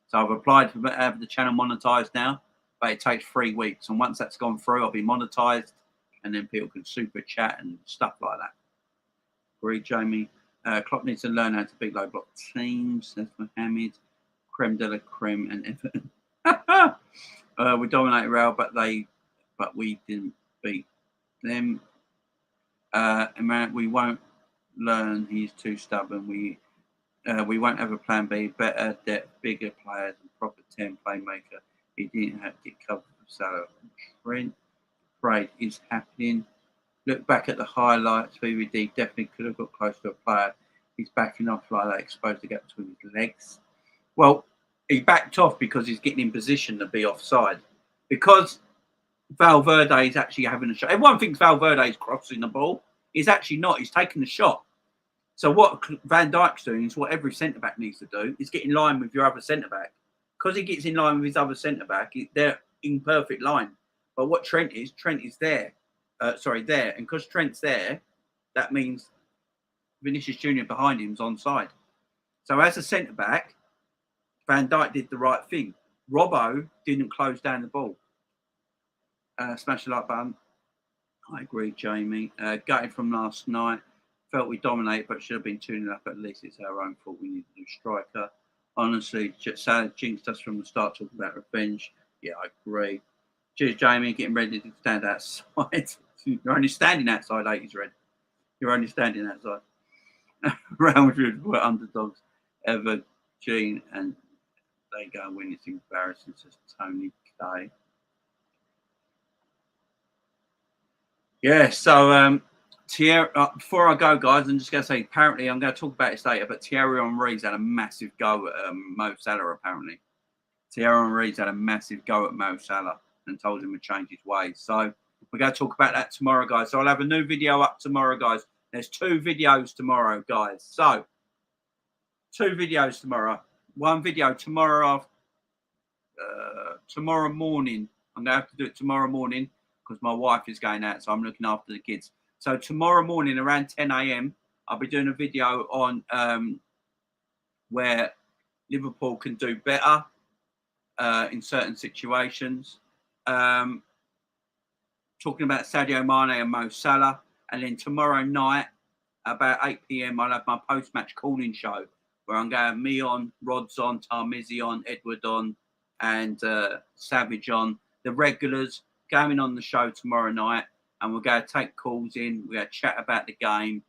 So I've applied for the channel monetized now, but it takes 3 weeks. And once that's gone through, I'll be monetized, and then people can super chat and stuff like that. Agree, Jamie. Klopp needs to learn how to beat low block teams. That's Mohammed. Creme de la creme and Everton. We dominated Real, but we didn't beat them. We won't learn. He's too stubborn. We won't have a plan B. Better depth, bigger players, and proper 10 playmaker. He didn't have to get covered for Salah. Trent. Braid is happening. Look back at the highlights. VVD definitely could have got close to a player. He's backing off like that, exposed the gap between his legs. Well, he backed off because he's getting in position to be offside. Because Valverde is actually having a shot. Everyone thinks Valverde is crossing the ball. He's actually not. He's taking the shot. So what Van Dijk's doing is what every centre-back needs to do, is get in line with your other centre-back. Because he gets in line with his other centre-back, they're in perfect line. But what Trent is there. There. And because Trent's there, that means Vinícius Júnior behind him is onside. So as a centre-back, Van Dijk did the right thing. Robbo didn't close down the ball. Smash the like button. I agree, Jamie. Gutted from last night. Felt we dominated, but should have been 2-0 up at least. It's our own fault. We need a new striker. Honestly, Salah jinxed us from the start talking about revenge. Yeah, I agree. Cheers, Jamie. Getting ready to stand outside. You're only standing outside, 80s Red. You're only standing outside. Real Madrid were underdogs ever, Gene, and they go win. It's embarrassing, says Tony K. Yeah, so Thierry, before I go, guys, I'm just going to say, apparently, I'm going to talk about this later, but Thierry Henry's had a massive go at Mo Salah, apparently. Thierry Henry's had a massive go at Mo Salah and told him to change his ways. So we're going to talk about that tomorrow, guys. So I'll have a new video up tomorrow, guys. There's 2 videos tomorrow, guys. So 2 videos tomorrow. 1 video tomorrow tomorrow morning. I'm going to have to do it tomorrow morning because my wife is going out, so I'm looking after the kids. So tomorrow morning around 10 a.m., I'll be doing a video on where Liverpool can do better in certain situations. Talking about Sadio Mane and Mo Salah. And then tomorrow night, about 8 p.m., I'll have my post-match calling show where I'm going to have me on, Rod's on, Tarmizi on, Edward on, and Savage on. The regulars going on the show tomorrow night, and we're going to take calls in. We're going to chat about the game,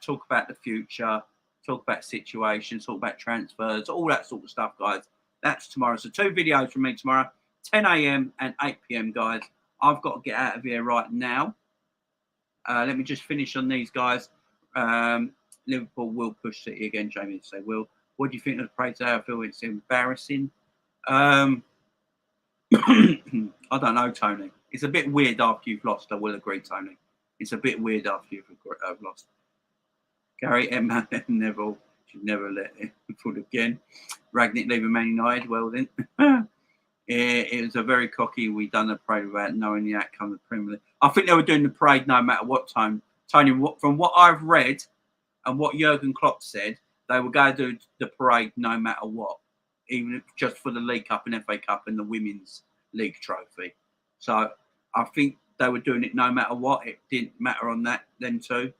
talk about the future, talk about situations, talk about transfers, all that sort of stuff, guys. That's tomorrow. So 2 videos from me tomorrow, 10 a.m. and 8 p.m., guys. I've got to get out of here right now. Let me just finish on these, guys. Liverpool will push City again, Jamie. Say, will. What do you think of the play today? I feel it's embarrassing. I don't know, Tony. It's a bit weird after you've lost. I will agree, Tony. It's a bit weird after you've lost. Gary, Emma, Neville should never let it foot again. Ragnick leaving Man United. Well then. It was a very cocky. We done the parade without knowing the outcome of the Premier League. I think they were doing the parade no matter what time. Tony, from what I've read and what Jurgen Klopp said, they were going to do the parade no matter what, even if just for the League Cup and FA Cup and the Women's League trophy. So I think they were doing it no matter what. It didn't matter on that then too.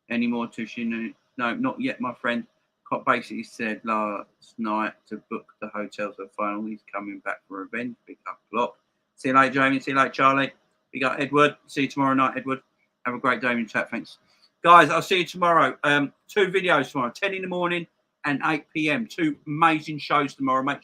Any more, Tushino? No, not yet, my friend. Klopp basically said last night to book the hotels for the final. He's coming back for revenge. Big up, Klopp. See you later, Jamie. See you later, Charlie. We got Edward. See you tomorrow night, Edward. Have a great day in chat. Thanks. Guys, I'll see you tomorrow. 2 videos tomorrow, 10 in the morning and 8 p.m. 2 amazing shows tomorrow. Make sure